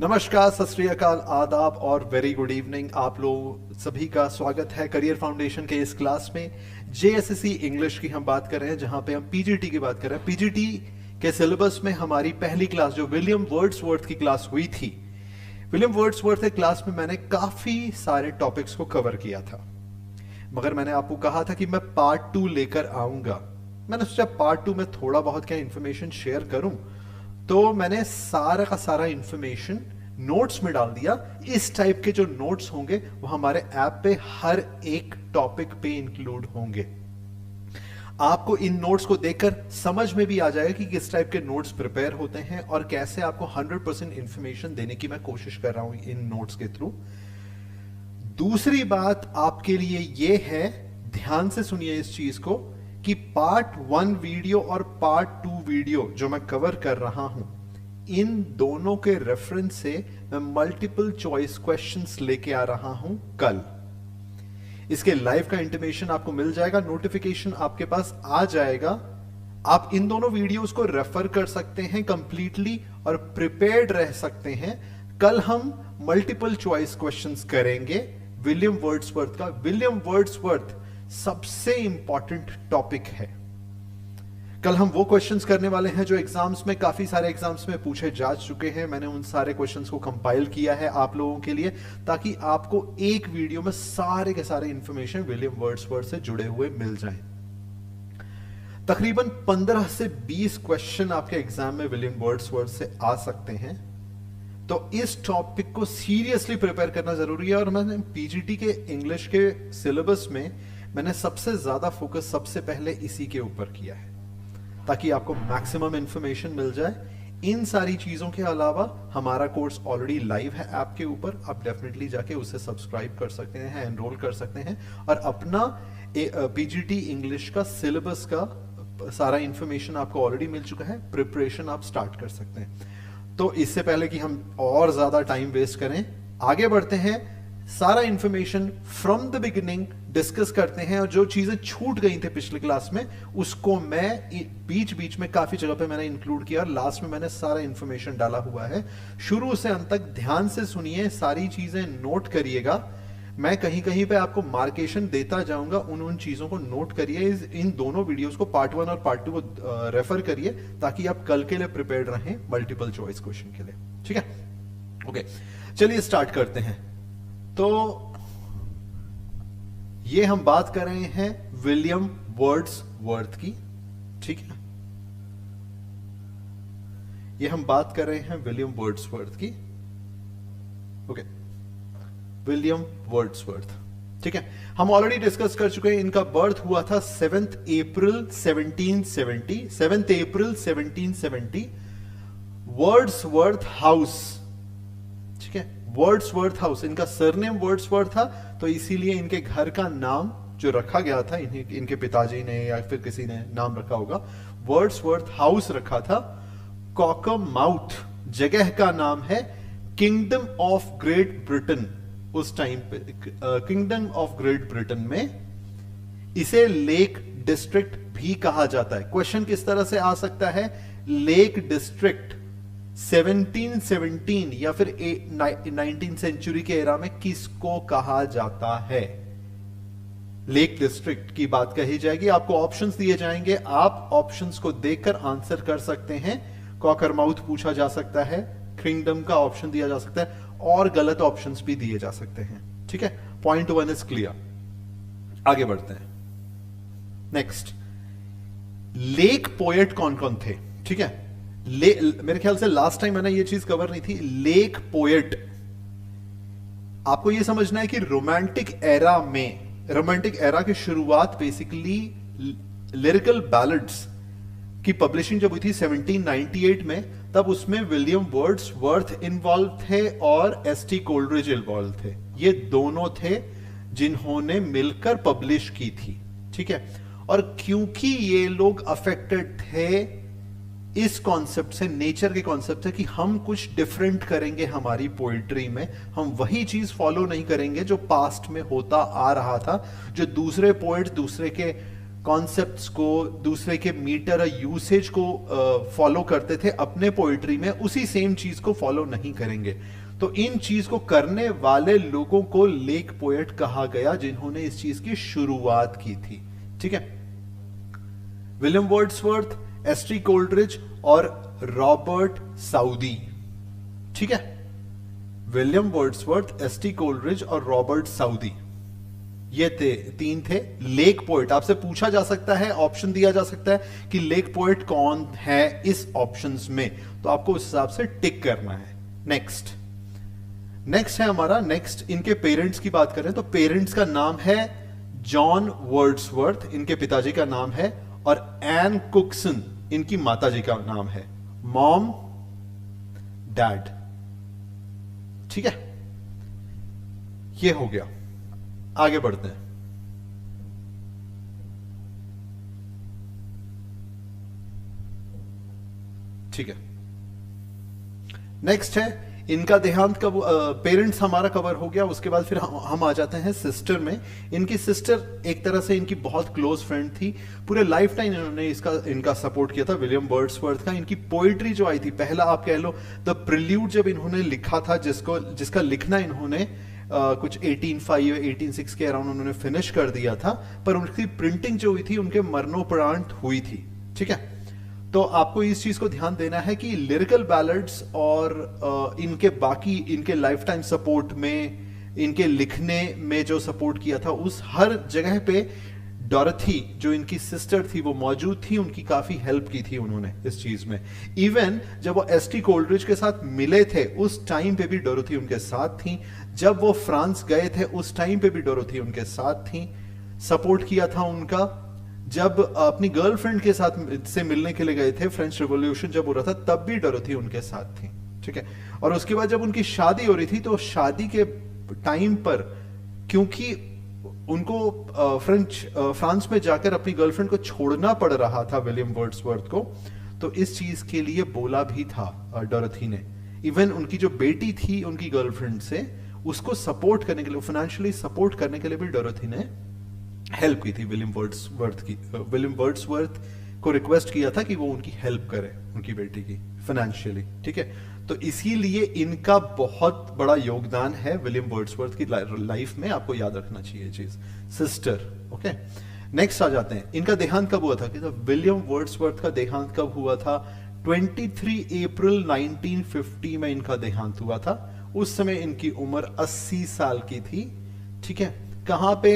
नमस्कार, सत श्री अकाल, आदाब और वेरी गुड इवनिंग। आप लोग सभी का स्वागत है करियर फाउंडेशन के इस क्लास में। जेएसएससी इंग्लिश की हम बात कर रहे हैं, जहां पे हम पीजीटी की बात कर रहे हैं। पीजीटी के सिलेबस में हमारी पहली क्लास जो विलियम वर्ड्सवर्थ की क्लास हुई थी, विलियम वर्ड्सवर्थ की क्लास में मैंने काफी सारे टॉपिक्स को कवर किया था, मगर मैंने आपको कहा था कि मैं पार्ट 2 लेकर आऊंगा। मैंने सोचा पार्ट 2 में थोड़ा बहुत क्या इंफॉर्मेशन शेयर करूं, तो मैंने सारा का सारा इंफॉर्मेशन नोट्स में डाल दिया। इस टाइप के जो नोट्स होंगे वो हमारे ऐप पे हर एक टॉपिक पे इंक्लूड होंगे। आपको इन नोट्स को देखकर समझ में भी आ जाएगा कि किस टाइप के नोट्स प्रिपेयर होते हैं और कैसे आपको 100% इंफॉर्मेशन देने की मैं कोशिश कर रहा हूं इन नोट्स के थ्रू। दूसरी बात आपके लिए यह है, ध्यान से सुनिए इस चीज को, कि पार्ट 1 वीडियो और पार्ट 2 वीडियो जो मैं कवर कर रहा हूं, इन दोनों के रेफरेंस से मैं मल्टीपल चॉइस क्वेश्चंस लेके आ रहा हूं कल। इसके लाइव का इंटीमेशन आपको मिल जाएगा, नोटिफिकेशन आपके पास आ जाएगा। आप इन दोनों वीडियोस को रेफर कर सकते हैं कंप्लीटली और प्रिपेयर्ड रह सकते हैं। कल हम मल्टीपल चॉइस क्वेश्चंस करेंगे विलियम वर्ड्सवर्थ का। विलियम वर्ड्सवर्थ सबसे इंपॉर्टेंट टॉपिक है। कल हम वो क्वेश्चंस करने वाले हैं जो एग्जाम्स में, काफी सारे एग्जाम्स में पूछे जा चुके हैं। मैंने उन सारे क्वेश्चंस को कंपाइल किया है आप लोगों के लिए, ताकि आपको एक वीडियो में सारे के सारे इंफॉर्मेशन विलियम वर्ड्सवर्थ से जुड़े हुए मिल जाएं। तकरीबन 15 से 20 क्वेश्चन आपके एग्जाम में विलियम वर्ड्सवर्थ से आ सकते हैं, तो इस टॉपिक को सीरियसली प्रिपेयर करना जरूरी है। और मैंने पीजीटी के इंग्लिश के सिलेबस में मैंने सबसे ज्यादा फोकस सबसे पहले इसी के ऊपर किया है, ताकि आपको मैक्सिमम इंफॉर्मेशन मिल जाए। इन सारी चीजों के अलावा हमारा कोर्स ऑलरेडी लाइव है ऐप के ऊपर, आप डेफिनेटली जाके उसे सब्सक्राइब कर सकते हैं, एनरोल कर सकते हैं और अपना पीजीटी इंग्लिश का सिलेबस का सारा इंफॉर्मेशन आपको ऑलरेडी मिल चुका है, प्रिपरेशन आप स्टार्ट कर सकते हैं। तो इससे पहले कि हम और ज्यादा टाइम वेस्ट करें, आगे बढ़ते हैं। सारा information from the beginning discuss करते हैं, और जो चीजें छूट गई थी पिछली क्लास में उसको मैं बीच बीच में काफी जगह पे मैंने इंक्लूड किया और लास्ट में मैंने सारा इंफॉर्मेशन डाला हुआ है। शुरू से अंत तक ध्यान से सुनिए, सारी चीजें नोट करिएगा। मैं कहीं कहीं पे आपको मार्केशन देता जाऊंगा, उन चीजों को नोट करिए। इन दोनों वीडियोस को पार्ट 1 और पार्ट 2 को रेफर करिए, ताकि आप कल के लिए प्रिपेयर्ड रहें मल्टीपल चॉइस क्वेश्चन के लिए। ठीक है, ओके, चलिए स्टार्ट करते हैं। तो ये हम बात कर रहे हैं विलियम वर्ड्सवर्थ की। ठीक है, ये हम बात कर रहे हैं विलियम वर्ड्सवर्थ की। Okay, William Wordsworth. ठीक है, हम ऑलरेडी डिस्कस कर चुके हैं। इनका बर्थ हुआ था 7 अप्रैल 1770, 7 अप्रैल 1770, वर्ड्सवर्थ हाउस। ठीक है, वर्ड्सवर्थ हाउस, इनका सरनेम वर्ड्सवर्थ था, तो इसीलिए इनके घर का नाम जो रखा गया था, इनके पिताजी ने या फिर किसी ने नाम रखा होगा, वर्ड्सवर्थ हाउस रखा था। कॉकरमाउथ जगह का नाम है। किंगडम ऑफ ग्रेट ब्रिटेन, उस टाइम पे किंगडम ऑफ ग्रेट ब्रिटेन में इसे लेक डिस्ट्रिक्ट भी कहा जाता है। क्वेश्चन किस तरह से आ सकता है, लेक डिस्ट्रिक्ट 1717 या फिर 19th सेंचुरी के एरा में किसको कहा जाता है? लेक डिस्ट्रिक्ट की बात कही जाएगी। आपको ऑप्शंस दिए जाएंगे, आप ऑप्शंस को देखकर आंसर कर सकते हैं। कॉकरमाउथ पूछा जा सकता है, किंगडम का ऑप्शन दिया जा सकता है, और गलत ऑप्शंस भी दिए जा सकते हैं। ठीक है, पॉइंट 1 इज क्लियर। आगे बढ़ते हैं। नेक्स्ट, लेक पोएट कौन कौन थे? ठीक है, मेरे ख्याल से लास्ट टाइम मैंने ये चीज कवर नहीं थी। लेक पोएट, आपको ये समझना है कि रोमांटिक एरा में, रोमांटिक एरा की शुरुआत बेसिकली लिरिकल बैलेड्स की पब्लिशिंग जब हुई थी 1798 में, तब उसमें विलियम वर्ड्सवर्थ इन्वॉल्व थे और एसटी कोलरिज इन्वॉल्व थे। ये दोनों थे जिन्होंने मिलकर पब्लिश की थी। ठीक है, और क्योंकि ये लोग अफेक्टेड थे इस कॉन्सेप्ट से, नेचर के कॉन्सेप्ट से, कि हम कुछ डिफरेंट करेंगे हमारी पोइट्री में, हम वही चीज फॉलो नहीं करेंगे जो पास्ट में होता आ रहा था, जो दूसरे पोएट दूसरे के कॉन्सेप्ट्स को, दूसरे के मीटर यूसेज को फॉलो करते थे अपने पोइट्री में, उसी सेम चीज को फॉलो नहीं करेंगे। तो इन चीज को करने वाले लोगों को लेक पोएट कहा गया, जिन्होंने इस चीज की शुरुआत की थी। ठीक है, विलियम वर्ड्सवर्थ, एसटी कोल्ड्रिज और रॉबर्ट साउदी। ठीक है, विलियम वर्ड्सवर्थ, एसटी कोल्ड्रिज और रॉबर्ट साउदी, ये तीन थे लेक पोएट। आपसे पूछा जा सकता है, ऑप्शन दिया जा सकता है कि लेक पोएट कौन है इस ऑप्शंस में, तो आपको उस हिसाब से टिक करना है। नेक्स्ट है हमारा, नेक्स्ट इनके पेरेंट्स की बात करें तो पेरेंट्स का नाम है जॉन वर्ड्सवर्थ, इनके पिताजी का नाम है, और एन कुकसन इनकी माताजी का नाम है। Mom, dad. ठीक है, ये हो गया। आगे बढ़ते हैं। ठीक है, नेक्स्ट है इनका देहांत कब, पेरेंट्स हमारा कवर हो गया। उसके बाद फिर हम आ जाते हैं सिस्टर में। इनकी सिस्टर एक तरह से इनकी बहुत क्लोज फ्रेंड थी, पूरे लाइफ टाइम इन्होंने इनका सपोर्ट किया था, विलियम वर्ड्सवर्थ का। इनकी पोइट्री जो आई थी, पहला आप कह लो द प्रिल्यूड जब इन्होंने लिखा था, जिसका लिखना इन्होंने कुछ 1805 या 1806 के अराउंड उन्होंने फिनिश कर दिया था, पर उनकी प्रिंटिंग जो हुई थी उनके मरणोपरांत हुई थी। ठीक है, तो आपको इस चीज को ध्यान देना है कि लिरिकल बैलड्स और इनके बाकी इनके लाइफ टाइम सपोर्ट में, इनके लिखने में जो सपोर्ट किया था, उस हर जगह पे डॉरथी जो इनकी सिस्टर थी वो मौजूद थी, उनकी काफी हेल्प की थी उन्होंने इस चीज में। इवन जब वो एसटी कोल्ड्रिज के साथ मिले थे उस टाइम पे भी डॉरथी उनके साथ थी, जब वो फ्रांस गए थे उस टाइम पे भी डॉरथी उनके साथ थी, सपोर्ट किया था उनका। जब अपनी गर्लफ्रेंड के साथ से मिलने के लिए गए थे, फ्रेंच रिवॉल्यूशन जब हो रहा था, तब भी डॉरथी उनके साथ थी। ठीक है, और उसके बाद जब उनकी शादी हो रही थी तो शादी के टाइम पर, क्योंकि उनको फ्रांस में जाकर अपनी गर्लफ्रेंड को छोड़ना पड़ रहा था विलियम वर्ड्सवर्थ को, तो इस चीज के लिए बोला भी था डॉरथी ने। इवन उनकी जो बेटी थी उनकी गर्लफ्रेंड से, उसको सपोर्ट करने के लिए, फाइनेंशियली सपोर्ट करने के लिए भी डॉरथी ने हेल्प की थी विलियम वर्ड्सवर्थ को रिक्वेस्ट किया था कि वो उनकी हेल्प करे, उनकी बेटी की फाइनेंशियली। ठीक है, तो इसीलिए इनका बहुत बड़ा योगदान है विलियम वर्ड्सवर्थ की लाइफ में, आपको याद रखना चाहिए चीज। Sister, okay. नेक्स्ट आ जाते हैं, इनका देहांत कब हुआ था? कि विलियम वर्ड्सवर्थ का देहांत कब हुआ था? 23 अप्रैल 1950 में इनका देहांत हुआ था। उस समय इनकी उम्र 80 साल की थी। ठीक है, कहां पे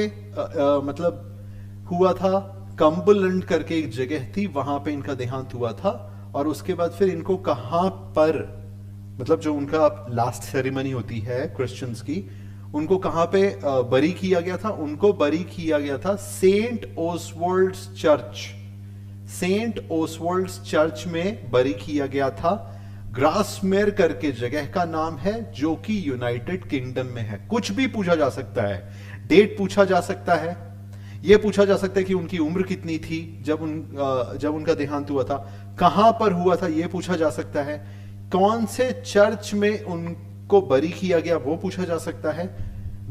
मतलब हुआ था? कम्बरलैंड करके एक जगह थी, वहां पे इनका देहांत हुआ था। और उसके बाद फिर इनको कहां पर, मतलब जो उनका लास्ट सेरेमनी होती है क्रिश्चियंस की, उनको कहां पे बरी किया गया था? उनको बरी किया गया था सेंट ओसवर्ल्ड्स चर्च, सेंट ओसवर्ल्ड्स चर्च में बरी किया गया था। ग्रासमेयर करके जगह का नाम है, जो कि यूनाइटेड किंगडम में है। कुछ भी पूछा जा सकता है, डेट पूछा जा सकता है, यह पूछा जा सकता है कि उनकी उम्र कितनी थी जब उनका देहांत हुआ था, कहां पर हुआ था यह पूछा जा सकता है, कौन से चर्च में उनको बरी किया गया वो पूछा जा सकता है,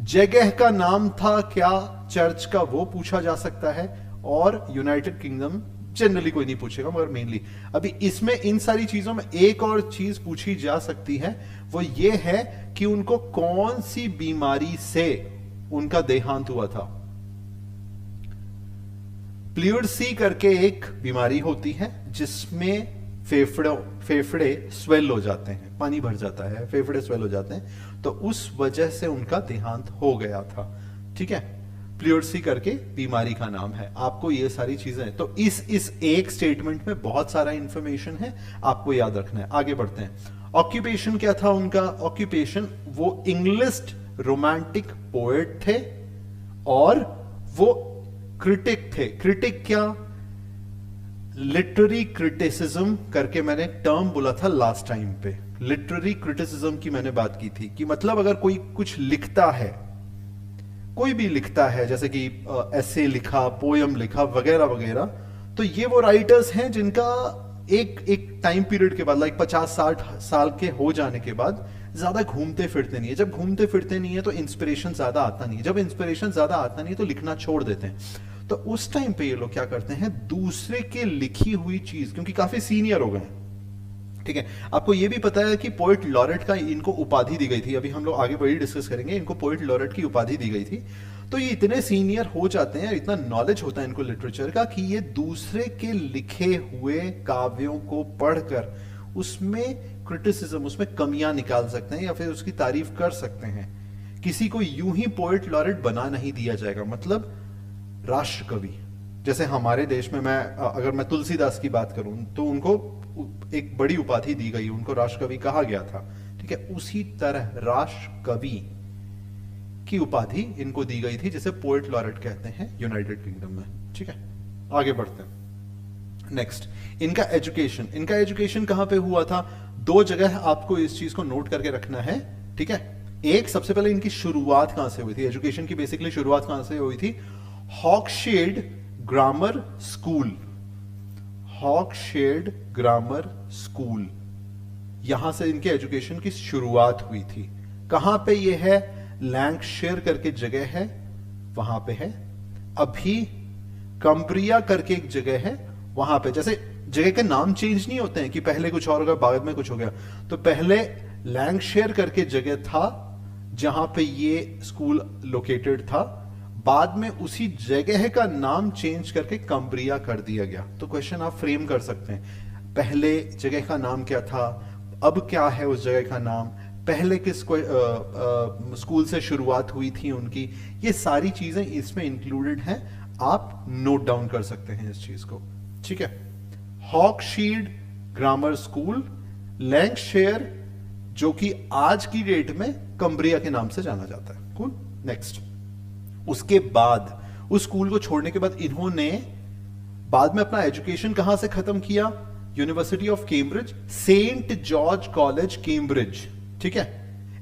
जगह का नाम था क्या चर्च का वो पूछा जा सकता है, और यूनाइटेड किंगडम जनरली कोई नहीं पूछेगा, मगर मेनली अभी इसमें इन सारी चीजों में एक और चीज पूछी जा सकती है, वो ये है कि उनको कौन सी बीमारी से उनका देहांत हुआ था। प्ल्यूरसी करके एक बीमारी होती है जिसमें फेफड़े स्वेल हो जाते हैं, पानी भर जाता है, फेफड़े स्वेल हो जाते हैं, तो उस वजह से उनका देहांत हो गया था। ठीक है, प्ल्यूरसी करके बीमारी का नाम है। आपको ये सारी चीजें, तो इस एक स्टेटमेंट में बहुत सारा इंफॉर्मेशन है, आपको याद रखना है। आगे बढ़ते हैं। ऑक्यूपेशन क्या था उनका? ऑक्यूपेशन, वो इंग्लिश रोमांटिक पोएट थे और वो क्रिटिक थे। क्रिटिक क्या? लिटरेरी क्रिटिसिज्म करके मैंने टर्म बोला था लास्ट टाइम पे। लिटरेरी क्रिटिसिज्म की मैंने बात की थी कि मतलब अगर कोई कुछ लिखता है, कोई भी लिखता है, जैसे कि एसे लिखा, पोयम लिखा, वगैरह वगैरह, तो ये वो राइटर्स हैं जिनका एक टाइम पीरियड के बाद, लाइक 50-60 साल के हो जाने के बाद ज्यादा घूमते फिरते नहीं है। जब घूमते फिरते नहीं है तो इंस्पिरेशन ज्यादा आता नहीं है, जब इंस्पिरेशन ज्यादा आता नहीं है तो लिखना छोड़ देते हैं। तो उस टाइम पे ये लोग क्या करते हैं, दूसरे के लिखी हुई चीज, क्योंकि काफी सीनियर हो गए हैं, ठीक है। आपको ये भी पता है कि पोइट लॉरेट का इनको उपाधि दी गई थी, अभी हम लोग आगे वही डिस्कस करेंगे, इनको पोइट लॉरेट की उपाधि दी गई थी। तो ये इतने सीनियर हो जाते हैं, इतना नॉलेज होता है इनको लिटरेचर का, कि ये दूसरे के लिखे हुए काव्यों को पढ़कर उसमें क्रिटिसिज्म, उसमें कमियां निकाल सकते हैं या फिर उसकी तारीफ कर सकते हैं। किसी को यूं ही पोइट लॉरेट बना नहीं दिया जाएगा, मतलब राष्ट्र कवि। जैसे हमारे देश में अगर मैं तुलसीदास की बात करूं तो उनको एक बड़ी उपाधि दी गई, उनको राष्ट्र कवि कहा गया था, ठीक है। उसी तरह राष्ट्र कवि की उपाधि इनको दी गई थी, जिसे पोएट लॉरेट कहते हैं यूनाइटेड किंगडम में, ठीक है। आगे बढ़ते हैं। नेक्स्ट, इनका एजुकेशन कहां पे हुआ था? दो जगह आपको इस चीज को नोट करके रखना है, ठीक है। एक, सबसे पहले इनकी शुरुआत कहां से हुई थी, एजुकेशन की बेसिकली शुरुआत कहां से हुई थी? हॉकशेड ग्रामर स्कूल, हॉकशेड ग्रामर स्कूल, यहां से इनके एजुकेशन की शुरुआत हुई थी। कहां पे ये है? लैंकशायर करके जगह है, वहां पे है। अभी कंब्रिया करके एक जगह है, वहां पे, जैसे जगह के नाम चेंज नहीं होते हैं कि पहले कुछ और होगा बाद में कुछ हो गया, तो पहले लैंकशायर करके जगह था जहां पे ये स्कूल लोकेटेड था, बाद में उसी जगह का नाम चेंज करके कंब्रिया कर दिया गया। तो क्वेश्चन आप फ्रेम कर सकते हैं, पहले जगह का नाम क्या था, अब क्या है उस जगह का नाम, पहले किस स्कूल से शुरुआत हुई थी उनकी, ये सारी चीजें इसमें इंक्लूडेड हैं, आप नोट डाउन कर सकते हैं इस चीज को, ठीक है। हॉकशील्ड ग्रामर स्कूल, लैंकशायर, जो कि आज की डेट में कंब्रिया के नाम से जाना जाता है। कूल। नेक्स्ट, उसके बाद उस स्कूल को छोड़ने के बाद इन्होंने बाद में अपना एजुकेशन कहां से खत्म किया? University of Cambridge, Saint George College Cambridge, ठीक है।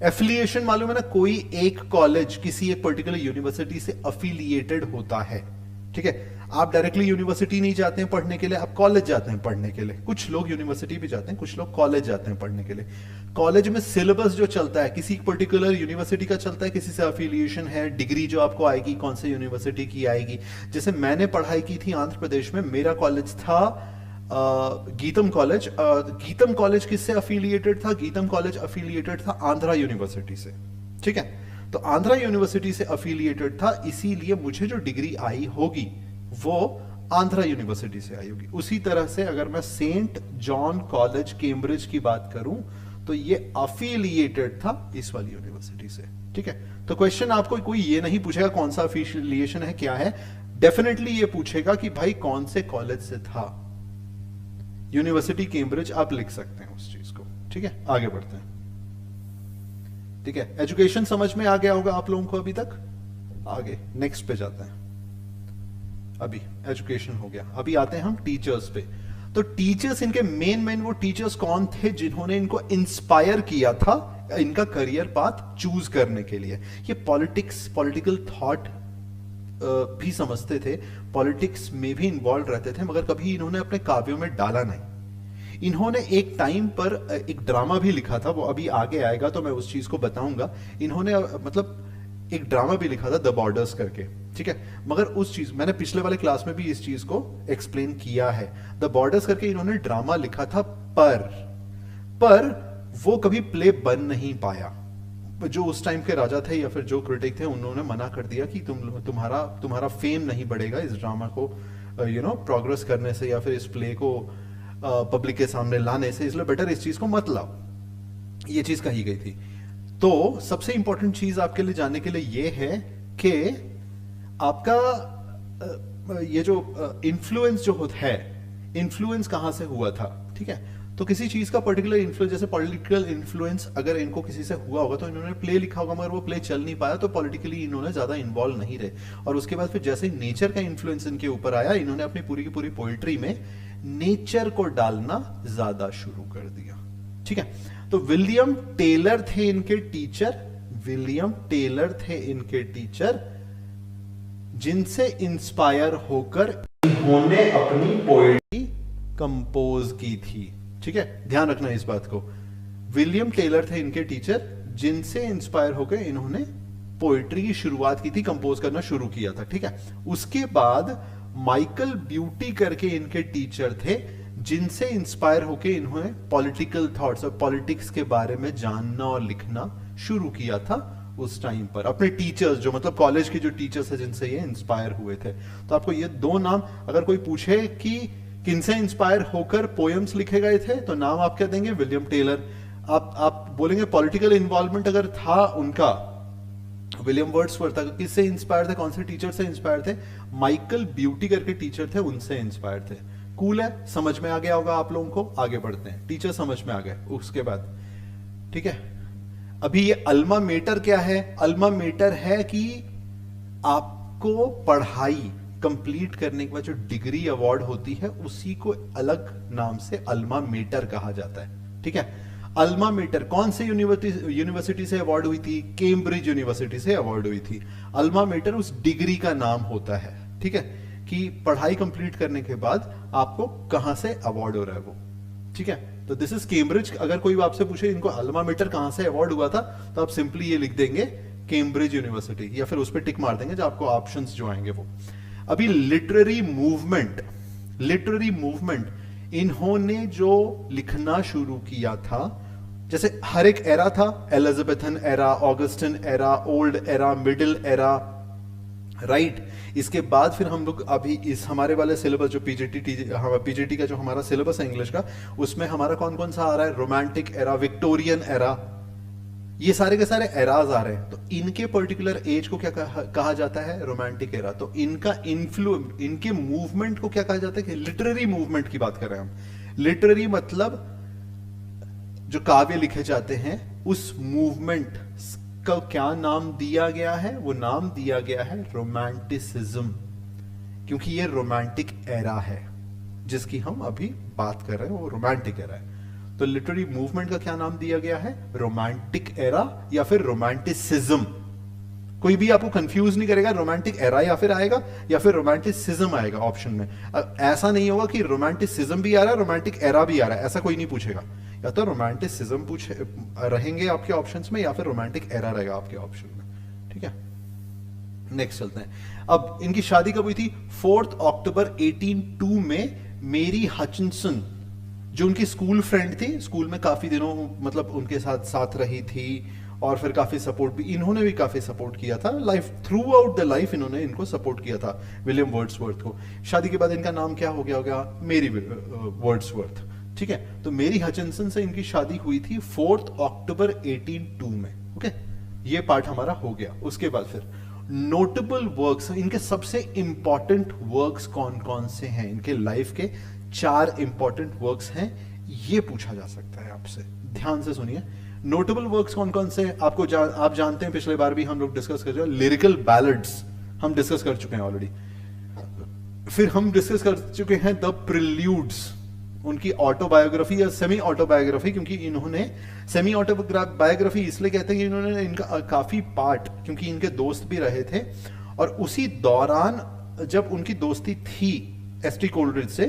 एफिलिएशन मालूम है ना, कोई एक कॉलेज किसी एक पर्टिकुलर यूनिवर्सिटी से अफिलिएटेड होता है, ठीक है। आप डायरेक्टली यूनिवर्सिटी नहीं जाते हैं पढ़ने के लिए, आप कॉलेज जाते हैं पढ़ने के लिए। कुछ लोग यूनिवर्सिटी भी जाते हैं, कुछ लोग कॉलेज जाते हैं पढ़ने के लिए। कॉलेज में सिलेबस जो चलता है किसी पर्टिकुलर यूनिवर्सिटी का चलता है, किसी से अफिलिएशन है, डिग्री जो आपको आएगी कौन से यूनिवर्सिटी की आएगी। जैसे मैंने पढ़ाई की थी आंध्र प्रदेश में, मेरा कॉलेज था गीतम कॉलेज। गीतम कॉलेज किससे अफिलिएटेड था? गीतम कॉलेज अफिलिएटेड था आंध्रा यूनिवर्सिटी से, ठीक है। तो आंध्रा यूनिवर्सिटी से अफिलिएटेड था, इसीलिए मुझे जो डिग्री आई होगी वो आंध्रा यूनिवर्सिटी से आई होगी। उसी तरह से अगर मैं सेंट जॉन कॉलेज कैम्ब्रिज की बात करूं तो ये अफिलिएटेड था इस वाली यूनिवर्सिटी से, ठीक है। तो क्वेश्चन आपको कोई ये नहीं पूछेगा कौन सा अफिलिएशन है, क्या है, डेफिनेटली ये पूछेगा कि भाई कौन से कॉलेज से था। यूनिवर्सिटी कैम्ब्रिज आप लिख सकते हैं उस चीज को, ठीक है। आगे बढ़ते हैं, ठीक है। एजुकेशन समझ में आ गया होगा आप लोगों को अभी तक। आगे नेक्स्ट पे जाते हैं। अभी एजुकेशन हो गया, अभी आते हैं हम टीचर्स पे। तो टीचर्स, इनके मेन वो टीचर्स कौन थे जिन्होंने इनको इंस्पायर किया था इनका करियर पाथ चूज करने के लिए? ये पॉलिटिकल थॉट भी समझते थे, पॉलिटिक्स में भी इन्वॉल्व रहते थे, मगर कभी इन्होंने अपने काव्यों में डाला नहीं। इन्होंने एक टाइम पर एक ड्रामा भी लिखा था, वो अभी आगे आएगा तो मैं उस चीज को बताऊंगा। इन्होंने मतलब एक ड्रामा भी लिखा था द बॉर्डर्स करके, ठीक है। मगर उस चीज मैंने पिछले वाले क्लास में भी इस चीज को एक्सप्लेन किया है। द बॉर्डर्स करके इन्होंने ड्रामा लिखा था, पर वो कभी प्ले बन नहीं पाया। जो उस टाइम के राजा थे या फिर जो क्रिटिक थे, उन्होंने मना कर दिया कि तुम्हारा फेम नहीं बढ़ेगा इस ड्रामा को प्रोग्रेस करने से या फिर इस प्ले को पब्लिक के सामने लाने से, इसलिए बेटर इस चीज को मत लाओ। ये चीज कही गई थी। तो सबसे इंपॉर्टेंट चीज आपके लिए जानने के लिए ये है कि आपका ये जो इन्फ्लुएंस जो होता है, इन्फ्लुएंस कहां से हुआ था, ठीक है। तो किसी चीज का पर्टिकुलर इन्फ्लुएंस, जैसे पॉलिटिकल इन्फ्लुएंस अगर इनको किसी से हुआ होगा तो इन्होंने प्ले लिखा होगा, मगर वो प्ले चल नहीं पाया, तो पॉलिटिकली इन्होंने ज्यादा इन्वॉल्व नहीं रहे। और उसके बाद फिर जैसे नेचर का इन्फ्लुएंस इनके ऊपर आया, इन्होंने अपनी पूरी की पूरी पोइट्री में नेचर को डालना ज्यादा शुरू कर दिया, ठीक है। तो विलियम टेलर थे इनके टीचर, विलियम टेलर थे इनके टीचर, जिनसे इंस्पायर होकर इन्होंने अपनी पोएट्री कंपोज की थी, ठीक है। ध्यान रखना इस बात को। विलियम टेलर थे इनके टीचर, जिनसे इंस्पायर होकर इन्होंने पोएट्री की शुरुआत की थी, कंपोज करना शुरू किया था, ठीक है। उसके बाद माइकल ब्यूटी करके इनके टीचर थे, जिनसे इंस्पायर होके इन्होंने पॉलिटिकल थॉट्स और पॉलिटिक्स के बारे में जानना और लिखना शुरू किया था उस टाइम पर। अपने टीचर्स, जो मतलब कॉलेज के जो टीचर्स है जिनसे ये इंस्पायर हुए थे। तो आपको ये दो नाम, अगर कोई पूछे कि किनसे इंस्पायर होकर पोएम्स लिखे गए थे, तो नाम आप क्या देंगे? William Taylor. आप बोलेंगे पॉलिटिकल इन्वॉल्वमेंट अगर था उनका, विलियम वर्ड्सवर्थ था। किससे इंस्पायर थे? कौन से टीचर से इंस्पायर थे? माइकल ब्यूटी करके टीचर थे, उनसे इंस्पायर थे। कूल है, समझ में आ गया होगा आप लोगों को। आगे बढ़ते हैं, टीचर समझ में आ गए। उसके बाद ठीक है, अभी ये अल्मा मेटर क्या है? अल्मा मेटर है कि आपको पढ़ाई कंप्लीट करने के बाद जो डिग्री अवार्ड होती है उसी को अलग नाम से अल्मा मेटर कहा जाता है, ठीक है। अल्मा मेटर कौन से यूनिवर्सिटी से अवार्ड हुई थी? कैम्ब्रिज यूनिवर्सिटी से अवार्ड हुई थी। अल्मा मेटर उस डिग्री का नाम होता है, ठीक है, कि पढ़ाई कंप्लीट करने के बाद आपको कहां से अवार्ड हो रहा है वो, ठीक है। तो दिस इज कैम्ब्रिज। अगर कोई आपसे पूछे इनको अल्मा मेटर कहां से अवार्ड हुआ था, तो आप सिंपली ये लिख देंगे कैम्ब्रिज यूनिवर्सिटी, या फिर उस पर टिक मार देंगे जो आपको ऑप्शंस जो आएंगे वो। अभी लिटरेरी मूवमेंट इन्होंने जो लिखना शुरू किया था, जैसे हर एक एरा था, Elizabethan era, Augustan era, old era, middle era, right. इसके बाद फिर हम लोग अभी इस हमारे वाले सिलेबस जो पीजीटी का जो हमारा सिलेबस है इंग्लिश का, उसमें हमारा कौन कौन सा आ रहा है? रोमांटिक एरा, विक्टोरियन एरा, ये सारे के सारे एराज आ रहे हैं। तो इनके पर्टिकुलर एज को क्या कहा जाता है? Romantic era. तो इनका इनके मूवमेंट को क्या कहा जाता है? कि लिटरेरी मूवमेंट की बात कर रहे हैं हम। लिटरेरी मतलब जो काव्य लिखे जाते हैं, उस मूवमेंट का क्या नाम दिया गया है? वो नाम दिया गया है रोमांटिसिज्म, क्योंकि ये रोमांटिक एरा है जिसकी हम अभी बात कर रहे हैं, वो रोमांटिक एरा है। तो लिटरेरी मूवमेंट का क्या नाम दिया गया है? रोमांटिक एरा या फिर रोमांटिसिज्म। कोई भी आपको कंफ्यूज नहीं करेगा, रोमांटिक एरा या फिर आएगा या फिर रोमांटिसिज्म आएगा ऑप्शन में। ऐसा नहीं होगा कि रोमांटिसिज्म भी आ रहा है रोमांटिक एरा भी आ रहा है, ऐसा कोई नहीं पूछेगा। या तो रोमांटिसिज्म रहेंगे आपके ऑप्शंस में, या फिर रोमांटिक एरा रहेगा आपके ऑप्शन में, ठीक है। नेक्स्ट चलते हैं। अब इनकी शादी कब हुई थी? 4 अक्टूबर 1802 में मेरी हचिनसन, जो उनकी स्कूल फ्रेंड थी, स्कूल में काफी दिनों मतलब उनके साथ रही थी, और फिर काफी सपोर्ट भी, इन्होंने भी काफी सपोर्ट किया था life, through out the life इन्होंने इनको सपोर्ट किया था, विलियम वर्ड्सवर्थ को। शादी के बाद इनका नाम क्या हो गया? मेरी वर्ड्सवर्थ, ठीक है। तो मेरी हचिनसन से इनकी शादी हुई थी 4 अक्टूबर 1802 में, ओके। ये पार्ट हमारा हो गया। उसके बाद फिर नोटेबल वर्क्स, इनके सबसे इंपॉर्टेंट वर्क्स कौन कौन से हैं? इनके लाइफ के 4 इंपॉर्टेंट वर्क्स हैं, ये पूछा जा सकता है आपसे। ध्यान से सुनिए, नोटेबल वर्क्स कौन कौन से आपको आप जानते हैं, पिछले बार भी हम लोग डिस्कस कर चुके हैं। लिरिकल बैलड्स हम डिस्कस कर चुके हैं ऑलरेडी। फिर हम डिस्कस कर चुके हैं द प्रिल्यूड्स, उनकी ऑटोबायोग्राफी या सेमी ऑटोबायोग्राफी, क्योंकि इन्होंने सेमी ऑटोबायोग्राफी इसलिए कहते हैं कि इन्होंने इनका काफी पार्ट, क्योंकि इनके दोस्त भी रहे थे, और उसी दौरान जब उनकी दोस्ती थी एस.टी. कोलरिज से,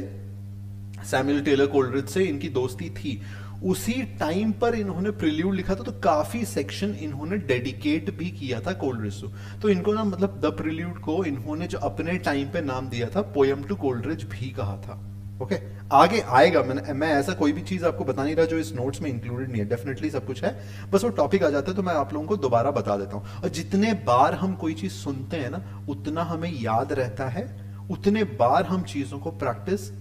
सैमुअल टेलर कोलरिज से इनकी दोस्ती थी, उसी टाइम पर इन्होंने प्रिल्यूड लिखा था। तो काफी सेक्शन इन्होंने डेडिकेट भी किया था कोलरिज को। तो इनको ना मतलब द प्रिल्यूड को इन्होंने जो अपने टाइम पे नाम दिया था, पोएम टू कोलरिज भी कहा था, ओके। आगे आएगा, मैं ऐसा कोई भी चीज आपको बता नहीं रहा जो इस नोट्स में इंक्लूडेड नहीं है, डेफिनेटली सब कुछ है, बस वो टॉपिक आ जाता है तो मैं आप लोगों को दोबारा बता देता हूं। और जितने बार हम कोई चीज सुनते हैं ना, उतना हमें याद रहता है, उतने बार हम चीजों को प्रैक्टिस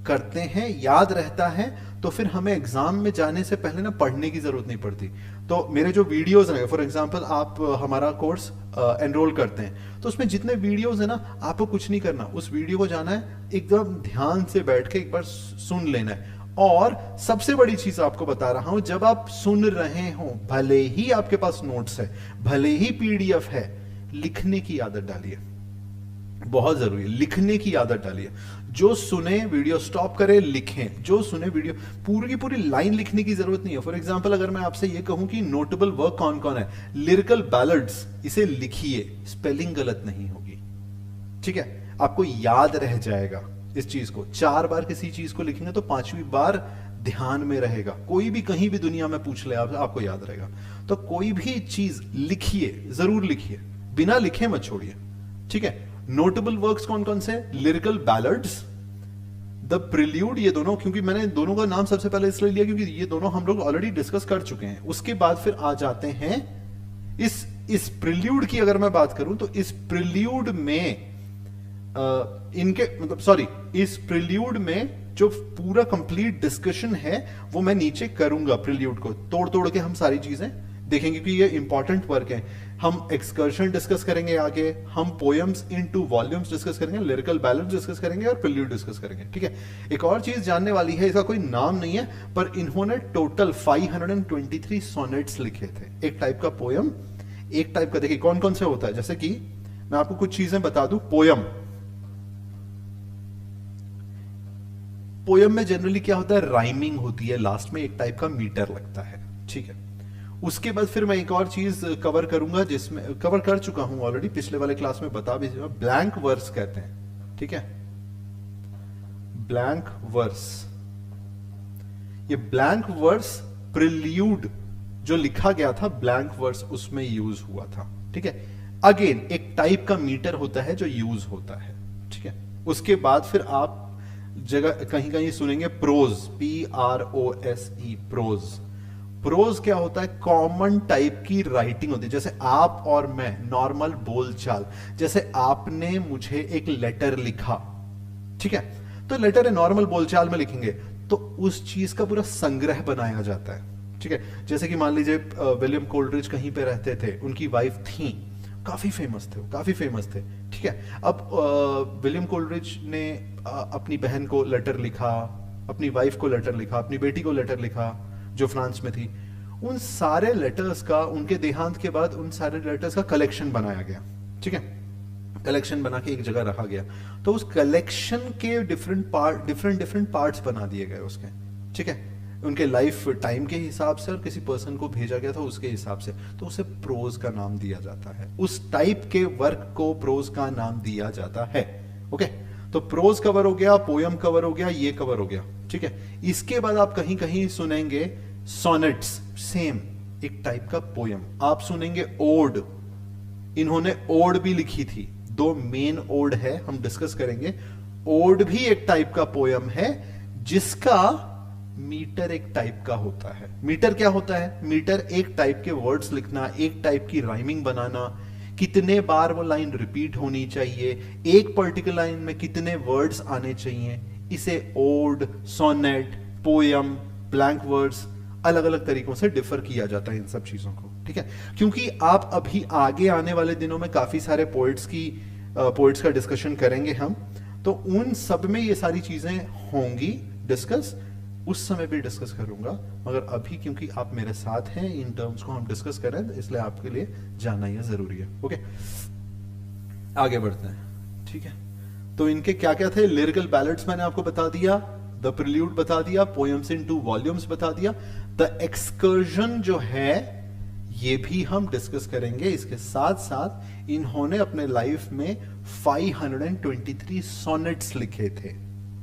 करते हैं, याद रहता है, तो फिर हमें एग्जाम में जाने से पहले ना पढ़ने की जरूरत नहीं पड़ती। तो मेरे जो वीडियोस हैं, फॉर एग्जांपल आप हमारा कोर्स एनरोल करते हैं, तो उसमें जितने वीडियोस हैं ना, आपको कुछ नहीं करना, उस वीडियो को जाना है, एकदम ध्यान से बैठ के एक बार सुन लेना है। और सबसे बड़ी चीज आपको बता रहा हूं, जब आप सुन रहे हो, भले ही आपके पास नोट्स है, भले ही पीडीएफ है, लिखने की आदत डालिए, बहुत जरूरी है, लिखने की आदत डालिए। जो सुने वीडियो स्टॉप करे, लिखें, जो सुने वीडियो, पूरी की पूरी लाइन लिखने की जरूरत नहीं है। फॉर एग्जांपल अगर मैं आपसे ये कहूं कि नोटेबल वर्क कौन कौन है, लिरिकल बैलड्स, इसे लिखिए, स्पेलिंग गलत नहीं होगी, ठीक है, आपको याद रह जाएगा इस चीज को। 4 बार किसी चीज को लिखेंगे तो 5वीं बार ध्यान में रहेगा। कोई भी कहीं भी दुनिया में पूछ ले आपको याद रहेगा। तो कोई भी चीज लिखिए, जरूर लिखिए, बिना लिखे मत छोड़िए, ठीक है। नोटेबल वर्क्स कौन कौन से? लिरिकल बैलड्स, द प्रिल्यूड, ये दोनों, क्योंकि मैंने दोनों का नाम सबसे पहले इसलिए लिया क्योंकि ये दोनों हम लोग ऑलरेडी डिस्कस कर चुके हैं। उसके बाद फिर आ जाते हैं इस प्रिल्यूड की अगर मैं बात करूं तो इस प्रिल्यूड में इनके मतलब सॉरी इस प्रिल्यूड में जो पूरा कंप्लीट डिस्कशन है वो मैं नीचे करूंगा। प्रिल्यूड को तोड़ तोड़ के हम सारी चीजें देखेंगे क्योंकि ये इंपॉर्टेंट वर्क है। हम एक्सकर्शन डिस्कस करेंगे आगे, हम पोएम्स इनटू वॉल्यूम्स डिस्कस करेंगे, लिरिकल बैलेंस डिस्कस करेंगे और प्रिल्यूड डिस्कस करेंगे, ठीक है। एक और चीज जानने वाली है, इसका कोई नाम नहीं है पर इन्होंने टोटल 523 सोनेट्स लिखे थे। एक टाइप का पोयम, एक टाइप का, देखिए कौन कौन से होता है, जैसे कि मैं आपको कुछ चीजें बता दूं। पोयम में जनरली क्या होता है, राइमिंग होती है, लास्ट में एक टाइप का मीटर लगता है, ठीक है। उसके बाद फिर मैं एक और चीज कवर करूंगा जिसमें कवर कर चुका हूं ऑलरेडी, पिछले वाले क्लास में बता भी, ब्लैंक वर्स कहते हैं, ठीक है। ब्लैंक वर्स, ये ब्लैंक वर्स प्रिल्यूड जो लिखा गया था ब्लैंक वर्स उसमें यूज हुआ था, ठीक है। अगेन एक टाइप का मीटर होता है जो यूज होता है, ठीक है। उसके बाद फिर आप जगह कहीं कहीं सुनेंगे प्रोज, PROSE, प्रोज। प्रोज क्या होता है? कॉमन टाइप की राइटिंग होती है, जैसे आप और मैं, नॉर्मल बोलचाल। जैसे आपने मुझे एक लेटर लिखा, ठीक है, तो लेटर है नॉर्मल बोलचाल में लिखेंगे तो उस चीज का पूरा संग्रह बनाया जाता है, ठीक है। जैसे कि मान लीजिए विलियम कोल्ड्रिज कहीं पे रहते थे, उनकी वाइफ थी, काफी फेमस थे, काफी फेमस थे, ठीक है। अब विलियम कोल्ड्रिज ने अपनी बहन को लेटर लिखा, अपनी वाइफ को लेटर लिखा, अपनी बेटी को लेटर लिखा जो फ्रांस में थी। उन सारे लेटर्स का, उनके देहांत के बाद उन सारे लेटर्स का कलेक्शन बनाया गया, ठीक है। कलेक्शन बना के एक जगह रखा गया, तो उस कलेक्शन के डिफरेंट पार्ट्स बना दिए गए उसके, ठीक है, उनके लाइफ टाइम के हिसाब से, और किसी पर्सन को भेजा गया था उसके हिसाब से, तो उसे प्रोज का नाम दिया जाता है। उस टाइप के वर्क को प्रोज का नाम दिया जाता है, ओके। तो प्रोज कवर हो गया, पोयम कवर हो गया, ये कवर हो गया, ठीक है। इसके बाद आप कहीं कहीं सुनेंगे सोनेट्स, सेम एक टाइप का पोयम। आप सुनेंगे ओड, इन्होंने ओड भी लिखी थी, 2 मेन ओड है, हम डिस्कस करेंगे। ओड भी एक टाइप का पोयम है जिसका मीटर एक टाइप का होता है। मीटर क्या होता है? मीटर एक टाइप के वर्ड्स लिखना, एक टाइप की राइमिंग बनाना, कितने बार वो लाइन रिपीट होनी चाहिए, एक पर्टिकुलर लाइन में कितने वर्ड्स आने चाहिए, इसे ode, sonnet, poem, blank verse अलग अलग तरीकों से डिफर किया जाता है इन सब चीजों को, ठीक है। क्योंकि आप अभी आगे आने वाले दिनों में काफी सारे पोएट्स का डिस्कशन करेंगे हम, तो उन सब में ये सारी चीजें होंगी डिस्कस, उस समय भी डिस्कस करूंगा। मगर अभी क्योंकि आप मेरे साथ हैं, इन टर्म्स को हम डिस्कस कर रहे हैं, इसलिए आपके लिए जानना यह जरूरी है, ओके। आगे बढ़ते हैं, ठीक है। तो इनके क्या क्या थे? लिरिकल बैलेट्स मैंने आपको बता दिया, द प्रिल्यूड बता दिया, पोएम्स इन 2 वॉल्यूम्स बता दिया, द एक्सकर्जन जो है ये भी हम डिस्कस करेंगे। इसके साथ साथ इन्होंने अपने लाइफ में 523 सोनेट्स लिखे थे,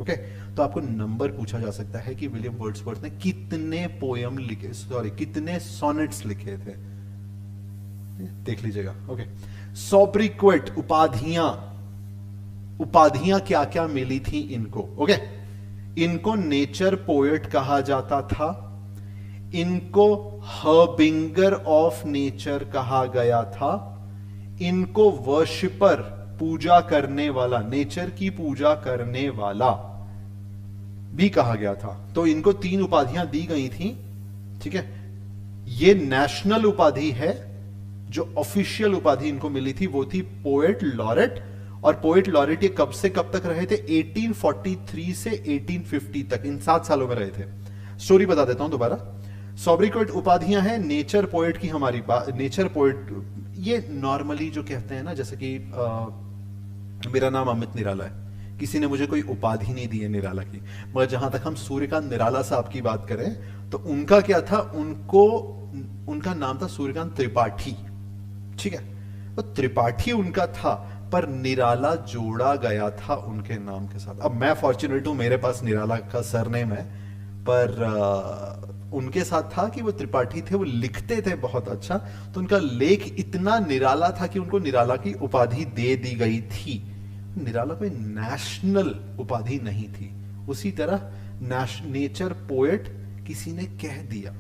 ओके। तो आपको नंबर पूछा जा सकता है कि विलियम वर्ड्सवर्थ ने कितने पोयम लिखे, सॉरी कितने सोनेट्स लिखे थे, देख लीजिएगा, ओके। सोब्रिक्वेट, उपाधियां क्या क्या मिली थी इनको, ओके। इनको नेचर पोएट कहा जाता था, इनको हर्बिंगर ऑफ नेचर कहा गया था, इनको वर्शिपर, पूजा करने वाला, नेचर की पूजा करने वाला भी कहा गया था। तो इनको 3 उपाधियां दी गई थी, ठीक है। ये नेशनल उपाधि है, जो ऑफिशियल उपाधि इनको मिली थी वो थी पोएट लॉरेट। और पोएट लॉरेट ये कब से कब तक रहे थे? 1843 से 1850 तक, इन 7 सालों में रहे थे। स्टोरी बता देता हूं दोबारा। सोब्रिक्वेट उपाधियां हैं नेचर पोएट की, हमारी बात नेचर पोएट, ये नॉर्मली जो कहते हैं ना, जैसे कि मेरा नाम अमित निराला है, किसी ने मुझे कोई उपाधि नहीं दी है निराला की, मगर जहां तक हम सूर्यकांत निराला साहब की बात करें तो उनका क्या था, उनका नाम था सूर्यकांत त्रिपाठी, ठीक है। तो त्रिपाठी उनका था, पर निराला जोड़ा गया था उनके नाम के साथ। अब मैं फॉर्चुनेट हूं, मेरे पास निराला का सरनेम है, पर उनके साथ था कि वो त्रिपाठी थे, वो लिखते थे बहुत अच्छा, तो उनका लेख इतना निराला था कि उनको निराला की उपाधि दे दी गई थी। निराला कोई नेशनल उपाधि नहीं थी। उसी तरह नेचर पोएट किसी ने कह दिया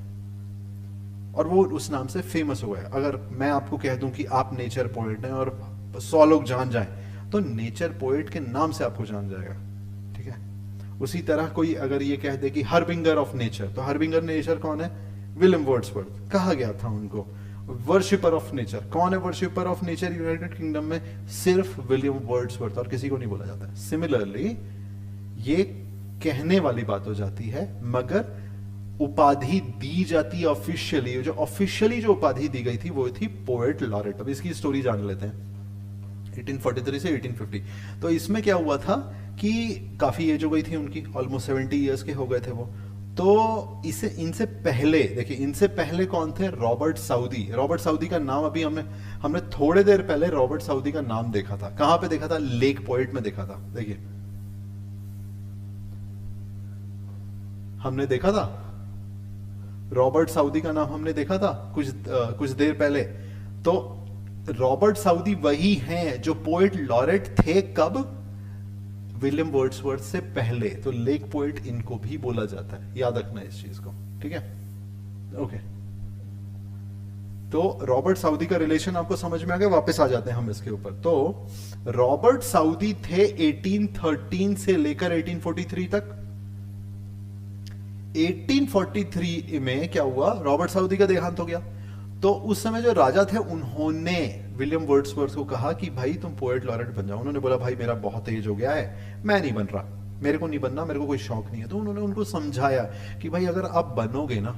और वो उस नाम से फेमस हो गया। अगर मैं आपको कह दूं कि आप नेचर पोएट हैं और 100 लोग जान जाएं, तो नेचर पोएट के नाम से आपको जान जाएगा, ठीक है। उसी तरह कोई अगर ये कह दे कि हरबिंगर ऑफ नेचर, तो हरबिंगर नेचर कौन है? विलियम वर्ड्सवर्थ कहा गया था उनको। वर्शिपर ऑफ नेचर, कौन है worshipper of nature United kingdom में? सिर्फ विलियम वर्ड्सवर्थ, और किसी को नहीं बोला जाता है। सिमिलरली ये कहने वाली बात हो जाती है, मगर उपाधि दी जाती है ऑफिशियली। जो ऑफिशियली जो उपाधि दी गई थी वो थी पोएट लॉरेट। अब इसकी स्टोरी जान लेते हैं। 1843 से 1850, तो इसमें क्या हुआ था कि काफी एज हो गई थी उनकी, ऑलमोस्ट 70 ईयर्स के हो गए थे वो। तो इसे इनसे पहले देखिए, इनसे पहले कौन थे? Robert Saudi. रॉबर्ट साउदी का नाम अभी हमने थोड़े देर पहले रॉबर्ट साउदी का नाम देखा था। कहां पे देखा था? लेक पोएट में देखा था। देखिए हमने देखा था रॉबर्ट साउदी का नाम, हमने देखा था कुछ देर पहले। तो रॉबर्ट साउदी वही हैं जो पोएट लॉरेट थे। कब? विलियम वर्ड्सवर्थ से पहले। तो लेक पोएट इनको भी बोला जाता है, याद रखना इस चीज को, ठीक है। ओके, तो रॉबर्ट साउदी का रिलेशन आपको समझ में आ गया। वापस आ जाते हैं हम इसके ऊपर। तो रॉबर्ट साउदी थे 1813 से लेकर 1843 तक। 1843 में क्या हुआ? रॉबर्ट साउदी का देहांत हो गया। तो उस समय जो राजा थे उन्होंने विलियम वर्ड्सवर्थ को कहा कि भाई तुम पोएट लॉरेट बन जाओ। उन्होंने बोला भाई मेरा बहुत एज हो गया है, मैं नहीं बन रहा, मेरे को नहीं बनना, मेरे को कोई शौक नहीं है। तो उन्होंने उनको समझाया कि भाई अगर आप बनोगे ना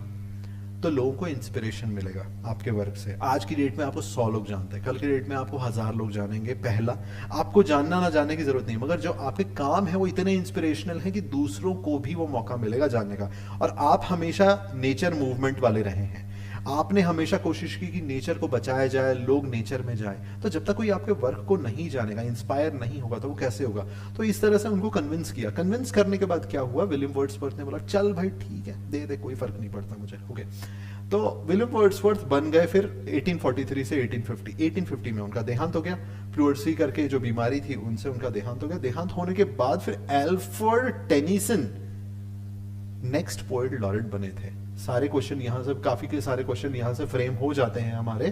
तो लोगों को इंस्पिरेशन मिलेगा आपके वर्क से। आज की डेट में आपको 100 लोग जानते हैं, कल की डेट में आपको 1000 लोग जानेंगे। पहला, आपको जानना ना जानने की जरूरत नहीं, मगर जो आपके काम है वो इतने इंस्पिरेशनल है कि दूसरों को भी वो मौका मिलेगा जानने का। और आप हमेशा नेचर मूवमेंट वाले रहे हैं, आपने हमेशा कोशिश की कि नेचर को बचाया जाए, लोग नेचर में जाए। तो जब तक कोई आपके वर्क को नहीं जानेगा, इंस्पायर नहीं होगा, तो वो कैसे होगा? तो इस तरह से उनको कन्विंस किया। कन्विंस करने के बाद क्या हुआ? विलियम वर्ड्सवर्थ ने बोला चल भाई ठीक है, दे दे, कोई फर्क नहीं पड़ता मुझे। ओके, तो विलियम वर्ड्सवर्थ बन गए फिर 1843 से 1850। 1850 में उनका देहांत हो गया। प्लूअर्सी करके जो बीमारी थी उनसे उनका देहांत हो गया। देहांत होने के बाद फिर Alfred Tennyson next poet laureate बने थे। सारे क्वेश्चन यहां से, काफी के सारे क्वेश्चन यहां से फ्रेम हो जाते हैं हमारे।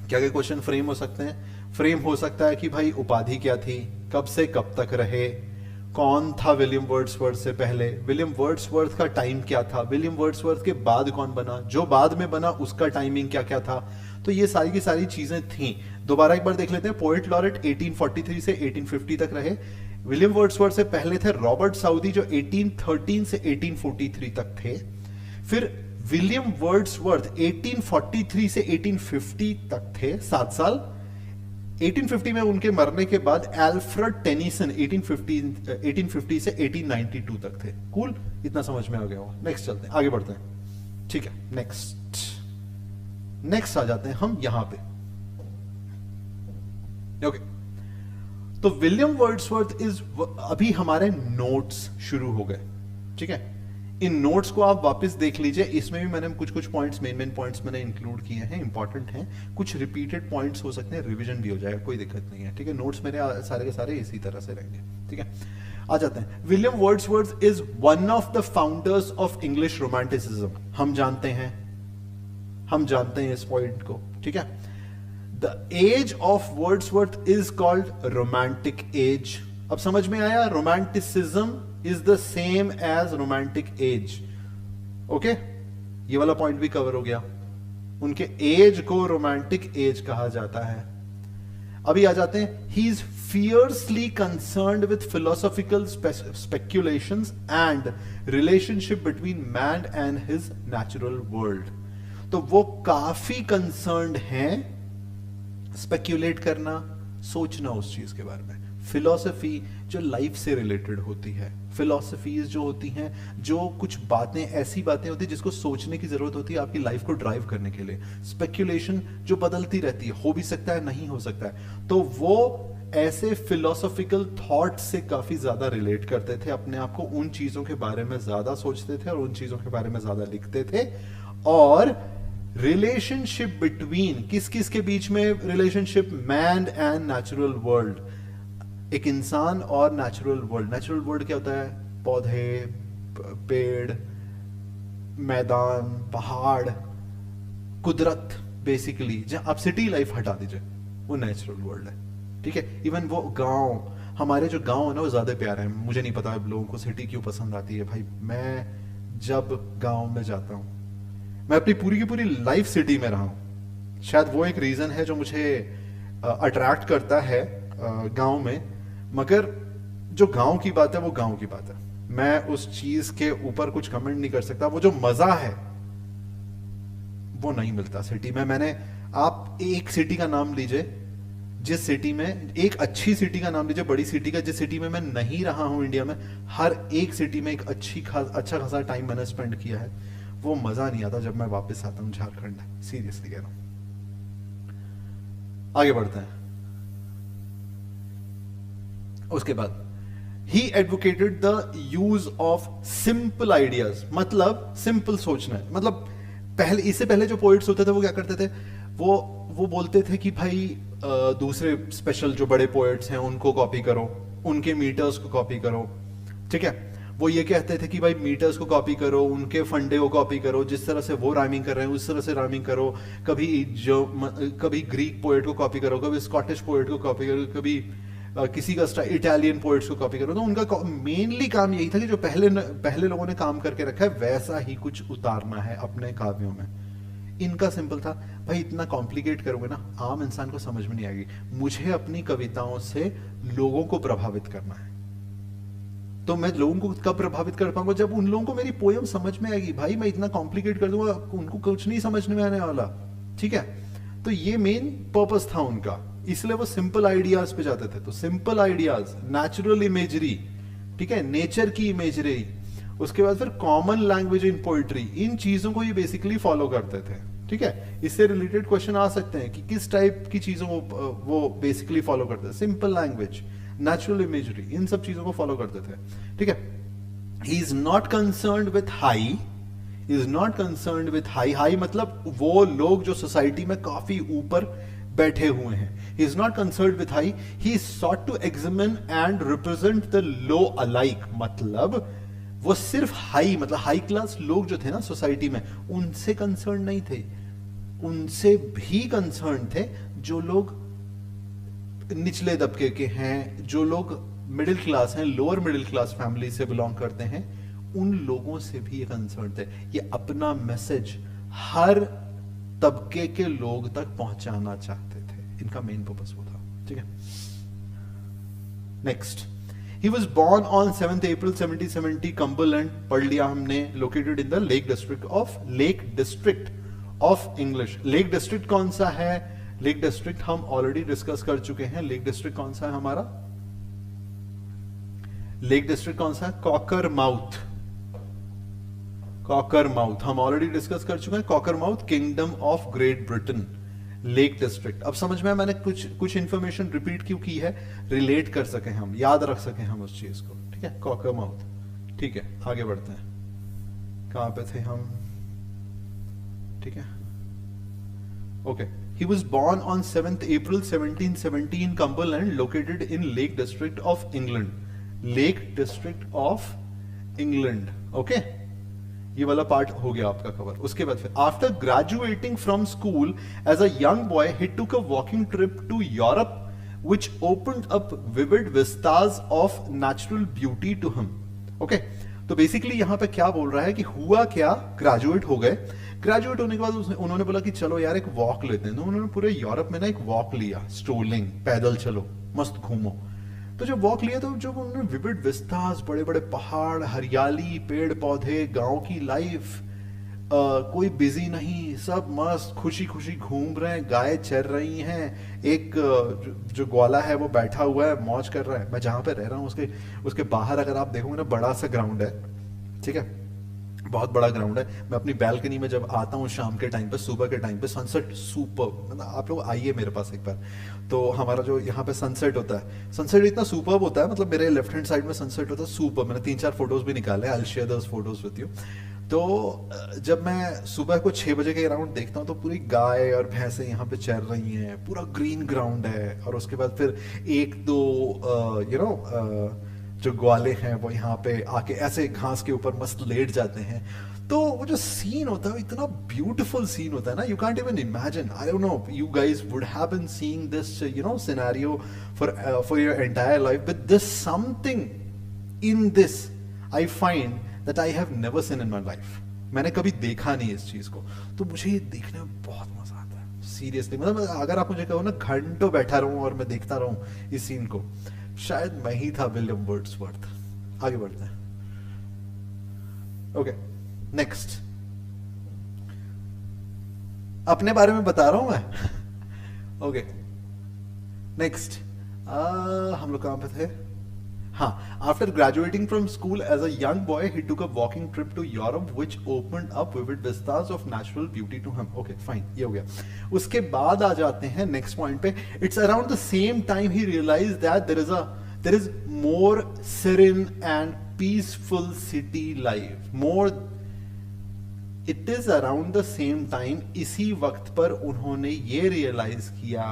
क्या क्या क्वेश्चन फ्रेम हो सकते हैं? फ्रेम हो सकता है कि भाई उपाधि क्या थी, कब से कब तक रहे, कौन था विलियम वर्ड्सवर्थ से पहले, विलियम वर्ड्सवर्थ का टाइम क्या था, विलियम वर्ड्सवर्थ के बाद कौन बना, जो बाद में बना उसका टाइमिंग क्या क्या था। तो ये सारी की सारी चीजें थी। दोबारा एक बार देख लेते हैं। पोएट लॉरेट 1843 से 1850 तक रहे। विलियम वर्ड्सवर्थ से पहले थे रॉबर्ट साउदी जो 1813 से 1843 तक थे। फिर विलियम वर्ड्सवर्थ 1843 से 1850 तक थे, 7 साल। 1850 में उनके मरने के बाद एल्फ्रेड टेनिसन 1850 से 1892 तक थे। कूल, इतना समझ में आ गया हो। नेक्स्ट चलते हैं, आगे बढ़ते हैं, ठीक है। नेक्स्ट आ जाते हैं हम यहां पे। ओके, तो विलियम वर्ड्सवर्थ इज, अभी हमारे नोट्स शुरू हो गए, ठीक है। इन नोट्स को आप वापस देख लीजिए। इसमें भी मैंने कुछ पॉइंट्स, मेन पॉइंट्स मैंने इंक्लूड किए हैं, इंपॉर्टेंट हैं। कुछ रिपीटेड पॉइंट्स हो सकते हैं, रिवीजन भी हो जाएगा, कोई दिक्कत नहीं है, ठीक है। नोट्स मेरे सारे के सारे इसी तरह से रहेंगे, ठीक है। आ जाते हैं। William Wordsworth is one of the founders of English romanticism. हम जानते हैं इस पॉइंट को, ठीक है। The age of Wordsworth is called romantic age. अब समझ में आया? Romanticism is the same as romantic age. Okay, ये वाला पॉइंट भी कवर हो गया। उनके एज को रोमांटिक एज कहा जाता है। अभी आ जाते हैं। He is fiercely concerned with philosophical speculations and relationship between man and his natural world. तो वो काफी कंसर्न्ड हैं, स्पेक्यूलेट करना, सोचना उस चीज के बारे में। फिलॉसफी जो लाइफ से रिलेटेड होती है, फिलॉसफीज जो होती हैं, जो कुछ बातें, ऐसी बातें होती है जिसको सोचने की जरूरत होती है आपकी लाइफ को ड्राइव करने के लिए। स्पेक्यूलेशन जो बदलती रहती है, हो भी सकता है, नहीं हो सकता है। तो वो ऐसे फिलोसॉफिकल थॉट से काफी ज्यादा रिलेट करते थे अपने आप को, उन चीजों के बारे में ज्यादा सोचते थे और उन चीजों के बारे में ज्यादा लिखते थे। और रिलेशनशिप बिटवीन किस किस के बीच में, relationship man and natural world, एक इंसान और नेचुरल वर्ल्ड। नेचुरल वर्ल्ड क्या होता है? पौधे, पेड़, मैदान, पहाड़, कुदरत बेसिकली। जहां आप सिटी लाइफ हटा दीजिए, वो नेचुरल वर्ल्ड है, ठीक है। इवन वो गांव, हमारे जो गांव है ना वो ज्यादा प्यारे हैं। मुझे नहीं पता लोगों को सिटी क्यों पसंद आती है भाई। मैं जब गांव में जाता हूं, मैं अपनी पूरी की पूरी लाइफ सिटी में रहा हूं, शायद वो एक रीजन है जो मुझे अट्रैक्ट करता है गांव में। मगर जो गांव की बात है वो गांव की बात है, मैं उस चीज के ऊपर कुछ कमेंट नहीं कर सकता। वो जो मजा है वो नहीं मिलता सिटी में। मैंने, आप एक सिटी का नाम लीजिए, जिस सिटी में, एक अच्छी सिटी का नाम लीजिए, बड़ी सिटी का, जिस सिटी में मैं नहीं रहा हूं इंडिया में, हर एक सिटी में एक अच्छा खासा टाइम मैंने स्पेंड किया है। वो मजा नहीं आता जब मैं वापस आता हूं झारखंड, सीरियसली कह रहा हूं। आगे बढ़ते हैं। उसके बाद ही advocated the use of simple ideas, मतलब सिंपल सोचना है। मतलब पहले, इससे पहले जो पोइट्स होते थे वो क्या करते थे, वो बोलते थे कि भाई दूसरे स्पेशल जो बड़े पोएट्स हैं उनको कॉपी करो, उनके मीटर्स को कॉपी करो, ठीक है। वो ये कहते थे कि भाई मीटर्स को कॉपी करो, उनके फंडे को कॉपी करो, जिस तरह से वो राइमिंग कर रहे हैं उस तरह से राइमिंग करो। कभी ग्रीक पोएट को कॉपी करो, कभी स्कॉटिश पोएट को कॉपी करो, कभी किसी का इटालियन पोएट्स को कॉपी करो। तो उनका मेनली काम यही था कि जो पहले लोगों ने काम करके रखा है वैसा ही कुछ उतारना है अपने काव्यों में। इनका सिंपल था, भाई इतना कॉम्प्लिकेट करोगे ना आम इंसान को समझ में नहीं आएगी। मुझे अपनी कविताओं से लोगों को प्रभावित करना है, तो मैं लोगों को कब प्रभावित कर पाऊंगा? जब उन लोगों को मेरी पोयम समझ में आएगी। भाई मैं इतना कॉम्प्लिकेट कर दूंगा उनको कुछ नहीं समझ में आने वाला, ठीक है। तो ये मेन पर्पस था उनका, इसलिए वो सिंपल आइडियाज पे जाते थे। तो सिंपल आइडियाज, नेचुरल इमेजरी, ठीक है, नेचर की इमेजरी, उसके बाद फिर कॉमन लैंग्वेज इन पोइट्री, इन चीजों को ये बेसिकली फॉलो करते थे, ठीक है। इससे रिलेटेड क्वेश्चन आ सकते हैं कि किस टाइप की चीजों को वो बेसिकली फॉलो करते थे। सिंपल लैंग्वेज, नेचुरल इमेजरी, इन सब चीजों को फॉलो करते थे, ठीक है। He is not concerned with high, is not concerned with high. High मतलब वो लोग जो सोसाइटी में काफी ऊपर बैठे हुए हैं। He is not concerned with high. He sought to examine and represent the low alike. मतलब वो सिर्फ हाई, मतलब हाई क्लास लोग जो थे ना सोसाइटी में, उनसे कंसर्न नहीं थे, उनसे भी कंसर्न थे जो लोग निचले दबके के हैं, जो लोग मिडिल क्लास हैं, लोअर मिडिल क्लास फैमिली से बिलोंग करते हैं, उन लोगों से भी ये कंसर्न थे। ये अपना मैसेज हर तबके के लोग तक पहुंचाना चाहते थे, इनका मेन पर्पस वो था, ठीक है। Next, he was born on 7th April 1770, Cumberland, पढ़ लिया हमने, located in the lake district of English. Lake district कौन सा है? लेक डिस्ट्रिक्ट हम ऑलरेडी डिस्कस कर चुके हैं। लेक डिस्ट्रिक्ट कौन सा है हमारा? लेक डिस्ट्रिक्ट कौन सा है? Cocker mouth. कॉकर माउथ हम ऑलरेडी डिस्कस कर चुके हैं। Cocker mouth, kingdom of great Britain, lake district. अब समझ में, मैंने कुछ इंफॉर्मेशन रिपीट क्यों की है, रिलेट कर सके हम, याद रख सके हम उस चीज को, ठीक है। कॉकर माउथ, ठीक है। आगे बढ़ते हैं, कहां पे थे हम, ठीक है, okay. He was born on 7th April 1770 in Cumberland, located in Lake District of England. Lake District of England, okay? ये वाला पार्ट हो गया आपका कवर। उसके बाद फिर after graduating from school as a young boy he took a walking trip to Europe which opened up vivid vistas of natural beauty to him, okay. तो basically यहां पे क्या बोल रहा है कि हुआ क्या, ग्रेजुएट हो गए, ग्रेजुएट होने के बाद उन्होंने बोला कि चलो यार एक वॉक लेते हैं। तो उन्होंने पूरे यूरोप में ना एक वॉक लिया, स्ट्रोलिंग, पैदल चलो, मस्त घूमो। तो जब वॉक लिया तो जब उन्होंने विविड विस्तास, बड़े बड़े पहाड़, हरियाली, पेड़ पौधे, गांव की लाइफ, कोई बिजी नहीं, सब मस्त खुशी खुशी घूम रहे हैं, गाय चर रही हैं, एक जो ग्वाला है वो बैठा हुआ है, मौज कर रहा है। मैं जहां पे रह रहा हूँ उसके बाहर अगर आप देखोगे ना, बड़ा सा ग्राउंड है, ठीक है। बहुत बड़ा ग्राउंड है। मैं अपनी बैल्कनी में जब आता हूँ शाम के टाइम पे, सुबह के टाइम पे, सनसेट सुपर, मतलब आप लोग आइए मेरे पास एक बार। तो हमारा जो यहाँ पे सनसेट होता है, सनसेट इतना सुपर होता है, मतलब मेरे लेफ्ट हैंड साइड में सनसेट होता है सुपर। मैंने 3-4 फोटोज भी निकाले, I will share those photos with you. तो जब मैं सुबह को 6 बजे के अराउंड देखता हूँ तो पूरी गाय और भैंसें यहाँ पे चर रही हैं, पूरा ग्रीन ग्राउंड है, और उसके बाद फिर एक दो यू नो जो ग्वाले हैं वो यहाँ पे आके ऐसे घास के ऊपर मस्त लेट जाते हैं। तो वो जो सीन होता है वो इतना ब्यूटीफुल सीन होता है ना, you can't even imagine. I don't know, you guys would have been seeing this you know scenario for your entire life, but this something in this I find that I have never seen in my life. मैंने कभी देखा नहीं इस चीज को, तो मुझे ये देखने में बहुत मजा आता है सीरियसली। मतलब अगर आप मुझे कहो ना घंटों बैठा रहूं और मैं देखता रहूं इस सीन को, शायद मैं ही था विलियम वर्ड्सवर्थ। आगे बढ़ते हैं। Okay, next. अपने बारे में बता रहा हूं मैं। Okay, next. हम लोग कहां पे थे? हाँ, after graduating from school as a young boy he took a walking trip to Europe which opened up vivid vistas of natural beauty to him. Okay fine, ये हो गया। उसके बाद आ जाते हैं नेक्स्ट पॉइंट पे। It's around the same time he realise that there is more serene and peaceful city life, more it is around the same time, इसी वक्त पर उन्होंने ये रियलाइज किया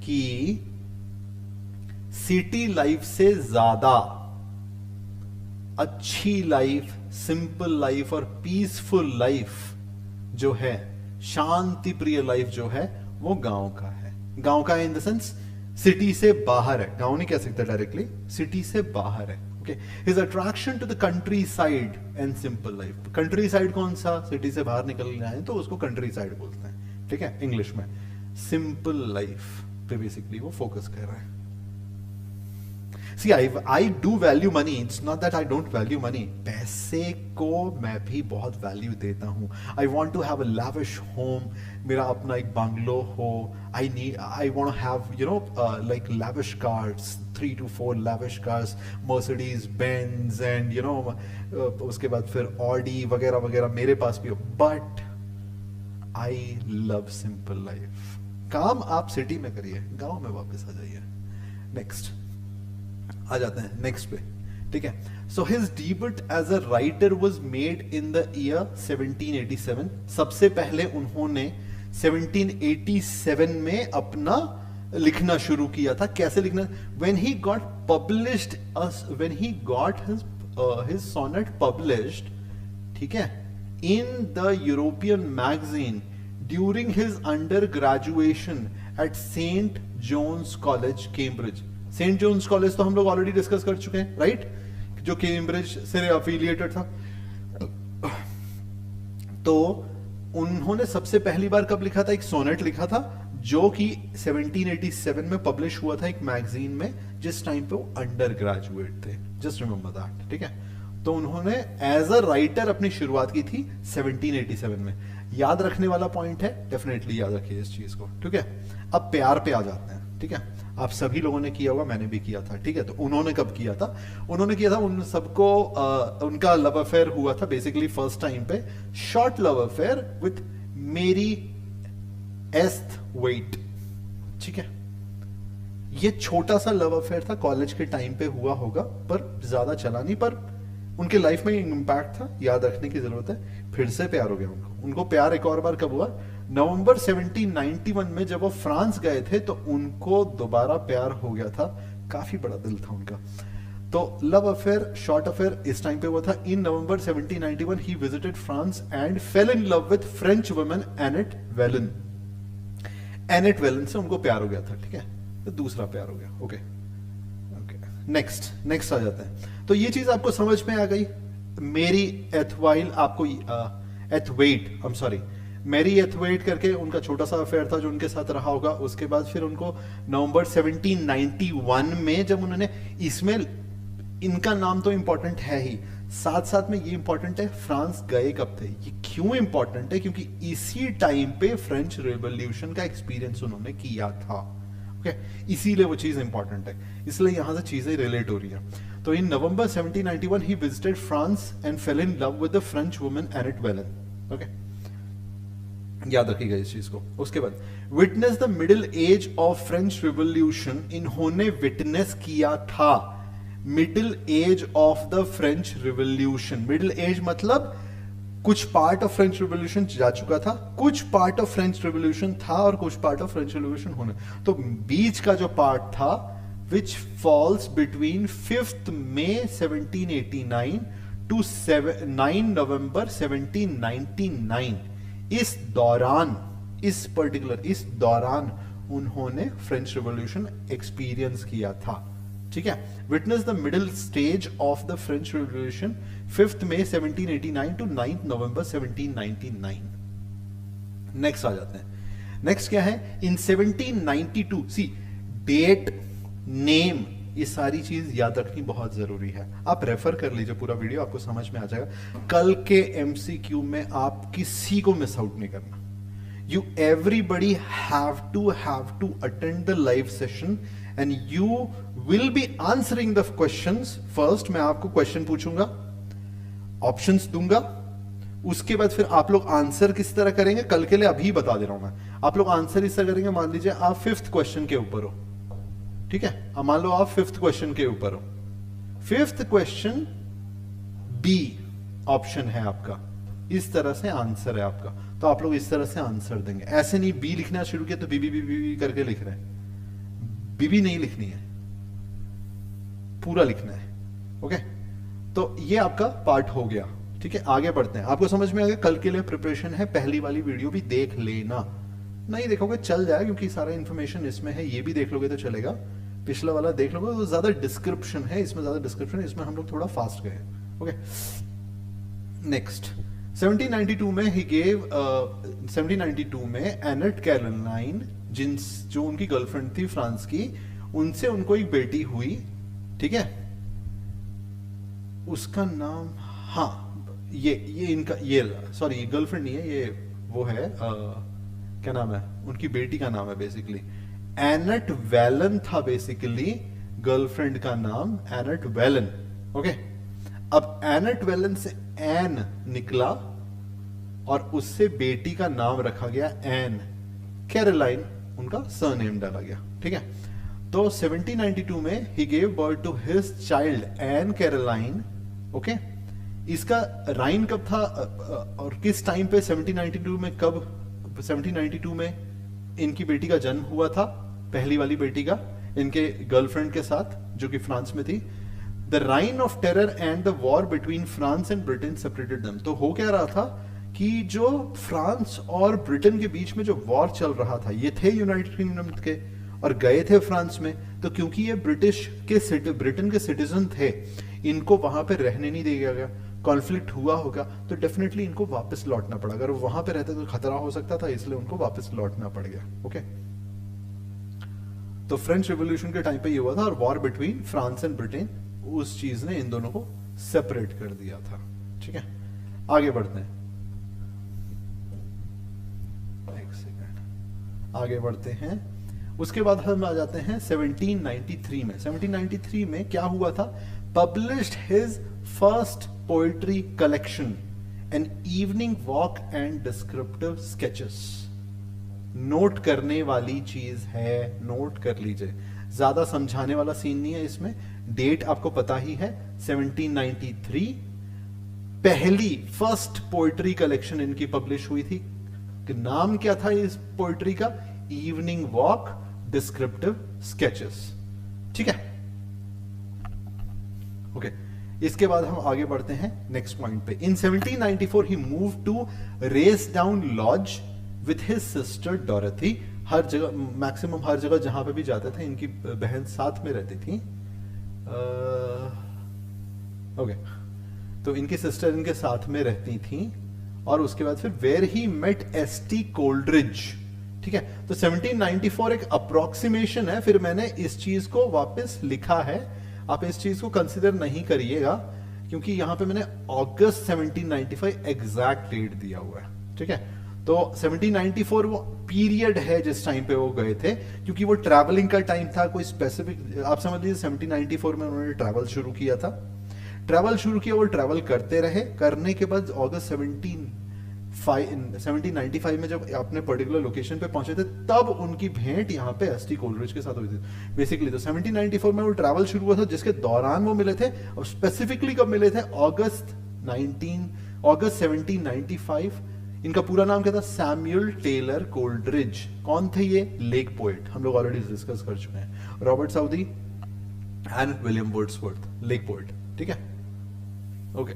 कि सिटी लाइफ से ज्यादा अच्छी लाइफ, सिंपल लाइफ और पीसफुल लाइफ जो है, शांति प्रिय लाइफ जो है, वो गांव का है। गांव का इन द सेंस सिटी से बाहर है, गांव नहीं कह सकते डायरेक्टली, सिटी से बाहर है। His attraction to the countryside and simple life. Countryside कौन सा? सिटी से बाहर निकल जाए तो उसको countryside बोलते हैं, ठीक है, इंग्लिश में। सिंपल लाइफ पे बेसिकली वो फोकस कर रहा है। See, I do value money. It's not that I don't value money. पैसे को मैं भी बहुत वैल्यू देता हूँ। I want to have a lavish home. मेरा अपना एक बंगलो हो। I want to have, you know, like lavish cars, 3 to 4 lavish cars, Mercedes Benz and you know, उसके बाद फिर Audi वगैरह वगैरह मेरे पास भी हो। But I love simple life. काम आप सिटी में करिए, गांव में वापस आ जाइए। नेक्स्ट आ जाते हैं नेक्स्ट पे, ठीक है। So his debut as a writer was made in the year 1787। सबसे पहले उन्होंने 1787 में अपना लिखना शुरू किया था। कैसे लिखना? When he got published, when he got his sonnet published, ठीक है, in the European magazine during his under graduation at Saint John's College, Cambridge. Saint John's College तो हम लोग ऑलरेडी डिस्कस कर चुके हैं, राइट, जो कैम्ब्रिज से अफिलिएटेड था। तो उन्होंने सबसे पहली बार कब लिखा था? एक सोनेट लिखा था जो कि 1787 में पब्लिश हुआ था एक मैगजीन में, जिस टाइम पे वो अंडर ग्रेजुएट थे। जस्ट रिमेंबर दैट, ठीक है। तो उन्होंने एज अ राइटर अपनी शुरुआत की थी 1787 में। याद रखने वाला पॉइंट है, डेफिनेटली याद रखिए इस चीज को, ठीक है। अब प्यार पे आ जाते हैं, ठीक है। आप सभी लोगों ने किया होगा, मैंने भी किया था, ठीक है। तो उन्होंने कब किया था? उन्होंने किया था, उन सबको उनका लव अफेयर हुआ था बेसिकली फर्स्ट टाइम पे, शॉर्ट लव अफेयर विथ मेरी एस्थवेट, ठीक है। ये छोटा सा लव अफेयर था, कॉलेज के टाइम पे हुआ होगा, पर ज्यादा चला नहीं, पर उनके लाइफ में इम्पैक्ट था, याद रखने की जरूरत है। फिर से प्यार हो गया उनको प्यार एक और बार कब हुआ? नवंबर 1791 में जब वो फ्रांस गए थे तो उनको दोबारा प्यार हो गया था। काफी बड़ा दिल था उनका। तो लव अफेयर, शॉर्ट अफेयर इस टाइम पे हुआ था। इन नवंबर 1791 he visited France and fail in love with French woman Annette Velan. Annette Velan से उनको प्यार हो गया था, ठीक है। तो दूसरा प्यार हो गया, ओके ओके। नेक्स्ट आ जाते हैं। तो ये चीज आपको समझ में आ गई। मेरी एथवाइल, आपको एथवेट, आई एम सॉरी, मैरी एथवेट करके उनका छोटा सा अफेयर था जो उनके साथ रहा होगा। उसके बाद फिर उनको नवंबर 1791 में जब उन्होंने, इसमें इनका नाम तो इंपॉर्टेंट है ही, साथ साथ में ये इंपॉर्टेंट है फ्रांस गए कब थे। ये क्यों इंपॉर्टेंट है? क्योंकि इसी टाइम पे फ्रेंच रिवॉल्यूशन का एक्सपीरियंस उन्होंने किया था, ओके। इसीलिए वो चीज इंपॉर्टेंट है, इसलिए यहां से चीजें रिलेट हो रही है। तो इन नवंबर 1791 he visited France and fail in love with the French woman Annette Velan. Okay, याद रखिएगा इस चीज को। उसके बाद witness the middle age of French revolution, इन्होंने विटनेस किया था middle age of the French revolution. Middle age मतलब कुछ पार्ट ऑफ फ्रेंच रिवॉल्यूशन जा चुका था, कुछ पार्ट ऑफ फ्रेंच रिवॉल्यूशन था और कुछ पार्ट ऑफ फ्रेंच रिवॉल्यूशन होने, तो बीच का जो पार्ट था which falls between 5th May 1789 to 9 November 1799, इस दौरान, इस पर्टिकुलर इस दौरान उन्होंने फ्रेंच रिवॉल्यूशन एक्सपीरियंस किया था। ठीक है, witness the middle stage of the French revolution 5th May 1789 to 9th November 1799। Next आ जाते हैं। नेक्स्ट क्या है, इन 1792, सी डेट, नेम, ये सारी चीज याद रखनी बहुत जरूरी है। आप रेफर कर लीजिए पूरा वीडियो, आपको समझ में आ जाएगा। कल के एमसीक्यू में आप किसी को मिस आउट नहीं करना। You everybody have to attend the live session and you will be answering the questions. First मैं आपको क्वेश्चन पूछूंगा, ऑप्शंस दूंगा, उसके बाद फिर आप लोग आंसर किस तरह करेंगे कल के लिए अभी बता दे रहा हूं मैं। आप लोग आंसर इस तरह करेंगे, मान लीजिए आप 5th क्वेश्चन के ऊपर हो, ठीक है, अब मान लो आप 5th क्वेश्चन के ऊपर हो, 5th क्वेश्चन बी ऑप्शन है आपका, इस तरह से आंसर है आपका, तो आप लोग इस तरह से आंसर देंगे। ऐसे नहीं बी लिखना शुरू किया तो बी बी बी बी करके लिख रहे हैं, बी नहीं लिखनी है, पूरा लिखना है। ओके, तो ये आपका पार्ट हो गया। ठीक है, आगे बढ़ते हैं। आपको समझ में आ गया, कल के लिए प्रिपरेशन है, पहली वाली वीडियो भी देख लेना, नहीं देखोगे चल जाएगा क्योंकि सारा इंफॉर्मेशन इसमें है, ये भी देख लोगे तो चलेगा, पिछला वाला देख लोगे तो ज्यादा डिस्क्रिप्शन है, इसमें ज्यादा डिस्क्रिप्शन है, इसमें हम लोग थोड़ा फास्ट गए। ओके, नेक्स्ट 1792 में ही गेव 1792 में एनेट कैरोलाइन, जो उनकी गर्लफ्रेंड थी फ्रांस की, उनसे उनको एक बेटी हुई। ठीक है, उसका नाम, हाँ ये इनका, ये सॉरी गर्लफ्रेंड नहीं है, ये वो है क्या नाम है, उनकी बेटी का नाम है बेसिकली एनेट वेलन था, बेसिकली गर्लफ्रेंड का नाम एनेट वेलन। ओके, अब एनेट वेलन से एन निकला और उससे बेटी का नाम रखा गया एन, कैरोलाइन उनका सरनेम डाला गया। ठीक है, तो 1792 में ही gave birth to his child Ann Caroline. Okay, इसका राइन कब था और किस टाइम पे 1792 में, कब 1792 में इनकी बेटी का जन्म हुआ था, पहली वाली बेटी का, इनके गर्लफ्रेंड के साथ जो कि फ्रांस में थी। The reign of terror and the war between France and Britain separated them. तो हो क्या रहा था कि जो फ्रांस और ब्रिटेन के बीच में जो वॉर चल रहा था, ये थे यूनाइटेड किंगडम के और गए थे फ्रांस में, तो क्योंकि ये ब्रिटेन के सिटीजन थे, इनको वहां पे रहने नहीं दिया गया, कॉन्फ्लिक्ट हुआ होगा तो डेफिनेटली इनको वापस लौटना पड़ा। अगर वहां पे रहते तो खतरा हो सकता था, इसलिए उनको वापस लौटना पड़ गया। ओके, तो फ्रेंच रिवॉल्यूशन के टाइम पे ये हुआ था और war between France and Britain, उस चीज ने इन दोनों को सेपरेट कर दिया था। ठीक है, आगे बढ़ते हैं, एक सेकंड, आगे बढ़ते हैं। उसके बाद हम आ जाते हैं 1793 में। 1793 में क्या हुआ था, published his first poetry collection an evening walk and descriptive sketches. Note करने वाली चीज है, नोट कर लीजिए, ज्यादा समझाने वाला सीन नहीं है इसमें। डेट आपको पता ही है 1793, पहली फर्स्ट पोएट्री कलेक्शन इनकी पब्लिश हुई थी। कि नाम क्या था इस पोएट्री का, इवनिंग वॉक डिस्क्रिप्टिव स्केचेस। ठीक है, ओके, इसके बाद हम आगे बढ़ते हैं नेक्स्ट पॉइंट पे। In 1794 he move to Racedown Lodge with his sister Dorothy. हर जगह, मैक्सिमम हर जगह जहां पे भी जाते थे, इनकी बहन साथ में रहती थी। ओके, तो इनकी सिस्टर इनके साथ में रहती थी। और उसके बाद फिर वेयर ही मेट एसटी कोल्ड्रिज। ठीक है, तो 1794 एक अप्रोक्सीमेशन है, फिर मैंने इस चीज को वापस लिखा है, आप इस चीज को कंसिडर नहीं करिएगा क्योंकि यहां पे मैंने अगस्त 1795 एग्जैक्ट डेट दिया हुआ है। ठीक है, तो 1794 वो पीरियड है जिस टाइम पे वो गए थे, क्योंकि वो ट्रैवलिंग का टाइम था, कोई स्पेसिफिक, आप समझ लीजिए 1794 में उन्होंने ट्रैवल शुरू किया था। ट्रैवल शुरू किया, वो ट्रैवल करते रहे, करने के बाद अगस्त 1795 में जब अपने पर्टिकुलर लोकेशन पे पहुंचे थे, तब उनकी भेंट यहाँ पे एसटी कोलरिज के साथ हुई थी बेसिकली। तो 1794 में वो ट्रैवल शुरू हुआ था, जिसके दौरान वो मिले थे, और स्पेसिफिकली कब मिले थे, अगस्त 1795। इनका पूरा नाम क्या था, सैमुअल टेलर कोलरिज। कौन थे ये, लेक पोएट, हम लोग ऑलरेडी डिस्कस कर चुके हैं। Robert Southey and William Wordsworth, lake poet, ठीक है। ओके,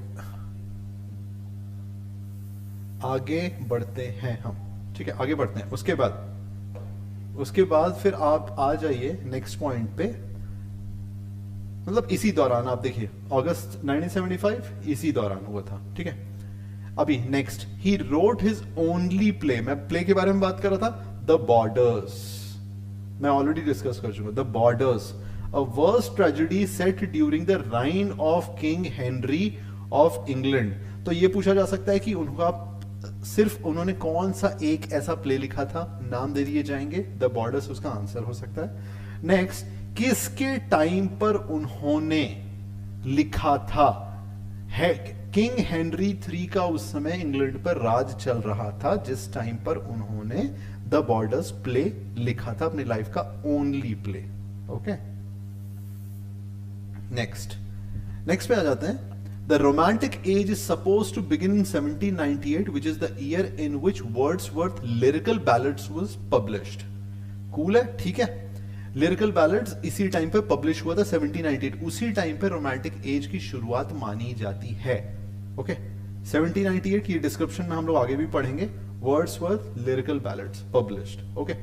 आगे बढ़ते हैं हम, ठीक है, आगे बढ़ते हैं। उसके बाद फिर आप आ जाइए नेक्स्ट पॉइंट पे, मतलब इसी दौरान आप देखिए अगस्त 1975 इसी दौरान हुआ था, ठीक है। अभी next, he wrote his only play, मैं प्ले के बारे में बात कर रहा था, द बॉर्डर्स, मैं ऑलरेडी डिस्कस कर चुका, the borders, a worst tragedy set during the reign of king Henry of England. तो ये पूछा जा सकता है कि उनका सिर्फ उन्होंने कौन सा एक ऐसा प्ले लिखा था, नाम दे दिए जाएंगे, द बॉर्डर्स उसका आंसर हो सकता है। नेक्स्ट, किसके टाइम पर उन्होंने लिखा था, है किंग हेनरी III का उस समय इंग्लैंड पर राज चल रहा था, जिस टाइम पर उन्होंने द बॉर्डर्स प्ले लिखा था, अपनी लाइफ का ओनली प्ले। ओके, नेक्स्ट पे आ जाते हैं। The romantic age is supposed to begin in 1798, which is the year in which Wordsworth lyrical ballads was published. Cool है, ठीक है। लिरिकल बैलेड्स इसी टाइम पे पब्लिश हुआ था 1798, उसी टाइम पे रोमांटिक एज की शुरुआत मानी जाती है। ओके, 1798 की डिस्क्रिप्शन में हम लोग आगे भी पढ़ेंगे। Wordsworth Lyrical Ballads published. Okay,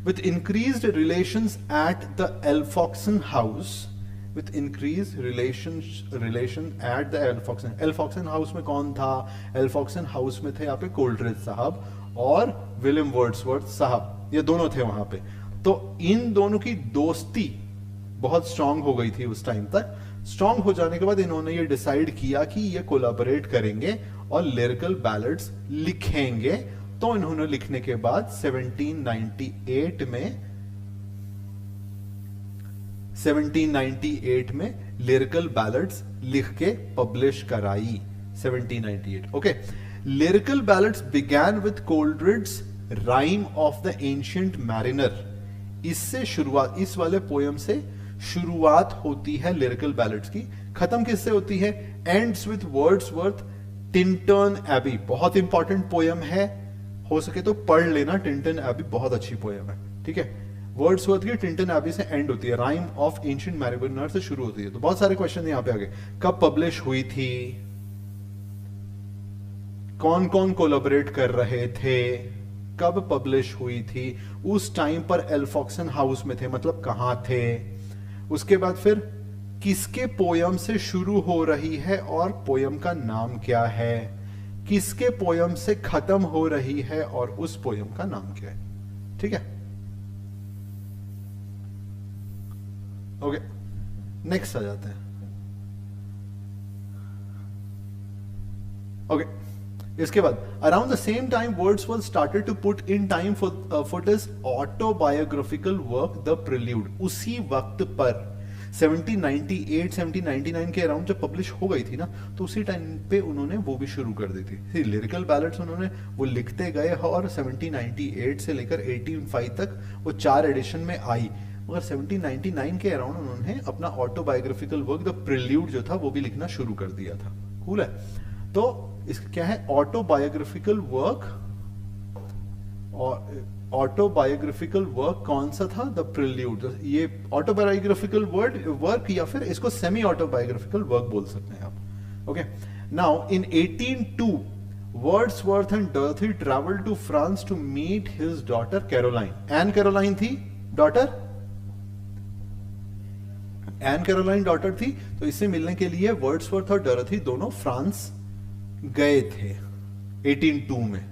with increased relations at the Alfoxden House, with increased relation at the Alfoxden House में कौन था, एल्फॉक्सन हाउस में थे यहाँ पे कोलरिज साहब और विलियम वर्ड्सवर्थ साहब, ये दोनों थे वहां पे। तो इन दोनों की दोस्ती बहुत स्ट्रांग हो गई थी उस टाइम तक। स्ट्रांग हो जाने के बाद इन्होंने ये डिसाइड किया कि ये कोलैबोरेट करेंगे और लिरिकल बैलेड्स लिखेंगे। तो इन्होंने लिखने के बाद 1798 में लिरिकल बैलेड्स लिख के पब्लिश कराई 1798। Okay, Lyrical Ballads began with Coleridge's Rime of the Ancient Mariner. इससे शुरुआत, इस वाले पोयम से शुरुआत होती है लिरिकल बैलेड्स की। खत्म किससे होती है, ends with Wordsworth Tintern Abbey. बहुत इंपॉर्टेंट पोयम है, हो सके तो पढ़ लेना, टिंटन एबी बहुत अच्छी पोयम है, ठीक है। वर्ड्सवर्थ की टिंटन एबी से एंड होती है, राइम ऑफ एंशिएंट मैरिनर से शुरू होती है। तो बहुत सारे क्वेश्चन यहाँ पे आगे, कब पब्लिश हुई थी, कौन कौन कोलैबोरेट कर रहे थे, कब पब्लिश हुई थी, उस टाइम पर एल्फॉक्सन हाउस में थे, मतलब कहां थे। उसके बाद फिर किसके पोयम से शुरू हो रही है और पोयम का नाम क्या है, किसके पोयम से खत्म हो रही है और उस पोयम का नाम क्या है, ठीक है। ओके, नेक्स्ट आ जाते हैं। ओके, इसके बाद around the same time Wordsworth started to put in time for his autobiographical work the prelude. उसी वक्त पर 1798 1799 के अराउंड जब पब्लिश हो गई थी ना, तो उसी टाइम पे उन्होंने वो भी शुरू कर दी थी। लिरिकल बैलेड्स उन्होंने वो लिखते गए और 1798 से लेकर 1805 तक वो 4 एडिशन में आई। मगर 1799 के अराउंड उन्होंने अपना ऑटोबायोग्राफिकल वर्क द प्रिल्यूड जो था वो भी लिखना शुरू कर दिया था। कूल है। तो इसका क्या है, ऑटोबायोग्राफिकल वर्क, ऑटोबायोग्राफिकल वर्क कौन सा था, द प्रिल्यूड। ये ऑटोबायोग्राफिकल वर्क या फिर इसको सेमी ऑटोबायोग्राफिकल वर्क बोल सकते हैं आप। Okay, now in 1802 Wordsworth and Dorothy travelled to France to meet his daughter Caroline. Anne Caroline थी डॉटर, एन कैरोलाइन डॉटर थी। तो इससे मिलने के लिए वर्ड्सवर्थ और डॉर्थी दोनों फ्रांस गए थे 1802 में,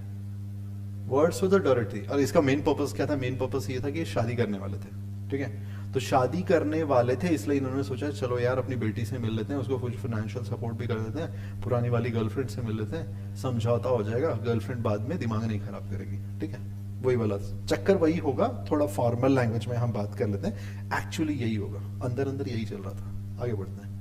वर्ड्सवर्थ और डॉर्थी। और इसका मेन पर्पस क्या था, मेन पर्पस ये था कि शादी करने वाले थे, ठीक है। तो शादी करने वाले थे, इसलिए इन्होंने सोचा चलो यार अपनी बेटी से मिल लेते हैं, उसको कुछ फाइनेंशियल सपोर्ट भी कर देते हैं, पुरानी वाली गर्लफ्रेंड से मिल लेते हैं, समझौता हो जाएगा, गर्लफ्रेंड बाद में दिमाग नहीं खराब करेगी, ठीक है। वही वाला चक्कर वही होगा, थोड़ा फॉर्मल लैंग्वेज में हम बात कर लेते हैं, एक्चुअली यही होगा, अंदर अंदर यही चल रहा था। आगे बढ़ते हैं।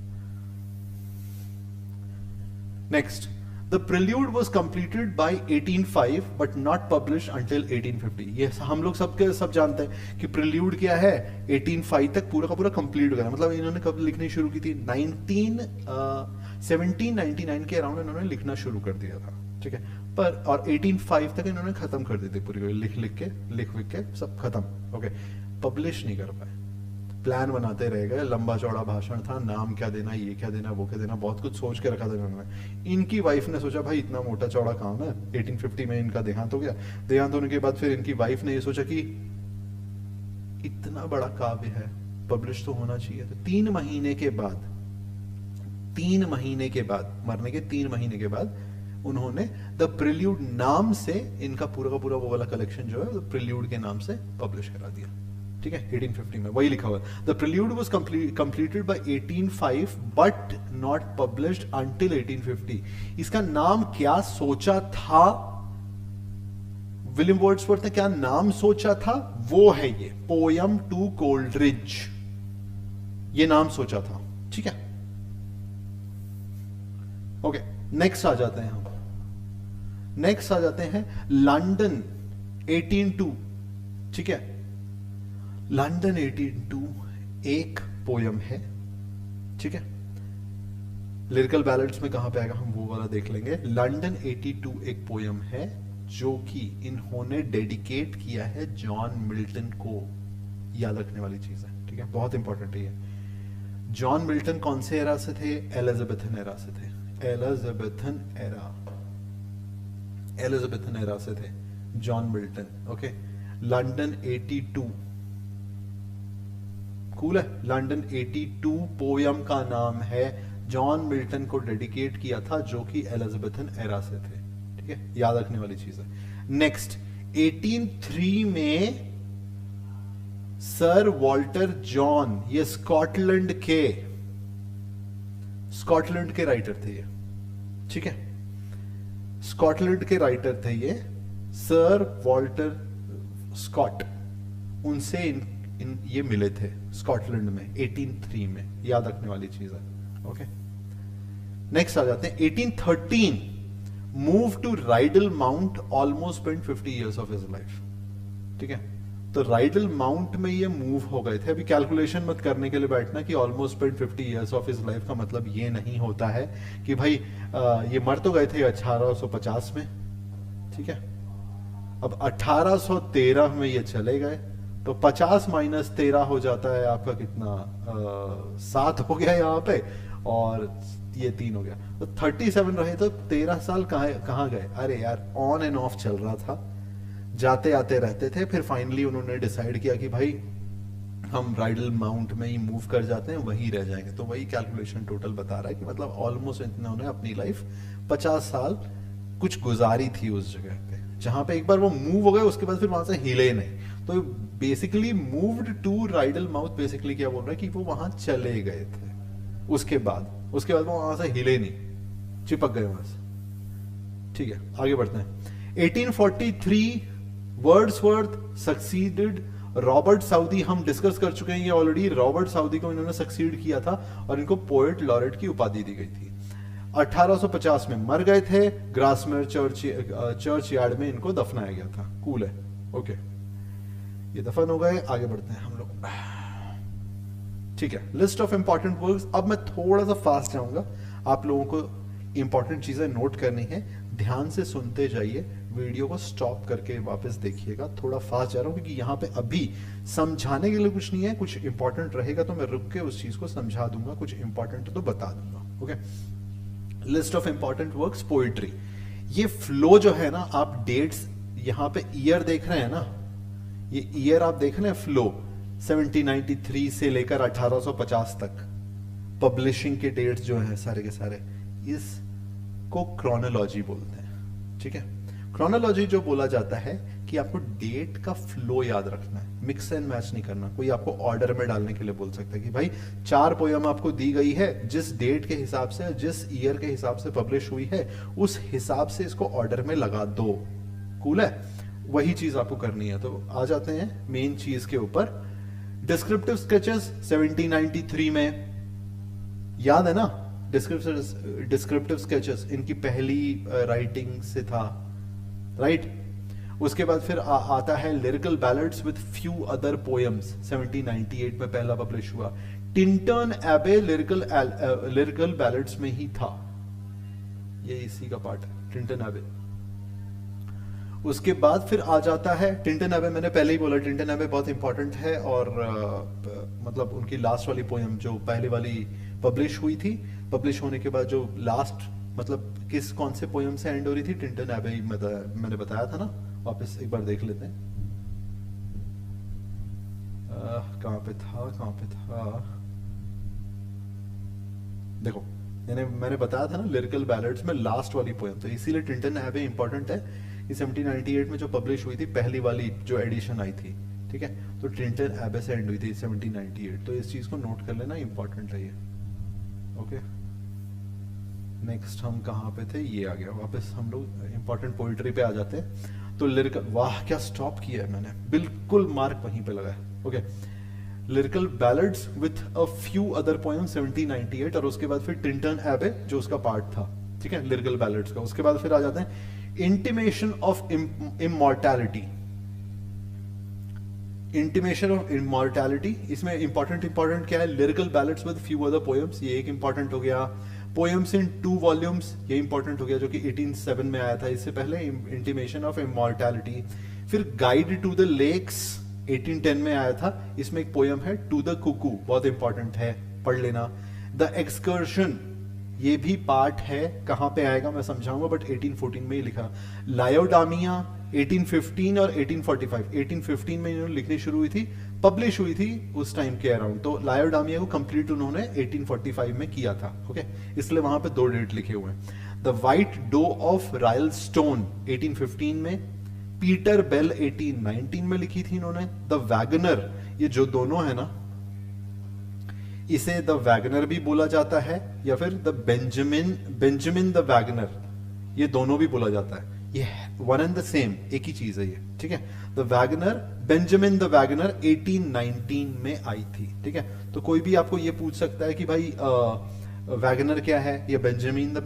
Next, the prelude was completed by 1805 but not publish until 1850। ये हम लोग सब जानते हैं कि प्रिल्यूड क्या है, 1805 तक पूरा का पूरा कंप्लीट करा। मतलब इन्होंने कब लिखनी शुरू की थी, 1799 के अराउंड इन्होंने लिखना शुरू कर दिया था, ठीक है। पर और 1805 तक इन्होंने खत्म कर दी थी पूरी, लिख के सब खत्म, ओके। पब्लिश नहीं कर पाए, प्लान बनाते रह गए, लंबा चौड़ा भाषण था, नाम क्या देना, ये क्या देना, वो क्या देना, बहुत कुछ सोच के रखा था इन्होंने। इनकी वाइफ ने सोचा भाई इतना मोटा चौड़ा काम है, 1850 में इनका देहांत हो गया। देहांत होने के बाद फिर इनकी वाइफ ने ये सोचा कि इतना बड़ा काव्य है, पब्लिश तो होना चाहिए। तो 3 महीने के बाद मरने के 3 महीने के बाद उन्होंने द प्रिल्यूड नाम से इनका पूरा का पूरा वो वाला कलेक्शन जो है प्रिल्यूड के नाम से पब्लिश करा दिया, ठीक है। 1850 में वही लिखा हुआ है, the prelude was completed by 1805 but not published until 1850। इसका नाम क्या सोचा था विलियम वर्ड्सवर्थ ने, क्या नाम सोचा था, वो है ये पोयम टू कोल्ड्रिज, ये नाम सोचा था, ठीक है। ओके, नेक्स्ट आ जाते हैं हम, नेक्स्ट आ जाते हैं लंदन 1802, ठीक है। लंदन 1802 एक पोयम है, ठीक है। लिरिकल बैलेड्स में कहां पे आएगा हम वो वाला देख लेंगे। लंदन 82 एक पोयम है जो कि इन्होंने डेडिकेट किया है जॉन मिल्टन को। याद रखने वाली चीज है, ठीक है, बहुत इंपॉर्टेंट है ये। जॉन मिल्टन कौन से एरा से थे, एलिजाबेथन एरा से थे, एलिजाबेथन एरा से थे John Milton, okay. London 82 cool है, लंदन 82 पोयम का नाम है, जॉन मिल्टन को डेडिकेट किया था जो कि एलिजाबेथन एरा से थे, ठीक है, याद रखने वाली चीज है। नेक्स्ट 1803 में सर वॉल्टर जॉन, ये स्कॉटलैंड के राइटर थे ये, ठीक है, स्कॉटलैंड के राइटर थे ये, सर वॉल्टर स्कॉट, उनसे ये मिले थे स्कॉटलैंड में 1803 में, याद रखने वाली चीज है, ओके। नेक्स्ट आ जाते हैं 1813, move to Rydal Mount, almost spend 50 years of his life, ठीक है। तो राइडल माउंट में ये मूव हो गए थे। अभी कैलकुलेशन मत करने के लिए बैठना कि almost spend 50 years of his life का मतलब ये नहीं होता है कि भाई ये मर तो गए थे 1850 में, ठीक है। अब 1813 में ये चले गए, तो 50 माइनस 13 हो जाता है आपका कितना, 7 हो गया यहाँ पे, और ये 3 हो गया, तो 37 रहे, तो 13 साल कहाँ गए। अरे यार, ऑन एंड ऑफ चल रहा था, जाते आते रहते थे। फिर फाइनली उन्होंने डिसाइड किया कि भाई हम राइडल माउंट में ही मूव कर जाते हैं, वहीं रह जाएंगे। तो वही कैलकुलेशन टोटल बता रहा है कि मतलब ऑलमोस्ट इन्होंने अपनी लाइफ 50 साल कुछ गुजारी थी उस जगह पे, जहां पे एक बार वो मूव हो गए, उसके बाद फिर वहां से हिले नहीं। तो basically moved to Rydal Mount, basically क्या बोल रहा है कि वो वहां चले गए थे, उसके बाद वो वहां से हिले नहीं, चिपक गए वहां से, ठीक है। आगे बढ़ते हैं 1843, वर्ड्सवर्थ सक्सीडेड रॉबर्ट साउदी, हम डिस्कस कर चुके हैं ये ऑलरेडी। रॉबर्ट साउदी को इन्होंने सक्सीड किया था और इनको पोएट लॉरेट की उपाधि दी गई थी। 1850 में मर गए थे, ग्रासमेर चर्च यार्ड में इनको दफनाया गया था। कूल है, ओके, ये दफन हो गए। आगे बढ़ते हैं हम लोग, ठीक है। List of important works. अब मैं थोड़ा सा फास्ट जाऊंगा, आप लोगों को इंपॉर्टेंट चीजें नोट करनी है, ध्यान से सुनते जाइए, वीडियो को स्टॉप करके वापस देखिएगा। थोड़ा फास्ट जा रहा हूं क्योंकि यहाँ पे अभी समझाने के लिए कुछ नहीं है, कुछ इंपॉर्टेंट रहेगा तो मैं रुक के उस चीज को समझा दूंगा, कुछ इंपॉर्टेंट तो बता दूंगा, okay. List of important works, poetry. ये फ्लो जो है ना, आप डेट्स यहाँ पे ईयर देख रहे हैं ना, ये ईयर आप देख रहे हैं, फ्लो 1793 से लेकर 1850 तक पब्लिशिंग के डेट्स जो हैं सारे के सारे, इसको क्रोनोलॉजी बोलते हैं, ठीक है। क्रोनोलॉजी जो बोला जाता है कि आपको डेट का फ्लो याद रखना है, मिक्स एंड मैच नहीं करना। कोई आपको ऑर्डर में डालने के लिए बोल सकता है कि भाई 4 पोयम आपको दी गई है, जिस डेट के हिसाब से, जिस ईयर के हिसाब से पब्लिश हुई है, उस हिसाब से इसको ऑर्डर में लगा दो। कूल है, वही चीज आपको करनी है। तो आ जाते हैं मेन चीज के ऊपर। डिस्क्रिप्टिव स्केचेस 1793 में, याद है ना, डिस्क्रिप्टिव स्केचेस इनकी पहली राइटिंग से था, राइट। उसके बाद फिर आता है lyrical ballads with few other poems, 1798 में पहला पब्लिश हुआ। टिंटन एबे लिरिकल बैलेड्स में ही था, ये इसी का पार्ट है, टिंटन एबे। उसके बाद फिर आ जाता है टिंटन एबे, मैंने पहले ही बोला टिंटन एबे बहुत इंपॉर्टेंट है, और मतलब उनकी लास्ट वाली पोएम जो पहले वाली पब्लिश हुई थी, पब्लिश होने के बाद जो लास्ट, मतलब कौन से पोएम से एंड हो रही थी, टिंटन एबे मैंने बताया था ना, वापस एक बार देख लेते हैं। कहां पे था, देखो मैंने बताया था ना, लिरिकल बैलेड्स में लास्ट वाली पोएम, तो इसीलिए टिंटन एबे इंपॉर्टेंट है कि 1798 में जो पब्लिश हुई थी, पहली वाली जो एडिशन आई थी, ठीक है, तो टिंटन एबे से एंड हुई थी 1798, तो इस चीज को नोट कर लेना, इंपॉर्टेंट है ये। ओके, नेक्स्ट हम कहाँ पे थे, ये आ गया। वापस हम लोग इंपॉर्टेंट पोइट्री पे आ जाते हैं। तो लिरिकल, वाह क्या स्टॉप किया है मैंने, बिल्कुल मार्क वहीं पे लगा है। Okay, Lyrical ballads with a few other poem 1798, और उसके बाद फिर टिंटन एबे जो उसका पार्ट था, ठीक है, लिरिकल बैलेड्स का। उसके बाद फिर आ जाते हैं intimation of immortality. Intimation of immortality, इसमें इंपॉर्टेंट क्या है, lyrical ballads with few other poems, ये एक इंपॉर्टेंट हो गया। पोएम्स इन 2 वॉल्यूम्स, ये इंपॉर्टेंट हो गया, जो कि 1807 में आया था, इससे पहले इंटीमेशन ऑफ इमॉर्टैलिटी। फिर गाइड टू द लेक्स 1810 में आया था, इसमें एक पोएम है टू द कुकू, बहुत इंपॉर्टेंट है, पढ़ लेना। द एक्सकर्शन, ये भी पार्ट है, कहां पे आएगा मैं समझाऊंगा, बट 1814 में ही लिखा। लायोडामिया 1815 और 1845, 1815 में इन्होंने लिखनी शुरू हुई थी, पब्लिश हुई थी उस टाइम के अराउंड, तो लायोडामिया को कंप्लीट उन्होंने 1845 में किया था। ओके, इसलिए वहां पे 2 डेट लिखे हुए हैं। The white doe of Rylstone 1815 में, पीटर बेल 1819 में लिखी थी इन्होंने। द वैगनर, ये जो दोनों है ना, इसे द वैगनर भी बोला जाता है, या फिर द बेंजामिन द वैगनर, ये दोनों भी बोला जाता है, ये वन एंड द सेम, एक ही चीज है ये, ठीक है। The Wagner, Benjamin the Wagner 1819 में आई थी, ठीक है। तो कोई भी आपको ये पूछ सकता है कि भाई वैगनर क्या है या बेंजामिन द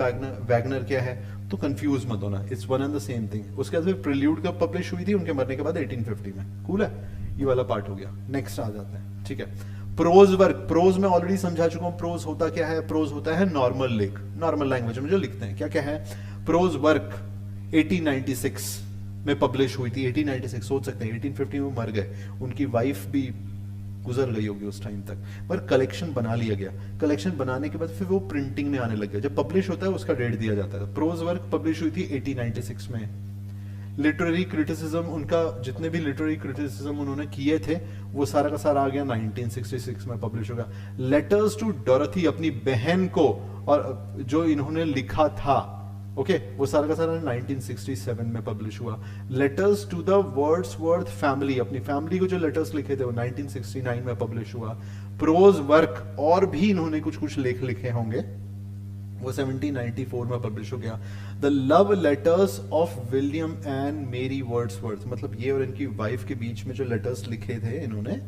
वैगनर क्या है, तो कंफ्यूज मत होना, it's one and the same thing. उसके बाद फिर प्रिल्यूड कब पब्लिश हुई थी, उनके मरने के बाद 1850 में। कूल है, ये वाला पार्ट हो गया। नेक्स्ट आ जाता है, ठीक है, प्रोज वर्क। प्रोज में ऑलरेडी समझा चुका हूं, प्रोज होता क्या है, प्रोज होता है नॉर्मल लिख, नॉर्मल लैंग्वेज में जो लिखते हैं, क्या क्या है। प्रोज वर्क 1896 में पब्लिश हुई थी, 1896, सोच सकते हैं 1850 में मर गए, उनकी वाइफ भी गुजर गई होगी उस टाइम तक, पर कलेक्शन बना लिया गया। कलेक्शन बनाने के बाद फिर वो प्रिंटिंग में आने लग गया, जब पब्लिश होता है उसका डेट दिया जाता है। प्रोज वर्क पब्लिश हुई थी 1896 में। लिटरेरी क्रिटिसिज्म, उनका जितने भी लिटरेरी क्रिटिसिज्म उन्होंने किए थे, वो सारा का सारा आ गया 1966 में पब्लिश होगा। लेटर्स टू डोरथी, अपनी बहन को, और जो इन्होंने लिखा था, ओके, वो सारा का सारा 1967 में पब्लिश हुआ। Letters to the Wordsworth family, अपनी फैमिली को जो लेटर्स लिखे थे वो 1969 में पब्लिश हुआ। प्रोज वर्क, और भी इन्होंने कुछ कुछ लेख लिखे होंगे, वो 1794 में पब्लिश हो गया। The love letters of William and मेरी वर्ड्सवर्थ, मतलब ये और इनकी वाइफ के बीच में जो लेटर्स लिखे थे इन्होंने,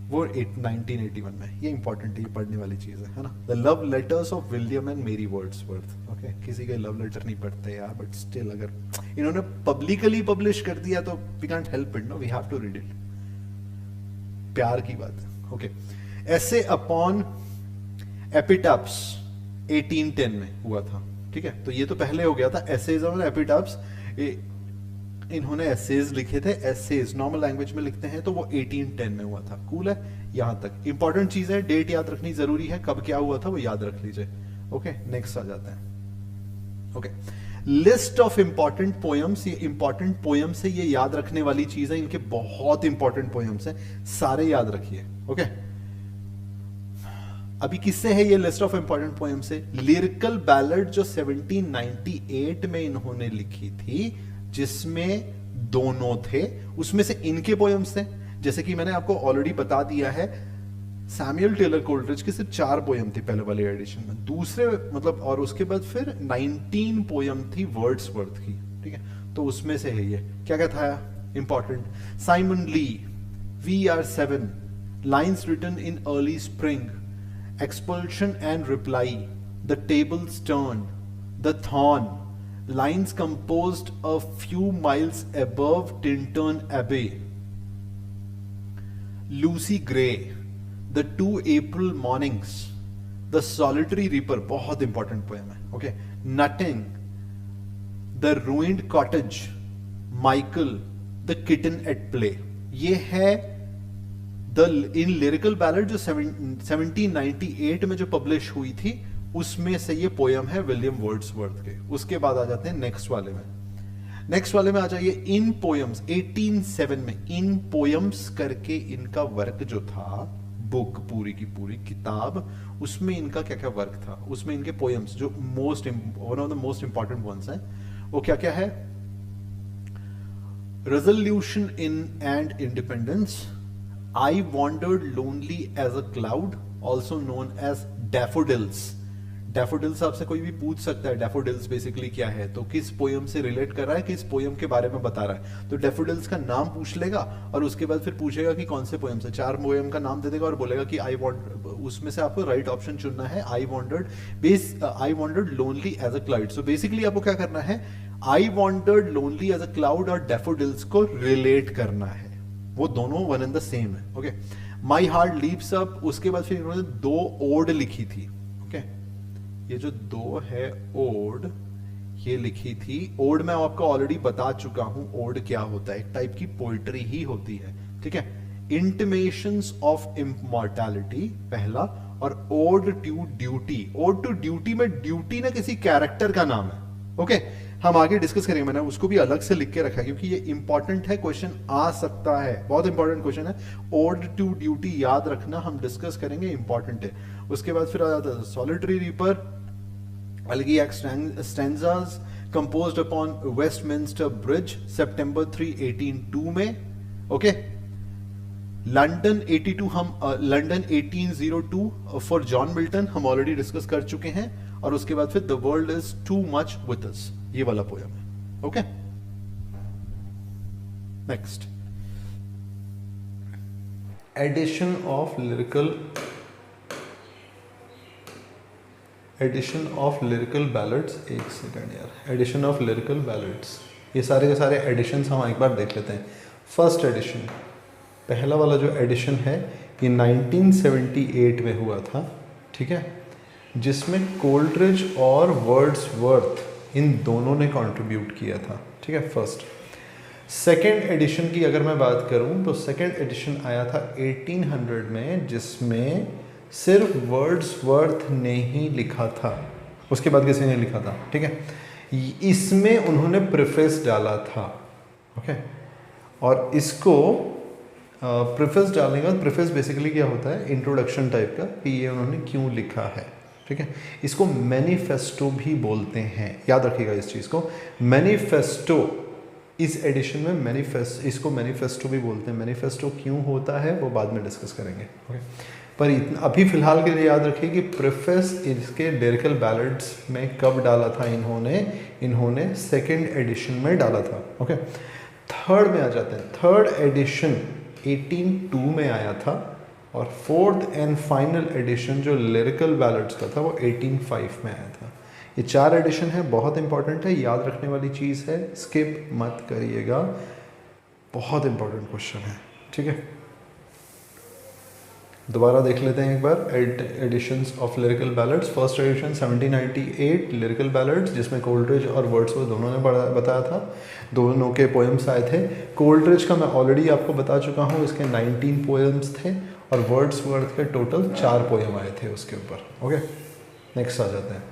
वो 1981 में। ये इंपॉर्टेंट है, ये पढ़ने वाली चीज है ना। The love letters of William and मेरी वर्ड्सवर्थ। ओके, किसी के लव लेटर नहीं पढ़ते यार, बट स्टिल अगर इन्होंने पब्लिकली पब्लिश कर दिया तो we can't help it, no, we have to read it, प्यार की बात। ओके, एसे अपॉन एपिटाप्स 1810 में हुआ था, ठीक है। तो ये तो पहले हो गया था, एसेज और एपिटाप्स, इन्होंने एसेज लिखे थे, एसेज नॉर्मल लैंग्वेज में लिखते हैं, तो वो 1810 में हुआ था। कूल है, यहां तक इंपॉर्टेंट चीज है, डेट याद रखनी जरूरी है, कब क्या हुआ था वो याद रख लीजिए। ओके, नेक्स्ट आ जाता है। Okay, list of important poems, ये इंपॉर्टेंट पोएम्स है, ये याद रखने वाली चीज है, इनके बहुत इंपॉर्टेंट पोएम्स है, सारे याद रखिए। ओके, अभी किससे है ये लिस्ट ऑफ इंपॉर्टेंट पोएम से? लिरिकल बैलड जो 1798 में इन्होंने लिखी थी, जिसमें दोनों थे, उसमें से इनके पोएम्स थे, जैसे कि मैंने आपको ऑलरेडी बता दिया है, सैमुअल टेलर कोलरिज की सिर्फ 4 पोयम थी पहले वाले एडिशन में, दूसरे मतलब, और उसके बाद फिर 19 पोयम थी वर्ड्सवर्थ की, ठीक है, तो उसमें से है ये। क्या क्या था important? Simon Lee, we are 7, lines written in early spring, expostulation and reply, the tables turned, the thorn, lines composed a few miles above Tintern Abbey, Lucy Gray, the 2 April mornings, the solitary reaper, बहुत important poem है, okay, Nutting, the ruined cottage, Michael, the kitten at play। ये है इन lyrical ballad जो 1798 में जो publish हुई थी, उसमें से ये पोयम है विलियम वर्ड्सवर्थ के। उसके बाद आ जाते हैं नेक्स्ट वाले में। नेक्स्ट वाले में आ जाइए, इन पोयम्स 1807 में इन पोयम्स करके इनका वर्क जो था, बुक पूरी की पूरी किताब, उसमें इनका क्या क्या वर्क था, उसमें इनके पोयम्स जो one of the most important ones हैं, वो क्या क्या है? Resolution in and independence, I wandered lonely as a cloud, also known as daffodils. Daffodils आपसे कोई भी पूछ सकता है डैफोडिल्स बेसिकली क्या है, तो किस पोयम से रिलेट कर रहा है, किस पोयम के बारे में बता रहा है, तो डैफोडिल्स का नाम पूछ लेगा और उसके बाद फिर पूछेगा कि कौन से पोयम से, 4 पोयम का नाम दे देगा और बोलेगा कि आई वॉन्ट, उसमें से आपको राइट ऑप्शन चुनना है, I wandered lonely as a cloud. So basically आपको क्या करना है, I wandered lonely as a cloud और डैफोडिल्स को रिलेट करना है, वो दोनों वन एंड द सेम है, okay. My heart leaps up, उसके बाद फिर इन्होंने 2 ओड लिखी थी, ओके, ये जो 2 है ओड, ये लिखी थी। ओड मैं आपको ऑलरेडी बता चुका हूं, ओड क्या होता है, एक टाइप की पोइट्री ही होती है, ठीक है। इंटिमेशंस ऑफ इमॉर्टैलिटी पहला, और ode to duty. Ode to duty में ड्यूटी ना किसी कैरेक्टर का नाम है, ओके, हम आगे डिस्कस करेंगे, मैंने उसको भी अलग से लिख के रखा है क्योंकि ये इंपॉर्टेंट है, क्वेश्चन आ सकता है, बहुत इंपॉर्टेंट क्वेश्चन है। ओड टू ड्यूटी याद रखना, हम डिस्कस करेंगे, इंपॉर्टेंट है। उसके बाद फिर आ जाता है solitary reaper, elegiac stanzas composed upon Westminster Bridge, September 3, 1802 में, ओके। लंदन 82 हम लंदन 1802 फॉर जॉन मिल्टन हम ऑलरेडी डिस्कस कर चुके हैं, और उसके बाद फिर the world is too much with us, ये वाला पोयम है, okay. Next, edition of lyrical ballads, एक सेकेंड यार, एडिशन ऑफ लिरिकल बैलेड्स, ये सारे के सारे एडिशंस हम एक बार देख लेते हैं। फर्स्ट एडिशन, पहला वाला जो एडिशन है ये 1978 में हुआ था, ठीक है, जिसमें कोल्ड्रिज और वर्ड्सवर्थ इन दोनों ने कंट्रीब्यूट किया था, ठीक है, फर्स्ट। सेकेंड एडिशन की अगर मैं बात करूं तो सेकेंड एडिशन आया था 1800 में, जिसमें सिर्फ वर्ड्सवर्थ ने ही लिखा था, उसके बाद किसी ने लिखा था, ठीक है। इसमें उन्होंने प्रीफेस डाला था, ओके, और इसको प्रीफेस डालने के बाद, प्रीफेस बेसिकली क्या होता है, इंट्रोडक्शन टाइप का, कि ये उन्होंने क्यों लिखा है, ठीक है। इसको मैनिफेस्टो भी बोलते हैं, याद रखिएगा इस चीज़ को, मैनिफेस्टो। इस एडिशन में इसको मैनिफेस्टो भी बोलते हैं। मैनिफेस्टो क्यों होता है वो बाद में डिस्कस करेंगे, ओके। पर इतना अभी फिलहाल के लिए याद रखिए कि प्रीफेस इसके लिरिकल बैलेड्स में कब डाला था इन्होंने सेकेंड एडिशन में डाला था, ओके। थर्ड में आ जाते हैं, थर्ड एडिशन 1802 में आया था, और फोर्थ एंड फाइनल एडिशन जो लिरिकल बैलेड्स का था वो 1805 में आया था। ये 4 एडिशन है, बहुत इंपॉर्टेंट है, याद रखने वाली चीज़ है, स्किप मत करिएगा, बहुत इंपॉर्टेंट क्वेश्चन है, ठीक है। दोबारा देख लेते हैं एक बार, editions of lyrical Ballads. First edition 1798 Lyrical Ballads, जिसमें कोल्ड्रिज और वर्ड्सवर्थ दोनों ने बताया था, दोनों के पोएम्स आए थे। कोल्ड्रिज का मैं ऑलरेडी आपको बता चुका हूँ, इसके 19 पोएम्स थे, और वर्ड्सवर्थ के टोटल 4 पोएम आए थे उसके ऊपर, ओके। नेक्स्ट आ जाते हैं,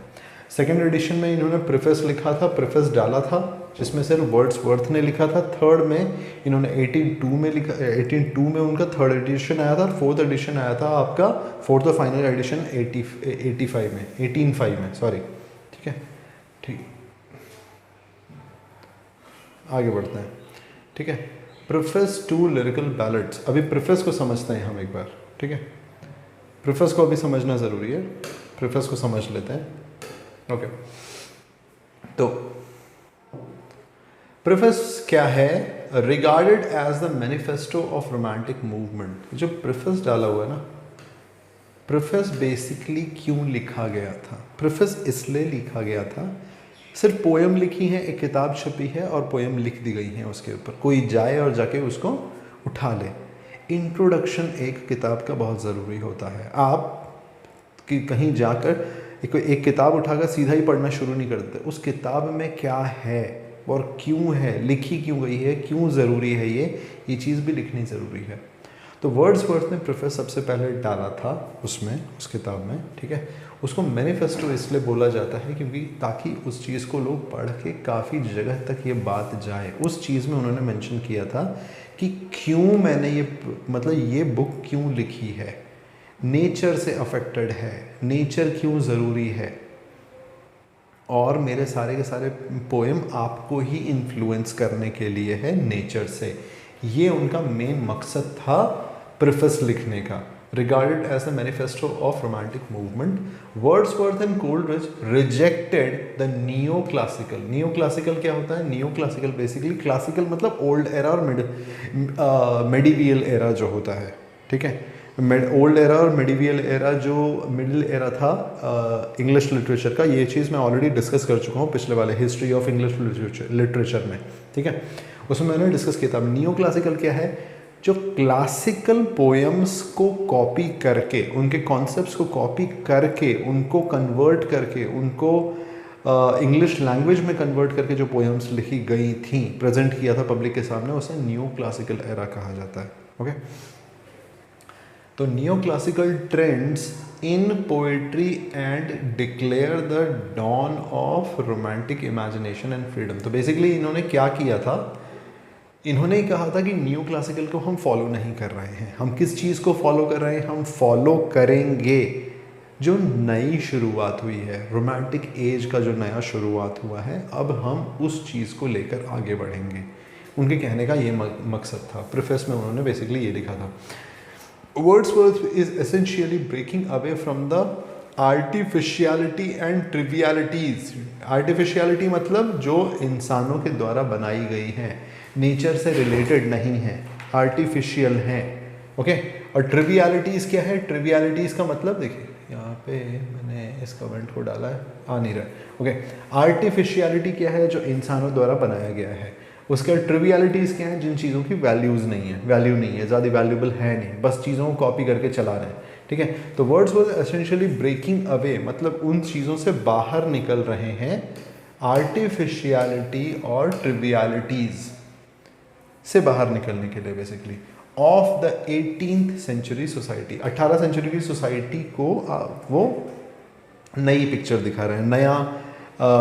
सेकेंड एडिशन में इन्होंने प्रीफेस लिखा था, प्रीफेस डाला था, जिसमें सिर्फ वर्ड्सवर्थ ने लिखा था। थर्ड में इन्होंने 1802 में लिखा, 1802 में उनका थर्ड एडिशन आया था, फोर्थ एडिशन आया था आपका, फोर्थ और फाइनल एडिशन 1805 में, सॉरी, ठीक है, ठीक। आगे बढ़ते हैं, ठीक है। प्रेफेस टू लिरिकल बैलेड्स, अभी प्रेफेस को समझते हैं हम एक बार, ठीक है। प्रेफेस को अभी समझना ज़रूरी है, प्रेफेस को समझ लेते हैं। ओके, तो प्रेफेस क्या है? Regarded as the manifesto of romantic movement. जो प्रेफेस डाला हुआ है ना, प्रेफेस बेसिकली क्यों लिखा गया था? प्रेफेस इसलिए लिखा गया था, सिर्फ पोएम लिखी है, एक किताब छपी है और पोएम लिख दी गई है उसके ऊपर, कोई जाए और जाके उसको उठा ले। इंट्रोडक्शन एक किताब का बहुत ज़रूरी होता है। आप कि कहीं जाकर एक किताब उठाकर सीधा ही पढ़ना शुरू नहीं करते, उस किताब में क्या है और क्यों है, लिखी क्यों गई है, क्यों ज़रूरी है, ये चीज़ भी लिखनी ज़रूरी है। तो वर्ड्सवर्थ ने प्रेफेस सबसे पहले डाला था उसमें, उस किताब में, ठीक है। उसको मैनिफेस्टो इसलिए बोला जाता है क्योंकि ताकि उस चीज़ को लोग पढ़ के काफ़ी जगह तक ये बात जाए। उस चीज़ में उन्होंने मेंशन किया था कि क्यों मैंने ये बुक क्यों लिखी है, नेचर से अफेक्टेड है, नेचर क्यों ज़रूरी है, और मेरे सारे के सारे पोएम आपको ही इन्फ्लुएंस करने के लिए है नेचर से। ये उनका मेन मकसद था प्रेफेस लिखने का। Regarded as the manifesto of romantic movement, Wordsworth and Coleridge rejected the neoclassical. Neoclassical क्या होता है? नियो क्लासिकल बेसिकली, क्लासिकल मतलब ओल्ड एरा और मेडिवियल एरा जो होता है, ठीक है। ओल्ड एरा और मेडिवियल एरा, जो मिडिल एरा था इंग्लिश लिटरेचर का, ये चीज़ मैं ऑलरेडी डिस्कस कर चुका हूँ पिछले वाले हिस्ट्री ऑफ इंग्लिश लिटरेचर में, ठीक है। उसमें मैंने डिस्कस किया था। नियो क्लासिकल क्या है? जो क्लासिकल पोएम्स को कॉपी करके, उनके कॉन्सेप्ट्स को कॉपी करके, उनको कन्वर्ट करके, उनको इंग्लिश लैंग्वेज में कन्वर्ट करके जो पोएम्स लिखी गई थी, प्रेजेंट किया था पब्लिक के सामने, उसे न्यू क्लासिकल एरा कहा जाता है। ओके, तो new classical trends in poetry and declare the dawn of romantic imagination and freedom. तो बेसिकली इन्होंने क्या किया था? इन्होंने कहा था कि न्यू क्लासिकल को हम फॉलो नहीं कर रहे हैं। हम किस चीज़ को फॉलो कर रहे हैं? हम फॉलो करेंगे जो नई शुरुआत हुई है, रोमांटिक एज का जो नया शुरुआत हुआ है, अब हम उस चीज़ को लेकर आगे बढ़ेंगे। उनके कहने का ये मकसद था। प्रीफेस में उन्होंने बेसिकली ये लिखा था, Wordsworth is essentially breaking away from the artificiality and trivialities. Artificiality मतलब जो इंसानों के द्वारा बनाई गई हैं, नेचर से रिलेटेड नहीं है, आर्टिफिशियल हैं। ओके, और ट्रिवियलिटीज़ क्या है? ट्रिवियलिटीज़ का मतलब देखिए, यहाँ पे मैंने इस कमेंट को डाला है, आ नहीं रहा है। ओके, आर्टिफिशियलिटी क्या है? जो इंसानों द्वारा बनाया गया है। उसके ट्रिवियलिटीज़ क्या हैं? जिन चीज़ों की वैल्यूज़ नहीं है, वैल्यू नहीं है, ज़्यादा वैल्यूबल है नहीं, बस चीज़ों को कॉपी करके चला रहे हैं, ठीक है। तो Wordsworth was essentially breaking away, मतलब उन चीज़ों से बाहर निकल रहे हैं, आर्टिफिशियलिटी और ट्रिवियलिटीज़ से बाहर निकलने के लिए basically, of the 18th century society. 18 century की सोसाइटी को वो नई पिक्चर दिखा रहे हैं, नया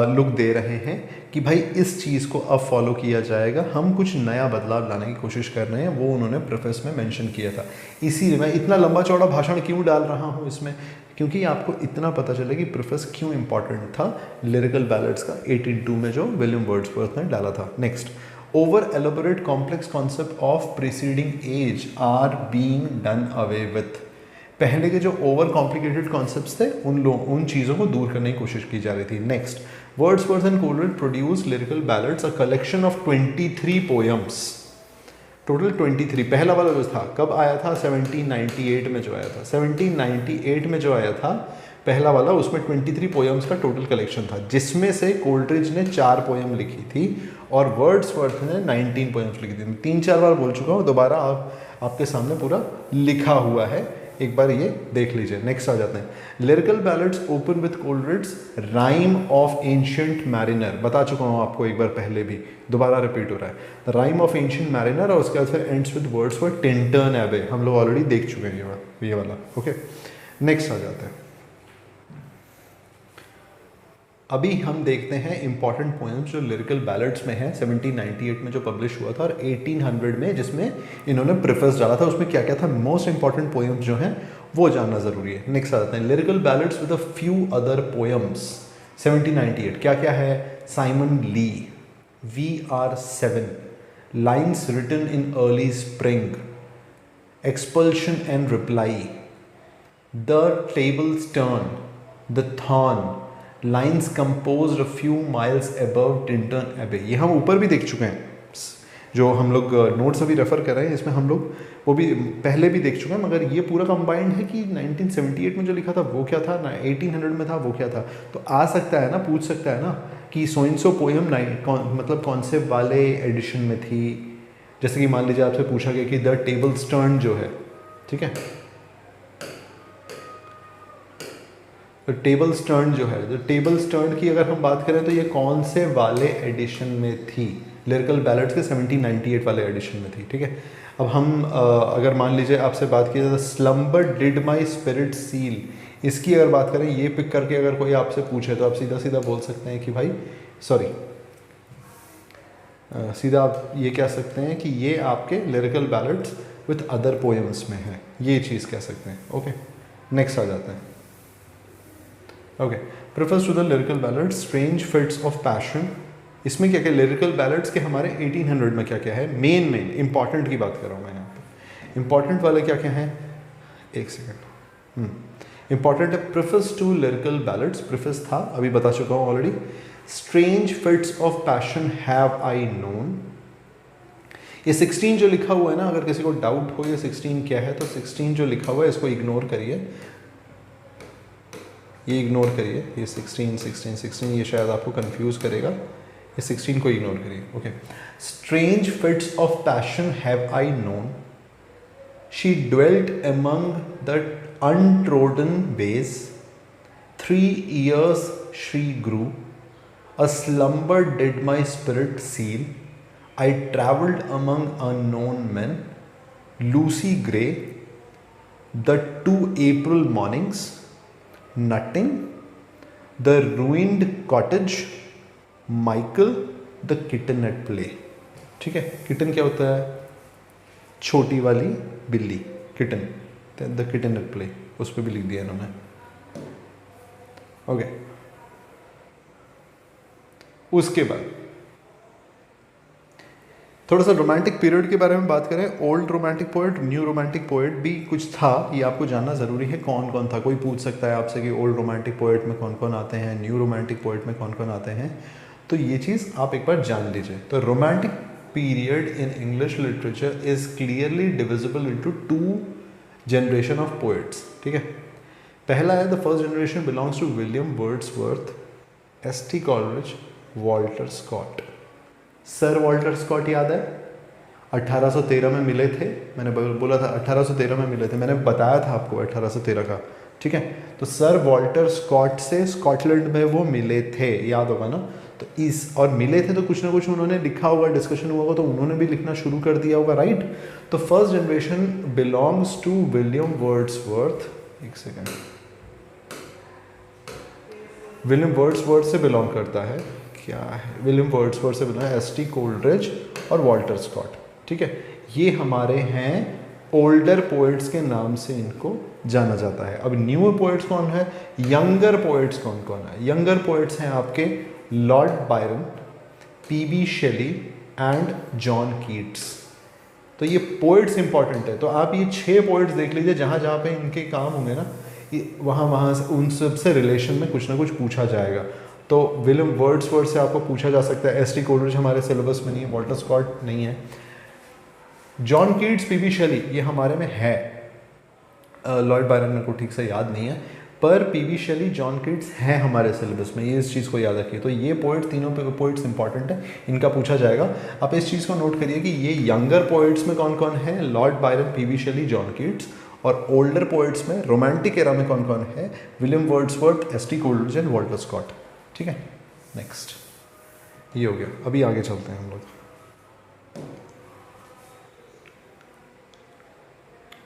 लुक दे रहे हैं कि भाई इस चीज़ को अब फॉलो किया जाएगा, हम कुछ नया बदलाव लाने की कोशिश कर रहे हैं। वो उन्होंने प्रेफेस में मेंशन किया था। इसीलिए मैं इतना लंबा चौड़ा भाषण क्यों डाल रहा हूँ इसमें, क्योंकि आपको इतना पता चले कि प्रेफेस क्यों इंपॉर्टेंट था लिरिकल बैलेड्स का 1802 में जो विलियम वर्ड्सवर्थ ने डाला था। Next, over elaborate complex concept of preceding age are being done away with। पहले के जो ओवर कॉम्प्लिकेटेड कॉन्सेप्ट्स थे उन चीज़ों को दूर करने की कोशिश की जा रही थी। Next, Wordsworth and Coleridge produce lyrical ballads, a collection of 23 poems, total 23। पहला वाला जो था कब आया था? 1798 में जो आया था। 1798 में जो आया था पहला वाला, उसमें 23 पोएम्स का टोटल कलेक्शन था, जिसमें से कोल्ड्रिज ने 4 पोएम लिखी थी और वर्ड्सवर्थ ने 19 पोएम्स लिखी थी। 3-4 बार बोल चुका हूँ, दोबारा आपके सामने पूरा लिखा हुआ है, एक बार ये देख लीजिए। नेक्स्ट आ जाते हैं, lyrical ballads open with Coleridge rhyme of ancient mariner. बता चुका हूँ आपको एक बार पहले भी, दोबारा रिपीट हो रहा है, राइम ऑफ एंशिएंट मैरिनर, और उसके बाद फिर एंड्स विद वर्ड्सवर्थ टिंटर्न एबे। हम लोग ऑलरेडी देख चुके हैं ये वाला। ओके, नेक्स्ट आ जाते हैं। अभी हम देखते हैं इंपॉर्टेंट पोएम्स जो लिरिकल बैलेड्स में है, 1798 में जो पब्लिश हुआ था और 1800 में जिसमें इन्होंने प्रेफेस डाला था, उसमें क्या क्या था, मोस्ट इंपॉर्टेंट पोएम्स जो हैं वो जानना ज़रूरी है। नेक्स्ट आ जाते हैं, lyrical ballads with a few other poems 1798 क्या क्या है? Simon Lee, VR7, lines written in early spring, expostulation and reply, the tables turned, the thorn, lines composed a few miles above Tintern Abbey. ये हम ऊपर भी देख चुके हैं, जो हम लोग नोट्स अभी रेफर कर रहे हैं इसमें हम लोग वो भी पहले भी देख चुके हैं, मगर ये पूरा कंबाइंड है कि 1978 में जो लिखा था वो क्या था, 1800 में था वो क्या था। तो आ सकता है ना, पूछ सकता है ना कि सो इन सो पोएम मतलब कौन से वाले एडिशन में थी। जैसे कि मान लीजिए आपसे पूछा गया कि द टेबल्स टर्न जो है, ठीक है, टेबल्स टर्न जो है, द टेबल्स टर्न की अगर हम बात करें तो ये कौन से वाले एडिशन में थी, लिरिकल बैलेड्स के 1798 वाले एडिशन में थी, ठीक है। अब हम अगर मान लीजिए आपसे बात की जाए slumber did my spirit seal, इसकी अगर बात करें, ये पिक करके अगर कोई आपसे पूछे तो आप सीधा सीधा बोल सकते हैं कि भाई सॉरी, सीधा आप ये कह सकते हैं कि ये आपके lyrical ballads with other poems में है, ये चीज़ कह सकते हैं। ओके, नेक्स्ट आ जाते हैं। Okay, preface to the lyrical ballads, strange fits of passion. इसमें क्या क्या लिरिकल बैलेड्स के हमारे 1800 में क्या क्या है, मेन इंपॉर्टेंट की बात कर रहा हूँ मैं यहाँ पे। इंपॉर्टेंट वाले क्या क्या हैं, एक सेकेंड, इंपॉर्टेंट है preface to lyrical ballads, preface था अभी बता चुका हूँ already. Strange fits of passion have I known, ये 16 जो लिखा हुआ है ना, अगर किसी को डाउट हो ये 16 क्या है तो 16 जो लिखा हुआ है इसको इग्नोर करिए, ये इग्नोर करिए, ये 16 ये शायद आपको कंफ्यूज करेगा, ये 16 को इग्नोर करिए। Okay, strange fits of passion have I known, she dwelt among the untrodden veg, 3 years she grew, a slumber did my spirit seal, I travelled among unknown men, Lucy Gray, the 2 April mornings, Nutting, the ruined cottage, Michael, the kitten at play। ठीक है, kitten क्या होता है, छोटी वाली बिल्ली, kitten, the kitten at play, उस पर भी लिख दिया इन्होंने। ओके, उसके बाद थोड़ा सा रोमांटिक पीरियड के बारे में बात करें। Old romantic poet, new romantic poet भी कुछ था, ये आपको जानना ज़रूरी है कौन कौन था। कोई पूछ सकता है आपसे कि ओल्ड रोमांटिक पोएट में कौन कौन आते हैं, न्यू रोमांटिक पोएट में कौन कौन आते हैं, तो ये चीज़ आप एक बार जान लीजिए। तो romantic period in English literature is clearly divisible into 2 generation of poets, ठीक है। पहला है, the first generation belongs to William Wordsworth, S T. Coleridge, Walter Scott. Sir Walter Scott याद है, 1813 में मिले थे, मैंने बोला था 1813 में मिले थे, मैंने बताया था आपको 1813 का, ठीक है। तो सर वॉल्टर स्कॉट से स्कॉटलैंड में वो मिले थे, याद होगा ना। तो इस और मिले थे तो कुछ ना कुछ उन्होंने लिखा होगा, डिस्कशन हुआ होगा, तो उन्होंने भी लिखना शुरू कर दिया होगा, राइट। तो first generation belongs to William Wordsworth, एक सेकेंड, विलियम वर्ड्सवर्थ से बिलोंग करता है, क्या है, विलियम वर्ड्सवर्थ से बिलोंग, एस.टी. कोलरिज और वॉल्टर स्कॉट, ठीक है। ये हमारे हैं ओल्डर पोएट्स के नाम से इनको जाना जाता है। अब न्यू पोएट्स कौन है, यंगर पोएट्स कौन कौन है। यंगर पोएट्स हैं आपके Lord Byron, P B. Shelley and John Keats. तो ये पोएट्स इंपॉर्टेंट है। तो आप ये 6 पोएट्स देख लीजिए, जहाँ जहाँ पे इनके काम होंगे ना, वहाँ से उन सब से रिलेशन में कुछ ना कुछ पूछा जाएगा। तो विलियम वर्ड्सवर्थ से आपको पूछा जा सकता है, एस.टी. कोलरिज हमारे सिलेबस में नहीं है, वॉल्टर स्कॉट नहीं है, जॉन कीट्स, पी.बी. शेली ये हमारे में है, लॉर्ड बायरन मेरे को ठीक से याद नहीं है, पर पी.बी. शेली, जॉन कीट्स हैं हमारे सिलेबस में, ये इस चीज़ को याद रखिए। तो ये पोएट, तीनों पोएट्स इंपॉर्टेंट है, इनका पूछा जाएगा। आप इस चीज़ को नोट करिए कि ये यंगर पोएट्स में कौन कौन है, Lord Byron, P B. Shelley, John Keats, और ओल्डर पोएट्स में रोमांटिक एरा में कौन कौन है, William Wordsworth, S T. Coleridge and Walter Scott, ठीक है। नेक्स्ट ये हो गया, अभी आगे चलते हैं हम लोग।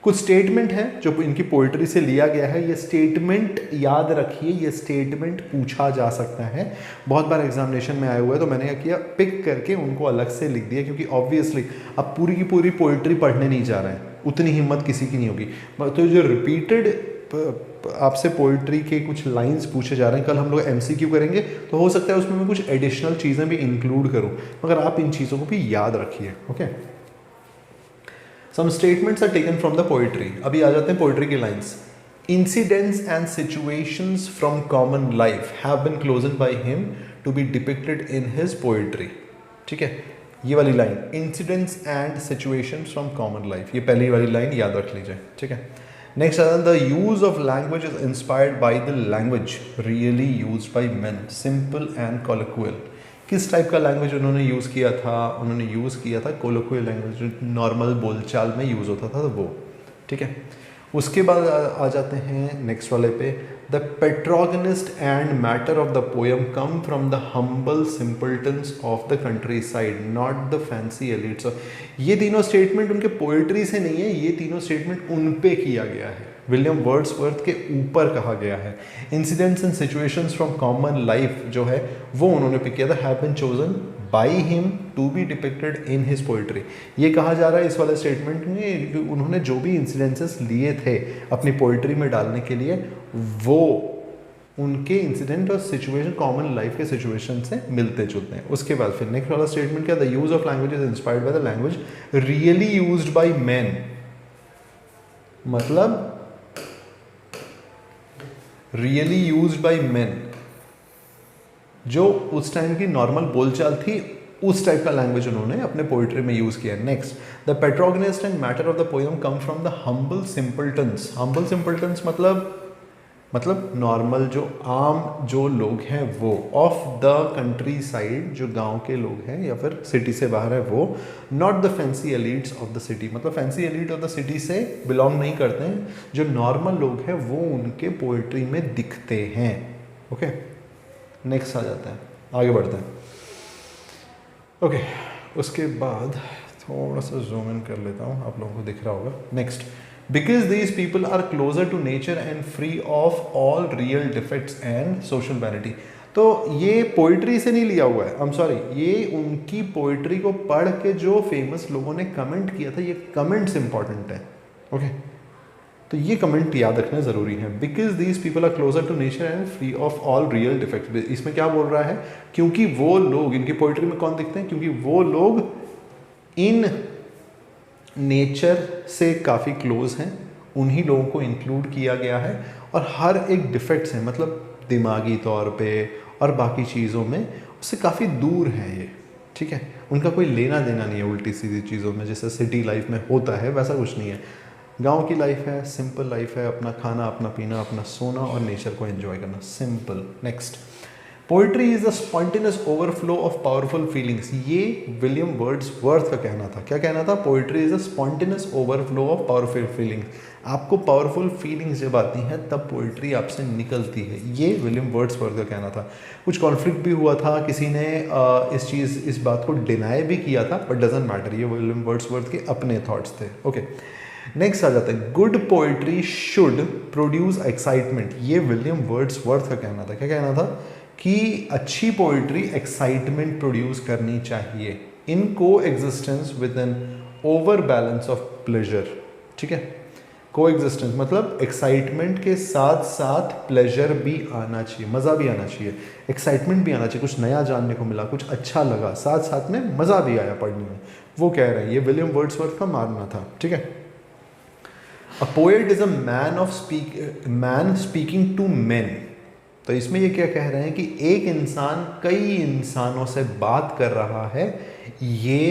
कुछ स्टेटमेंट है जो इनकी पोइट्री से लिया गया है। ये स्टेटमेंट याद रखिए, ये स्टेटमेंट पूछा जा सकता है, बहुत बार एग्जामिनेशन में आए हुए हैं। तो मैंने क्या किया, पिक करके उनको अलग से लिख दिया, क्योंकि ऑब्वियसली अब पूरी की पूरी पोइट्री पढ़ने नहीं जा रहे हैं, उतनी हिम्मत किसी की नहीं होगी। तो जो रिपीटेड आपसे पोइट्री के कुछ लाइंस पूछे जा रहे हैं, कल हम लोग एमसीक्यू करेंगे, तो हो सकता है उसमें मैं कुछ एडिशनल चीज़ें भी इंक्लूड करूं, मगर आप इन चीज़ों को भी याद रखिए। Okay, some statements are taken from the poetry. अभी आ जाते हैं पोइट्री की lines. Incidents and situations from common life have been chosen by him to be depicted in his poetry। ठीक है, ये वाली line incidents and situations from common life, ये पहली वाली लाइन याद रख लीजिए। ठीक है, नेक्स्ट आता है the use of language is inspired by the language really used by men, simple and colloquial। किस टाइप का लैंग्वेज उन्होंने यूज़ किया था? उन्होंने यूज़ किया था कोलोक्वियल लैंग्वेज, जो नॉर्मल बोलचाल में यूज़ होता था वो। ठीक है, उसके बाद आ जाते हैं नेक्स्ट वाले पे। The protagonist and matter of the poem come from the humble simpletons of the countryside, not the fancy elites. ये तीनों स्टेटमेंट उनके पोइट्री से नहीं है, ये तीनों स्टेटमेंट उन पे किया गया है, विलियम वर्ड्सवर्थ के ऊपर कहा गया है। Incidents and situations from common life जो है वो उन्होंने पिक किया था, have been chosen by him to be depicted in his poetry. ये कहा जा रहा है इस वाले स्टेटमेंट में कि उन्होंने जो भी इंसिडेंसेस लिए थे अपनी पोइट्री में डालने के लिए, वो उनके इंसिडेंट और सिचुएशन कॉमन लाइफ के सिचुएशन से मिलते जुलते हैं। उसके बाद फिर नेक्स्ट वाला स्टेटमेंट क्या, the use of language is inspired by the language really used by man. मतलब रियली यूज्ड बाय मैन, जो उस टाइम की नॉर्मल बोलचाल थी, उस टाइप का लैंग्वेज उन्होंने अपने पोइट्री में यूज किया। Next, the protagonist and matter of the poem come from the humble simpletons. Humble simpletons मतलब नॉर्मल जो आम जो लोग हैं वो, ऑफ द कंट्री साइड जो गांव के लोग हैं या फिर सिटी से बाहर है वो, not the fancy elites of the city, मतलब fancy elite of the city से बिलोंग नहीं करते हैं, जो नॉर्मल लोग हैं वो उनके पोइट्री में दिखते हैं। ओके, नेक्स्ट आ जाता है, आगे बढ़ते हैं। ओके, उसके बाद थोड़ा सा जूम इन कर लेता हूँ, आप लोगों को दिख रहा होगा। Next, because these people are closer to nature and free of all real defects and social vanity. तो ये पोइट्री से नहीं लिया हुआ है, आई एम सॉरी, ये उनकी पोइट्री को पढ़ के जो फेमस लोगों ने कमेंट किया था, ये कमेंट्स इंपॉर्टेंट है। ओके, तो ये कमेंट याद रखना जरूरी है। Because these people are closer to nature and free of all real defect. इसमें क्या बोल रहा है, क्योंकि वो लोग, इनकी पोइट्री में कौन दिखते हैं, क्योंकि वो लोग इन नेचर से काफ़ी क्लोज हैं, उन्हीं लोगों को इंक्लूड किया गया है, और हर एक डिफेक्ट्स हैं, मतलब दिमागी तौर पे और बाकी चीज़ों में उससे काफ़ी दूर है ये। ठीक है, उनका कोई लेना देना नहीं है उल्टी सीधी चीज़ों में, जैसे सिटी लाइफ में होता है वैसा कुछ नहीं है। गांव की लाइफ है, सिंपल लाइफ है, अपना खाना, अपना पीना, अपना सोना और नेचर को एंजॉय करना, simple. Next, poetry is a spontaneous overflow of powerful feelings. ये विलियम वर्ड्सवर्थ का कहना था। क्या कहना था? Poetry is a spontaneous overflow of powerful feelings. आपको पावरफुल फीलिंग्स जब आती हैं तब पोइट्री आपसे निकलती है, ये विलियम वर्ड्सवर्थ का कहना था। कुछ कॉन्फ्लिक्ट भी हुआ था, किसी ने इस बात को डिनाई भी किया था, बट डजंट मैटर, ये विलियम वर्ड्सवर्थ के अपने थॉट्स थे। ओके, नेक्स्ट आ जाता है, good poetry should produce excitement. ये विलियम वर्ड्सवर्थ का कहना था। क्या कहना था? कि अच्छी पोइट्री एक्साइटमेंट प्रोड्यूस करनी चाहिए, in coexistence with an overbalance of pleasure. ठीक है, को एग्जिस्टेंस मतलब एक्साइटमेंट के साथ साथ प्लेजर भी आना चाहिए, मज़ा भी आना चाहिए, एक्साइटमेंट भी आना चाहिए, कुछ नया जानने को मिला, कुछ अच्छा लगा, साथ साथ में मज़ा भी आया पढ़ने में, वो कह रहे हैं। ये विलियम वर्ड्सवर्थ का मानना था। ठीक है, a poet is a man speaking to man. तो इसमें ये क्या कह रहे हैं कि एक इंसान कई इंसानों से बात कर रहा है, ये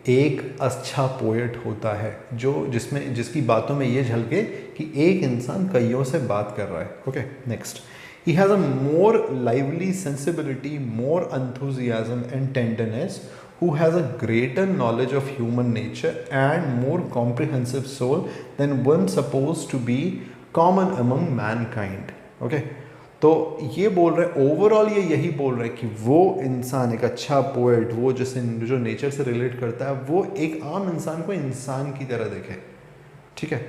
एक अच्छा पोएट होता है जो जिसकी बातों में ये झलके कि एक इंसान कईयों से बात कर रहा है। Okay, next, he has a more lively sensibility, more enthusiasm and tenderness, who has a greater knowledge of human nature and more comprehensive soul than one supposed to be common among mankind. Okay? तो ये बोल रहे, overall ये यही बोल रहे कि वो इंसान एक अच्छा पोएट, वो जो नेचर से रिलेट करता है, वो एक आम इंसान को इंसान की तरह देखे। ठीक है,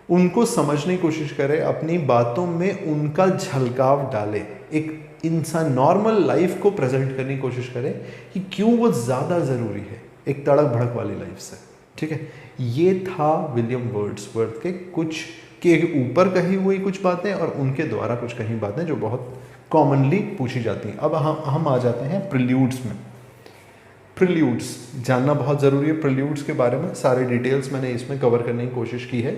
उनको समझने की कोशिश करे, अपनी बातों में उनका झलकाव डाले, एक इंसान नॉर्मल लाइफ को प्रेजेंट करने की कोशिश करे कि क्यों वो ज़्यादा ज़रूरी है एक तड़क भड़क वाली लाइफ से। ठीक है, ये था विलियम वर्ड्सवर्थ के कुछ के ऊपर कही हुई कुछ बातें और उनके द्वारा कुछ कही बातें जो बहुत कॉमनली पूछी जाती हैं। अब हम आ जाते हैं प्रिल्यूड्स में। प्रिल्यूड्स जानना बहुत ज़रूरी है। प्रिल्यूड्स के बारे में सारे डिटेल्स मैंने इसमें कवर करने की कोशिश की है।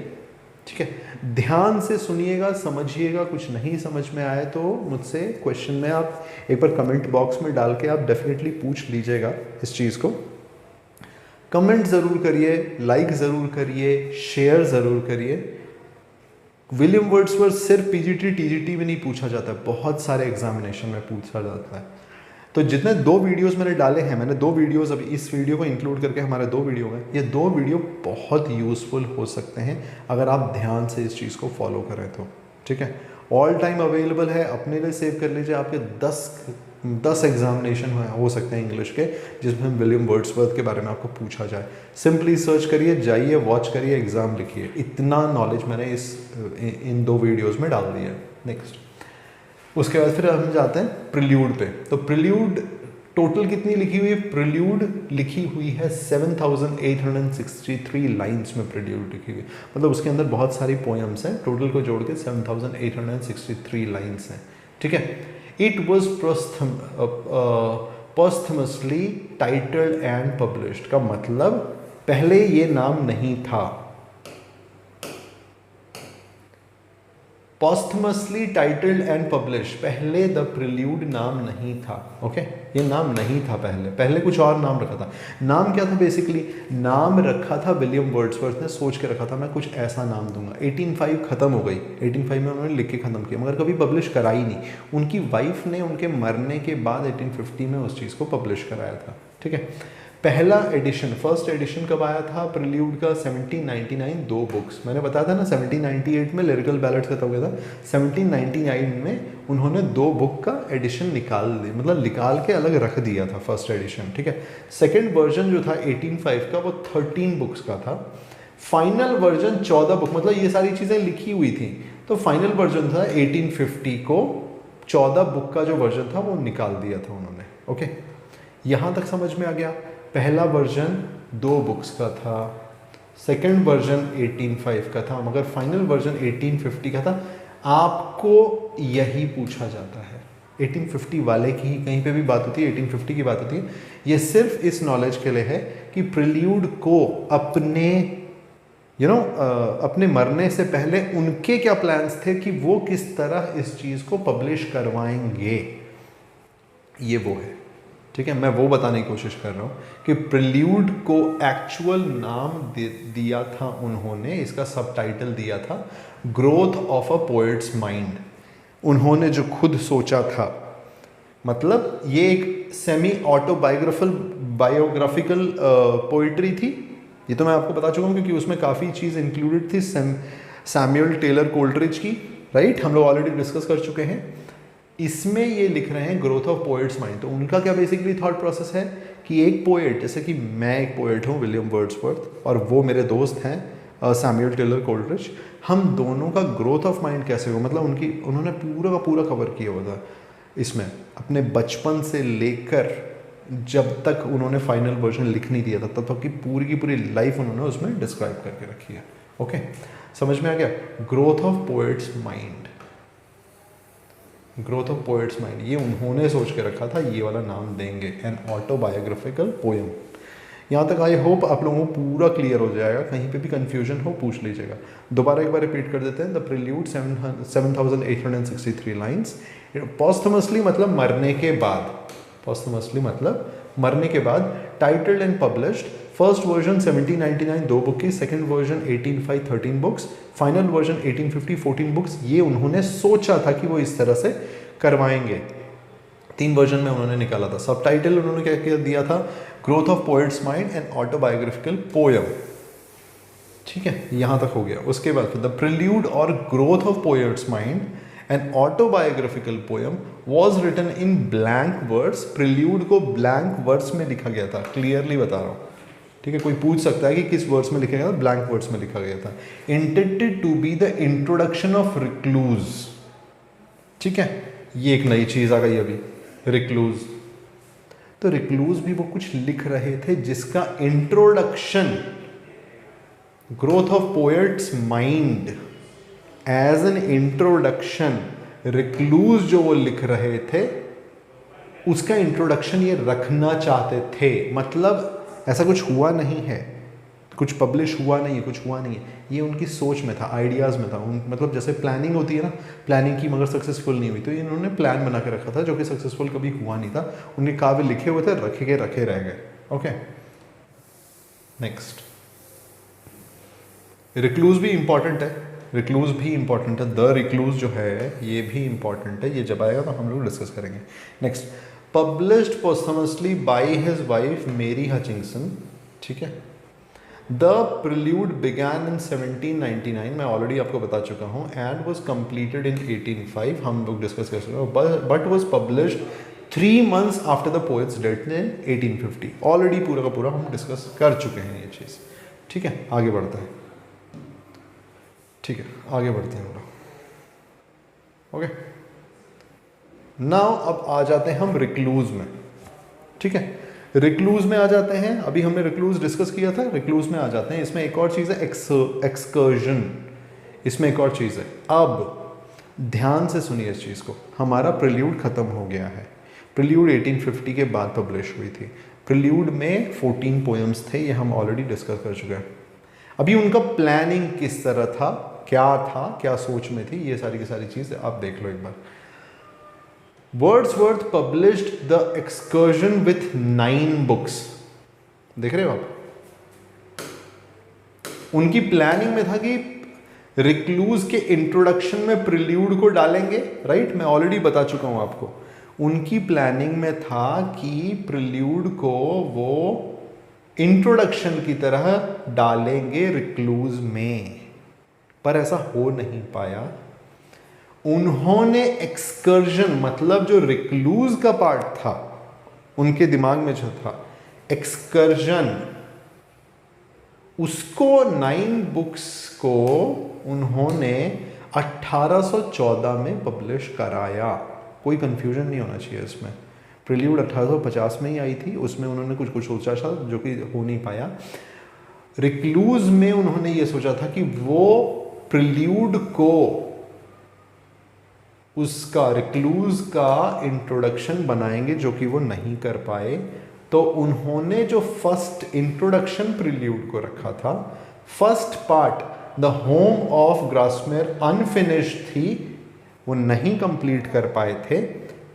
ठीक है, ध्यान से सुनिएगा, समझिएगा। कुछ नहीं समझ में आए तो मुझसे क्वेश्चन में आप एक बार कमेंट बॉक्स में डाल के आप डेफिनेटली पूछ लीजिएगा इस चीज़ को। कमेंट ज़रूर करिए, लाइक ज़रूर करिए, शेयर ज़रूर करिए। विलियम वर्ड्सवर्थ सिर्फ पीजीटी टीजीटी में नहीं पूछा जाता है, बहुत सारे एग्जामिनेशन में पूछा जाता है। तो जितने 2 वीडियोस मैंने डाले हैं, मैंने 2 वीडियोस अभी इस वीडियो को इंक्लूड करके हमारे 2 वीडियो हैं, ये 2 वीडियो बहुत यूज़फुल हो सकते हैं अगर आप ध्यान से इस चीज़ को फॉलो करें तो। ठीक है, ऑल टाइम अवेलेबल है, अपने लिए सेव कर लीजिए। आपके 10 एग्जामिनेशन हो सकते हैं इंग्लिश के जिसमें विलियम वर्ड्सवर्थ के बारे में आपको पूछा जाए। सिंपली सर्च करिए, जाइए, वॉच करिए, एग्ज़ाम लिखिए। इतना नॉलेज मैंने इन 2 वीडियोज़ में डाल दिया। नेक्स्ट, उसके बाद फिर हम जाते हैं प्रिल्यूड पे। तो प्रिल्यूड टोटल कितनी लिखी हुई है? प्रिल्यूड लिखी हुई है 7863 लाइंस में प्रिल्यूड लिखी हुई है। मतलब उसके अंदर बहुत सारी पोएम्स हैं, टोटल को जोड़ के 7863 लाइंस हैं। ठीक है, it was posthumously titled and published का मतलब पहले ये नाम नहीं था। posthumously टाइटल्ड एंड पब्लिश, पहले द प्रिल्यूड नाम नहीं था। ओके, ये नाम नहीं था पहले कुछ और नाम रखा था। नाम क्या था? बेसिकली नाम रखा था विलियम वर्ड्सवर्थ ने, सोच के रखा था मैं कुछ ऐसा नाम दूंगा। 1805 खत्म हो गई, 1805 में उन्होंने लिख के खत्म किया, मगर कभी पब्लिश करा ही नहीं। उनकी वाइफ ने उनके मरने के बाद 1850 में उस चीज़ को पब्लिश कराया था। ठीक है, पहला एडिशन, फर्स्ट एडिशन कब आया था प्रिल्यूड का? 1799, 2 बुक्स। मैंने बताया था ना 1798 में लिरिकल बैलेट्स खत्म हो गया था, 1799 में उन्होंने 2 बुक का एडिशन निकाल दी, मतलब निकाल के अलग रख दिया था फर्स्ट एडिशन। ठीक है, सेकेंड वर्जन जो था 1805 का वो 13 बुक्स का था। फाइनल वर्जन 14 बुक, मतलब ये सारी चीज़ें लिखी हुई थी। तो फाइनल वर्जन था 1850 को 14 बुक का जो वर्जन था वो निकाल दिया था उन्होंने। ओके, यहाँ तक समझ में आ गया। पहला वर्जन 2 बुक्स का था, सेकंड वर्जन 1805 का था, मगर फाइनल वर्जन 1850 का था। आपको यही पूछा जाता है, 1850 वाले की ही कहीं पे भी बात होती है, 1850 की बात होती है। ये सिर्फ इस नॉलेज के लिए है कि प्रिल्यूड को अपने अपने मरने से पहले उनके क्या प्लान्स थे कि वो किस तरह इस चीज़ को पब्लिश करवाएंगे, ये वो है। ठीक है, मैं वो बताने की कोशिश कर रहा हूँ कि प्रिल्यूड को एक्चुअल नाम दिया था उन्होंने, इसका सबटाइटल दिया था growth of a poets mind. उन्होंने जो खुद सोचा था, मतलब ये एक सेमी बायोग्राफिकल पोइट्री थी। ये तो मैं आपको बता चुका हूँ क्योंकि उसमें काफ़ी चीज़ इंक्लूडेड थी सैमुअल टेलर कोल्ड्रिज की, राइट, हम लोग ऑलरेडी डिस्कस कर चुके हैं। इसमें ये लिख रहे हैं ग्रोथ ऑफ पोएट्स माइंड। तो उनका क्या बेसिकली थॉट प्रोसेस है कि एक पोएट, जैसे कि मैं एक पोएट हूँ विलियम वर्ड्सवर्थ और वो मेरे दोस्त हैं सैमुअल टेलर कोल्ड्रिज, हम दोनों का ग्रोथ ऑफ माइंड कैसे हो, मतलब उन्होंने पूरा का पूरा कवर किया हुआ था इसमें, अपने बचपन से लेकर जब तक उन्होंने फाइनल वर्जन लिख नहीं दिया था तब तक की पूरी लाइफ उन्होंने उसमें डिस्क्राइब करके रखी है। ओके, समझ में आ गया? Growth of poet's mind, growth of poet's mind, ये उन्होंने सोच के रखा था, ये वाला नाम देंगे, एन ऑटोबायोग्राफिकल पोएम। यहाँ तक आई होप आप लोगों को पूरा क्लियर हो जाएगा, कहीं पे भी कंफ्यूजन हो पूछ लीजिएगा। दोबारा एक बार रिपीट कर देते हैं। The prelude 7863 lines. पॉस्थमसली मतलब मरने के बाद, पॉस्थमसली मतलब मरने के बाद, titled and published. First version 1799 2 book की, second version 1805 13 books, final version 1850 14 books. ये उन्होंने सोचा था कि वो इस तरह से करवाएंगे। 3 वर्जन में उन्होंने निकाला था। सबटाइटल उन्होंने क्या दिया था? Growth of poet's mind and autobiographical poem. ठीक है, यहाँ तक हो गया। उसके बाद द प्रिल्यूड और growth of poet's mind and autobiographical poem was written in blank verse. Prelude को ब्लैंक वर्ड्स में लिखा गया था, क्लियरली बता रहा हूँ। ठीक है, कोई पूछ सकता है कि किस वर्ड्स में लिखा गया था? ब्लैंक वर्ड्स में लिखा गया था। Intended to be the introduction of recluse. ठीक है, ये एक नई चीज आ गई अभी, रिक्लूज। तो रिक्लूज भी वो कुछ लिख रहे थे जिसका introduction growth of poet's mind as an introduction, recluse जो वो लिख रहे थे उसका इंट्रोडक्शन ये रखना चाहते थे। मतलब ऐसा कुछ हुआ नहीं है, कुछ पब्लिश हुआ नहीं है, कुछ हुआ नहीं है, ये उनकी सोच में था, आइडियाज़ में था। मतलब जैसे प्लानिंग होती है ना, प्लानिंग की मगर सक्सेसफुल नहीं हुई, तो इन्होंने प्लान बना के रखा था जो कि सक्सेसफुल कभी हुआ नहीं था। उनके काव्य लिखे हुए थे, रखे रह गए। ओके, नेक्स्ट, रिक्लूज भी इंपॉर्टेंट है, रिक्लूज भी इंपॉर्टेंट है, द रिक्लूज जो है ये भी इंपॉर्टेंट है, ये जब आएगा तो हम लोग डिस्कस करेंगे। Next, published posthumously by his wife मेरी हचिंगसन, ठीक है। द प्रिल्यूड बिगैन इन 1799, मैं ऑलरेडी आपको बता चुका हूँ, एंड वॉज कंप्लीटेड इन 1805, हम लोग डिस्कस कर चुके हैं, but was published 3 months after the poets death in 1850। Already पूरा का पूरा हम डिस्कस कर चुके हैं ये चीज़, ठीक है। आगे बढ़ते हैं, ठीक है, आगे बढ़ते हैं हम लोग। ओके, नाउ अब आ जाते हैं हम रिक्लूज में, ठीक है। रिक्लूज में आ जाते हैं, अभी हमने रिक्लूज डिस्कस किया था, रिक्लूज में आ जाते हैं। इसमें एक और चीज़ है एक्सकर्जन, इसमें एक और चीज़ है। अब ध्यान से सुनिए इस चीज़ को, हमारा प्रिल्यूड खत्म हो गया है। प्रिल्यूड 1850 के बाद पब्लिश हुई थी। प्रिल्यूड में 14 पोएम्स थे, ये हम ऑलरेडी डिस्कस कर चुके हैं। अभी उनका प्लानिंग किस तरह था, क्या सोच में थी, ये सारी की सारी चीज़ आप देख लो एक बार। Wordsworth published the Excursion with 9 books, देख रहे हो आप। उनकी प्लानिंग में था कि रिक्लूज के इंट्रोडक्शन में प्रिल्यूड को डालेंगे, राइट, मैं ऑलरेडी बता चुका हूं आपको। उनकी प्लानिंग में था कि प्रिल्यूड को वो इंट्रोडक्शन की तरह डालेंगे रिक्लूज में, पर ऐसा हो नहीं पाया। उन्होंने एक्सकर्जन, मतलब जो रिक्लूज का पार्ट था उनके दिमाग में जो था एक्सकर्जन, उसको 9 books को उन्होंने 1814 में पब्लिश कराया। कोई कंफ्यूजन नहीं होना चाहिए इसमें। प्रिल्यूड 1850 में ही आई थी, उसमें उन्होंने कुछ सोचा था जो कि हो नहीं पाया। रिक्लूज में उन्होंने ये सोचा था कि वो प्रिल्यूड को, उसका रिक्लूज का इंट्रोडक्शन बनाएंगे, जो कि वो नहीं कर पाए। तो उन्होंने जो फर्स्ट इंट्रोडक्शन प्रिल्यूड को रखा था, first part the Home at Grasmere unfinished थी, वो नहीं कंप्लीट कर पाए थे।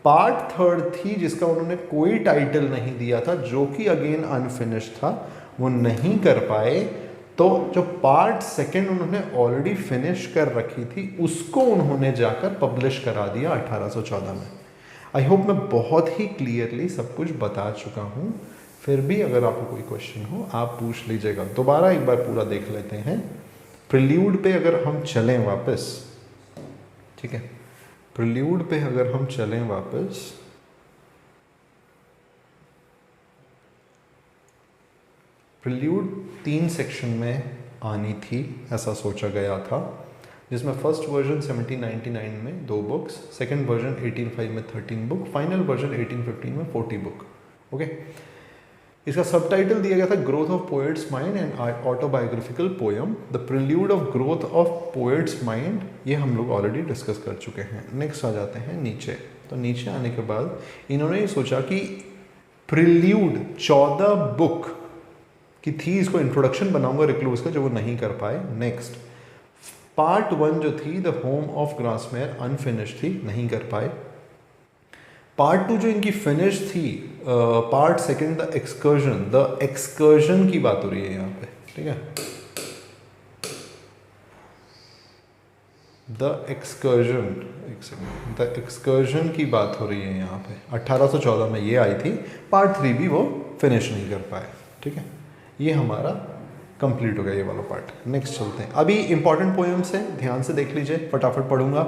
पार्ट 3rd थी जिसका उन्होंने कोई टाइटल नहीं दिया था, जो कि अगेन अनफिनिश्ड था, वो नहीं कर पाए। तो जो पार्ट 2nd उन्होंने ऑलरेडी फिनिश कर रखी थी, उसको उन्होंने जाकर पब्लिश करा दिया 1814 में। आई होप मैं बहुत ही क्लियरली सब कुछ बता चुका हूँ। फिर भी अगर आपको कोई क्वेश्चन हो आप पूछ लीजिएगा। दोबारा एक बार पूरा देख लेते हैं। प्रिल्यूड पे अगर हम चलें वापस, ठीक है, प्रिल्यूड पे अगर हम चलें वापस, प्रिल्यूड 3 सेक्शन में आनी थी ऐसा सोचा गया था, जिसमें फर्स्ट वर्जन 1799 में 2 बुक्स, सेकंड वर्जन 1805 में 13 बुक, फाइनल वर्जन 1815 में 40 बुक। ओके, इसका सबटाइटल दिया गया था growth of poet's mind and autobiographical poem, the prelude of growth of poet's mind. ये हम लोग ऑलरेडी डिस्कस कर चुके हैं। नेक्स्ट आ जाते हैं नीचे। तो नीचे आने के बाद इन्होंने ये सोचा कि प्रिल्यूड 14 बुक की थी, इसको इंट्रोडक्शन बनाऊंगा रिक्लूज का, जो वो नहीं कर पाए। नेक्स्ट पार्ट 1 जो थी द होम ऑफ ग्रासमेयर अनफिनिश थी, नहीं कर पाए। पार्ट 2 जो इनकी फिनिश थी, पार्ट 2 द एक्सकर्जन की बात हो रही है यहाँ पे, ठीक है, द एक्सकर्जन की बात हो रही है यहाँ पे। 1814 में ये आई थी, पार्ट 3 भी वो फिनिश नहीं कर पाए, ठीक है। ये हमारा कंप्लीट हो गया ये वाला पार्ट। नेक्स्ट चलते हैं। अभी इंपॉर्टेंट पोएम्स हैं, ध्यान से देख लीजिए, फटाफट पढ़ूंगा।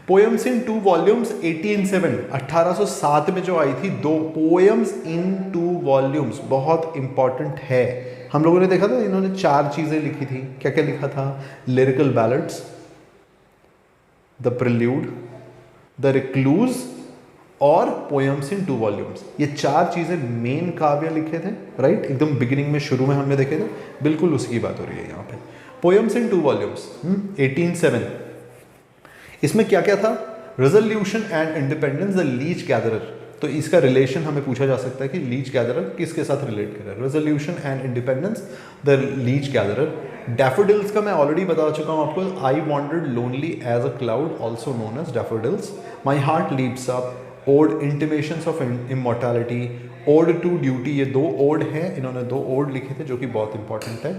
पोएम्स इन 2 वॉल्यूम्स 1807 में जो आई थी, 2 पोएम्स इन 2 वॉल्यूम्स, बहुत इंपॉर्टेंट है। हम लोगों ने देखा था इन्होंने 4 चीजें लिखी थी। क्या क्या लिखा था? Lyrical ballads, the prelude, the recluse और पोएम्स इन 2 वॉल्यूम्स। ये 4 चीजें मेन काव्य लिखे थे, राइट, एकदम बिगिनिंग में शुरू में हमने देखे थे, बिल्कुल उसी की बात हो रही है यहाँ पे। Poems in 2 volumes 1807। इसमें क्या क्या था? Resolution and independence, the leech gatherer. तो इसका रिलेशन हमें पूछा जा सकता है कि लीच गैदरर किसके साथ रिलेट करे। Resolution and independence, the leech gatherer. Daffodils का मैं ऑलरेडी बता चुका हूँ आपको। I wandered lonely as a cloud, also known as daffodils. My heart leaps up, ode intimations of immortality, ode to duty. ये 2 ओड हैं, इन्होंने 2 ओड लिखे थे जो कि बहुत इंपॉर्टेंट है।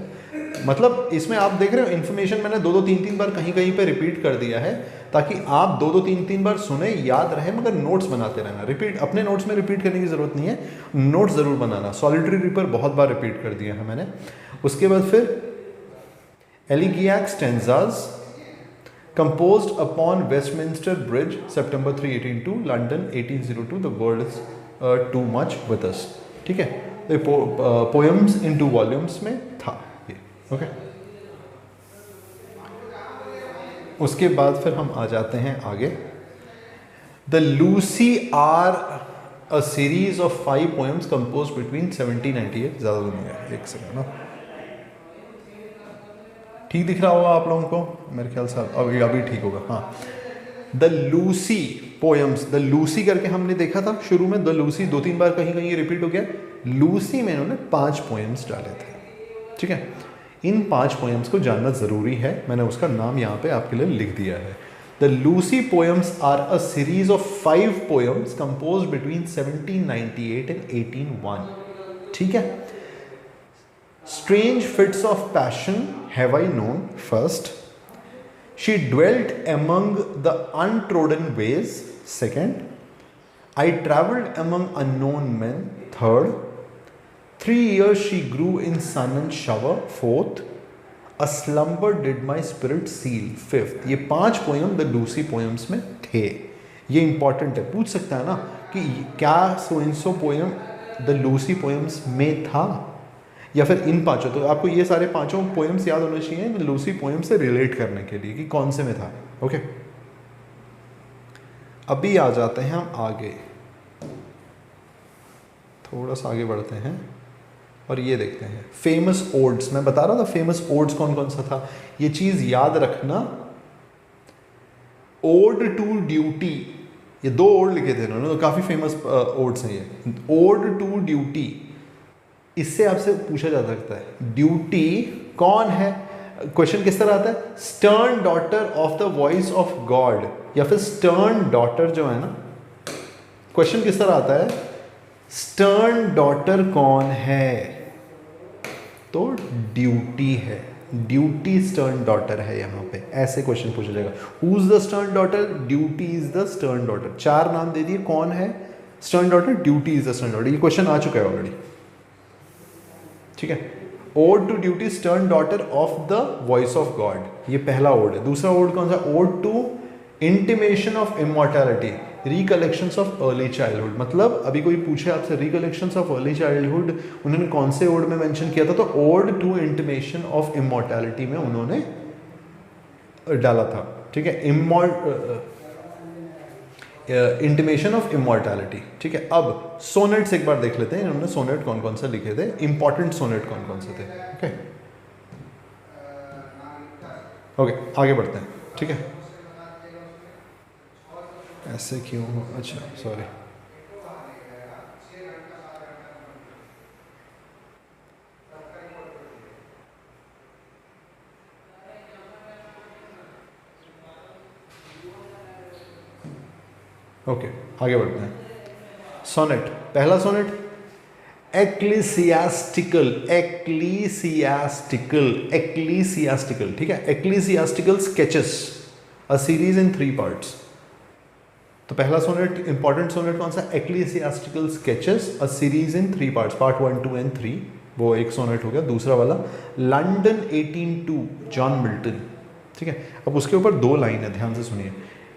मतलब इसमें आप देख रहे हो इन्फॉर्मेशन मैंने 2-2 3-3 बार कहीं कहीं पे रिपीट कर दिया है, ताकि आप 2-2 3-3 बार सुने, याद रहे, मगर नोट्स बनाते रहना। रिपीट अपने नोट्स में रिपीट करने की ज़रूरत नहीं है, नोट्स ज़रूर बनाना। सॉलिटरी रिपर बहुत बार रिपीट कर दिया है मैंने। उसके बाद फिर एलिगियाक stanzas, composed upon Westminster Bridge, September 3, 1802, London 1802, the world is too much with us। ठीक है, तो पोएम्स इन 2 वॉल्यूम्स में था ये, ओके। उसके बाद फिर हम आ जाते हैं आगे। The Lucy are a series of 5 poems compose between 1798, ज़्यादा दूर नहीं है, एक सेकंड ना, ठीक दिख रहा होगा आप लोगों को मेरे ख्याल से, अभी ठीक होगा। हाँ, the Lucy poems, the Lucy करके हमने देखा था शुरू में, द लूसी 2-3 बार कहीं कहीं रिपीट हो गया। लूसी में इन्होंने 5 पोएम्स डाले थे, ठीक है। इन 5 पोएम्स को जानना ज़रूरी है, मैंने उसका नाम यहाँ पे आपके लिए लिख दिया है। The Lucy poems are a series of 5 poems compose between 1798 and 1801, ठीक है। Strange fits of passion have I known, first. She dwelt among the untrodden ways, second. I travelled among unknown men, third. 3 years she grew in sun and shower, fourth. A slumber did my spirit seal, fifth. ये 5 poem the Lucy poems में थे। ये important है, पूछ सकता है ना कि क्या सो इन सो पोएम द लूसी पोएम्स में था, या फिर इन 5। तो आपको ये सारे 5 पोएम्स याद होने चाहिए लूसी पोएम से रिलेट करने के लिए कि कौन से में था, ओके। अभी आ जाते हैं हम आगे, थोड़ा सा आगे बढ़ते हैं और ये देखते हैं फेमस ओड्स। मैं बता रहा था फेमस ओड्स कौन कौन सा था, ये चीज याद रखना। ओड टू ड्यूटी, ये 2 ओड लिखे थे इन्होंने, तो काफी फेमस ओड्स हैं ये। ओड टू ड्यूटी, इससे आपसे पूछा जा सकता है ड्यूटी कौन है, क्वेश्चन किस तरह आता है, stern daughter of the voice of God, या फिर स्टर्न डॉटर जो है ना, क्वेश्चन किस तरह आता है, स्टर्न डॉटर कौन है, तो ड्यूटी है, ड्यूटी स्टर्न डॉटर है। यहाँ पे ऐसे क्वेश्चन पूछा जाएगा, who is the stern daughter, duty is the stern daughter. 4 नाम दे दिए, कौन है stern daughter, duty is the stern daughter. ये क्वेश्चन आ चुका है ऑलरेडी, ठीक है। Ode to duty stern daughter of the voice of God, ये पहला ओड है। दूसरा ओड कौन सा, ode to intimation of immortality, recollections of early childhood. मतलब अभी कोई पूछे आपसे रिकलेक्शंस ऑफ अर्ली चाइल्डहुड उन्होंने कौन से ओड में मेंशन किया था, तो ode to intimation of immortality में उन्होंने डाला था, ठीक है। इंटिमेशन ऑफ इमॉर्टैलिटी, ठीक है। अब सोनेट्स एक बार देख लेते हैं, इन्होंने सोनेट कौन कौन सा लिखे थे, इंपॉर्टेंट सोनेट कौन कौन से थे, ओके आगे बढ़ते हैं, ठीक है। ऐसे क्यों, अच्छा सॉरी, ओके आगे बढ़ते हैं। सोनेट, पहला सोनेट एक्लीसियास्टिकल, ठीक है। Ecclesiastical Sketches, a series in 3 parts. तो पहला सोनेट, इंपॉर्टेंट सोनेट कौन सा, Ecclesiastical Sketches, a series in 3 parts, part 1, 2 and 3, वो एक सोनेट हो गया। दूसरा वाला लंदन 1802, जॉन मिल्टन, ठीक है। अब उसके ऊपर 2 लाइन है, ध्यान से सुनिए।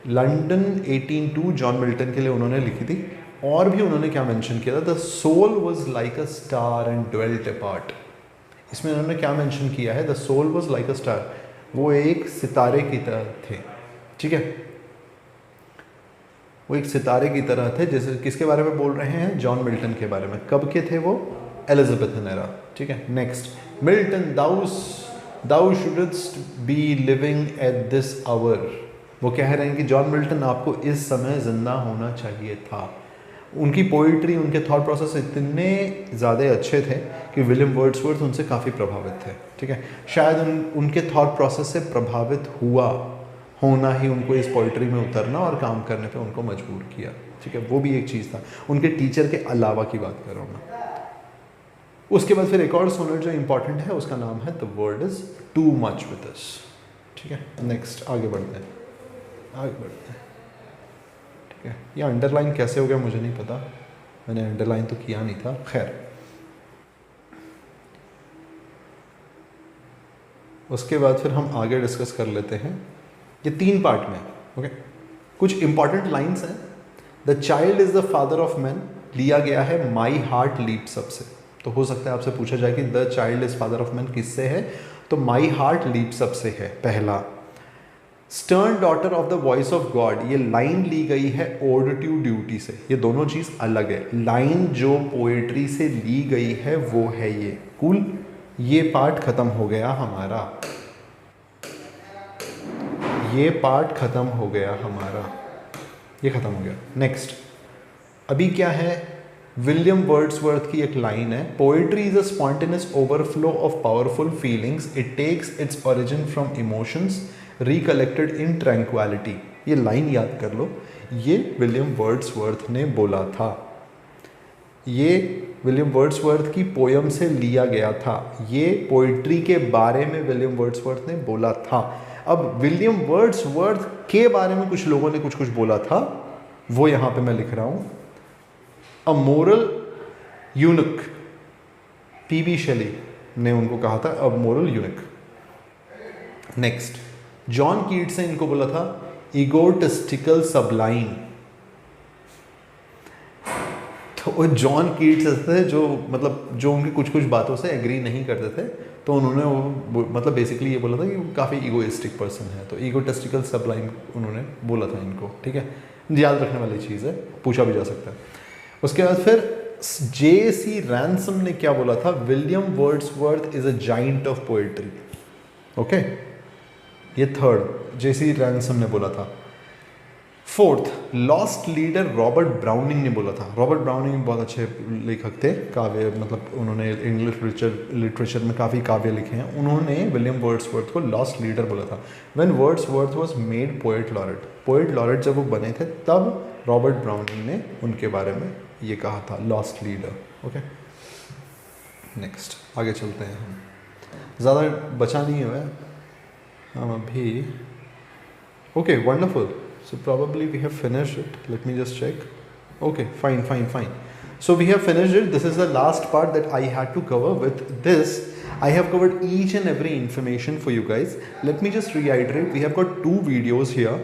लंदन 1802 जॉन मिल्टन के लिए उन्होंने लिखी थी, और भी उन्होंने क्या मेंशन किया था, the soul was like a star and dwelt apart. इसमें उन्होंने क्या मेंशन किया है, the soul was like a star, वो एक सितारे की तरह थे, ठीक है। वो एक सितारे की तरह थे। जैसे किसके बारे में बोल रहे हैं? जॉन मिल्टन के बारे में। कब के थे वो? Elizabethan era. ठीक है, next, Milton thou shouldst be living at this hour. वो कह रहे हैं कि जॉन मिल्टन आपको इस समय जिंदा होना चाहिए था। उनकी पोइट्री, उनके थॉट प्रोसेस इतने ज़्यादा अच्छे थे कि विलियम वर्ड्सवर्थ उनसे काफ़ी प्रभावित थे। ठीक है, शायद उनके थॉट प्रोसेस से प्रभावित होना ही उनको इस पोइट्री में उतरना और काम करने पे उनको मजबूर किया। ठीक है, वो भी एक चीज़ था। उनके टीचर के अलावा की बात कर रहा हूँ मैं। उसके बाद फिर एक और सोनेट जो इंपॉर्टेंट है उसका नाम है the world is too much with us. ठीक है, नेक्स्ट आगे बढ़ते हैं। ठीक है, ये अंडरलाइन कैसे हो गया मुझे नहीं पता, मैंने अंडरलाइन तो किया नहीं था। खैर, उसके बाद फिर हम आगे डिस्कस कर लेते हैं ये 3 पार्ट में। ओके, कुछ इंपॉर्टेंट लाइंस हैं। The child is the father of man लिया गया है माई हार्ट लीप्स अप से। तो हो सकता है आपसे पूछा जाए कि the child is father of man किससे है? तो माई हार्ट लीप्स अप से है पहला। Stern daughter of the voice of God, ये लाइन ली गई है ओड टू ड्यूटी से। ये दोनों चीज अलग है। लाइन जो पोएट्री से ली गई है वो है ये। कूल, ये पार्ट खत्म हो गया हमारा। ये पार्ट खत्म हो गया हमारा, ये खत्म हो गया। नेक्स्ट, अभी क्या है? विलियम वर्ड्सवर्थ की एक लाइन है, poetry is a spontaneous overflow of powerful feelings, it takes its origin from emotions recollected in tranquillity. ये लाइन याद कर लो, ये विलियम वर्ड्सवर्थ ने बोला था। ये विलियम वर्ड्सवर्थ की पोयम से लिया गया था। ये पोइट्री के बारे में विलियम वर्ड्सवर्थ ने बोला था। अब विलियम वर्ड्सवर्थ के बारे में कुछ लोगों ने कुछ कुछ बोला था, वो यहाँ पे मैं लिख रहा हूँ। अ मोरल यूनिक, पीबी शेली ने उनको कहा था a moral unique. Next, John Keats ने इनको बोला था ईगोटिस्टिकल सबलाइन। तो जॉन कीट्स थे जो जो उनकी कुछ कुछ बातों से एग्री नहीं करते थे, तो उन्होंने वो बेसिकली ये बोला था कि वो काफ़ी ईगोइस्टिक पर्सन है। तो ईगोटिस्टिकल सबलाइन उन्होंने बोला था इनको। ठीक है, याद रखने वाली चीज़ है, पूछा भी जा सकता है। उसके बाद फिर J.C. रैनसम ने क्या बोला था? William Wordsworth is a giant of poetry. Okay, ये थर्ड J.C. रैनसम ने बोला था। Fourth, lost leader Robert browning ने बोला था। रॉबर्ट ब्राउनिंग बहुत अच्छे लेखक थे, काव्य उन्होंने इंग्लिश लिटरेचर में काफ़ी काव्य लिखे हैं। उन्होंने विलियम वर्ड्सवर्थ को लॉस्ट लीडर बोला था। When Wordsworth was made poet laureate जब वो बने थे तब रॉबर्ट ब्राउनिंग ने उनके बारे में ये कहा था, लॉस्ट लीडर। ओके, नेक्स्ट आगे चलते हैं। हम ज़्यादा बचा नहीं हुआ है हम अभी। Okay, wonderful. So probably we have finished it. Let me just check. Okay, fine. So we have finished it. This is the last part that I had to cover. With this, I have covered each and every information for you guys. Let me just reiterate. We have got 2 videos here.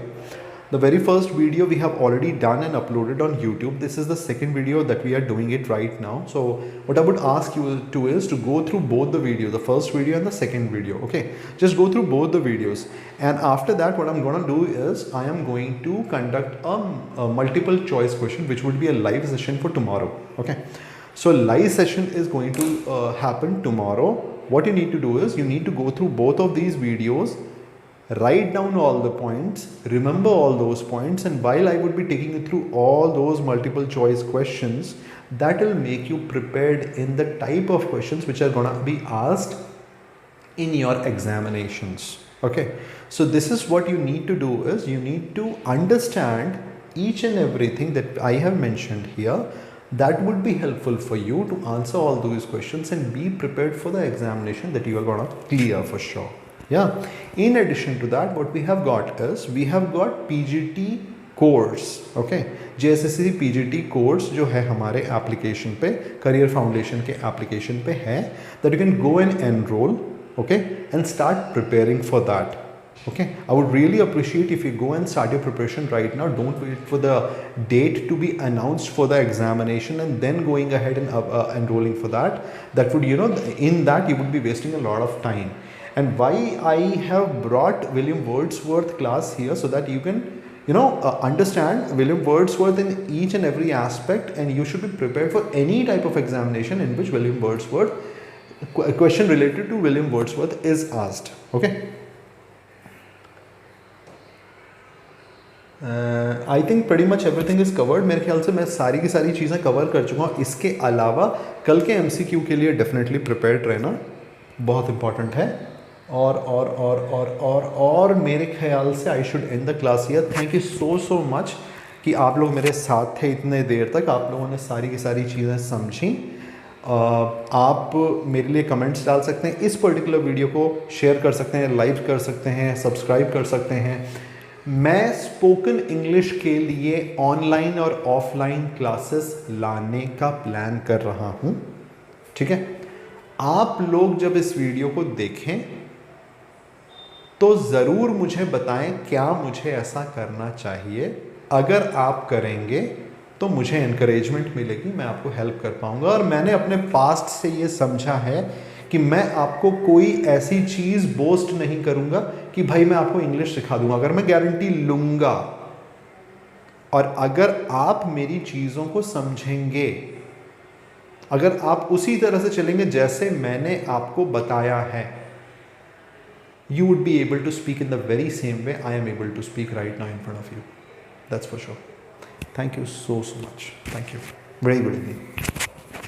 The very first video we have already done and uploaded on YouTube. This is the second video that we are doing it right now. So what I would ask you to is to go through both the videos, the first video and the second video. Okay, just go through both the videos, and after that what I'm gonna do is I am going to conduct a multiple choice question, which would be a live session for tomorrow. Okay, so live session is going to happen tomorrow. What you need to do is you need to go through both of these videos, write down all the points, remember all those points, and while I would be taking you through all those multiple choice questions, that will make you prepared in the type of questions which are going to be asked in your examinations. Okay, so this is what you need to do is you need to understand each and everything that I have mentioned here. That would be helpful for you to answer all those questions and be prepared for the examination that you are going to clear for sure. Yeah, in addition to that, what we have got is we have got PGT course. Okay, JSSC PGT course जो है हमारे application पे, career foundation के application पे है, that you can go and enrol, okay, and start preparing for that. Okay, I would really appreciate if you go and start your preparation right now. Don't wait for the date to be announced for the examination and then going ahead and enrolling for that. That would, in that you would be wasting a lot of time. And why I have brought William Wordsworth class here, so that you can understand William Wordsworth in each and every aspect, and you should be prepared for any type of examination in which William Wordsworth, a question related to William Wordsworth is asked. Okay. I think pretty much everything is covered. मेरे ख्याल से मैं सारी की सारी चीज़ें cover कर चुका हूँ. इसके अलावा कल के MCQ के लिए डेफिनेटली प्रिपेयर्ड रहना बहुत इंपॉर्टेंट है. और मेरे ख्याल से I should and the class here. Thank you so much कि आप लोग मेरे साथ थे इतने देर तक. आप लोगों ने सारी की सारी चीज़ें समझी. आप मेरे लिए कमेंट्स डाल सकते हैं. इस पर्टिकुलर वीडियो को शेयर कर सकते हैं, लाइक कर सकते हैं, सब्सक्राइब कर सकते हैं. मैं स्पोकन इंग्लिश के लिए ऑनलाइन और ऑफलाइन क्लासेस लाने का प्लान कर रहा हूँ. ठीक है. आप लोग जब इस वीडियो को देखें तो ज़रूर मुझे बताएं क्या मुझे ऐसा करना चाहिए. अगर आप करेंगे तो मुझे एनकरेजमेंट मिलेगी, मैं आपको हेल्प कर पाऊंगा. और मैंने अपने पास्ट से ये समझा है कि मैं आपको कोई ऐसी चीज़ बोस्ट नहीं करूंगा कि भाई मैं आपको इंग्लिश सिखा दूंगा. अगर मैं गारंटी लूंगा और अगर आप मेरी चीज़ों को समझेंगे, अगर आप उसी तरह से चलेंगे जैसे मैंने आपको बताया है, you would be able to speak in the very same way I am able to speak right now in front of you. That's for sure. Thank you so much. Thank you. Very good evening.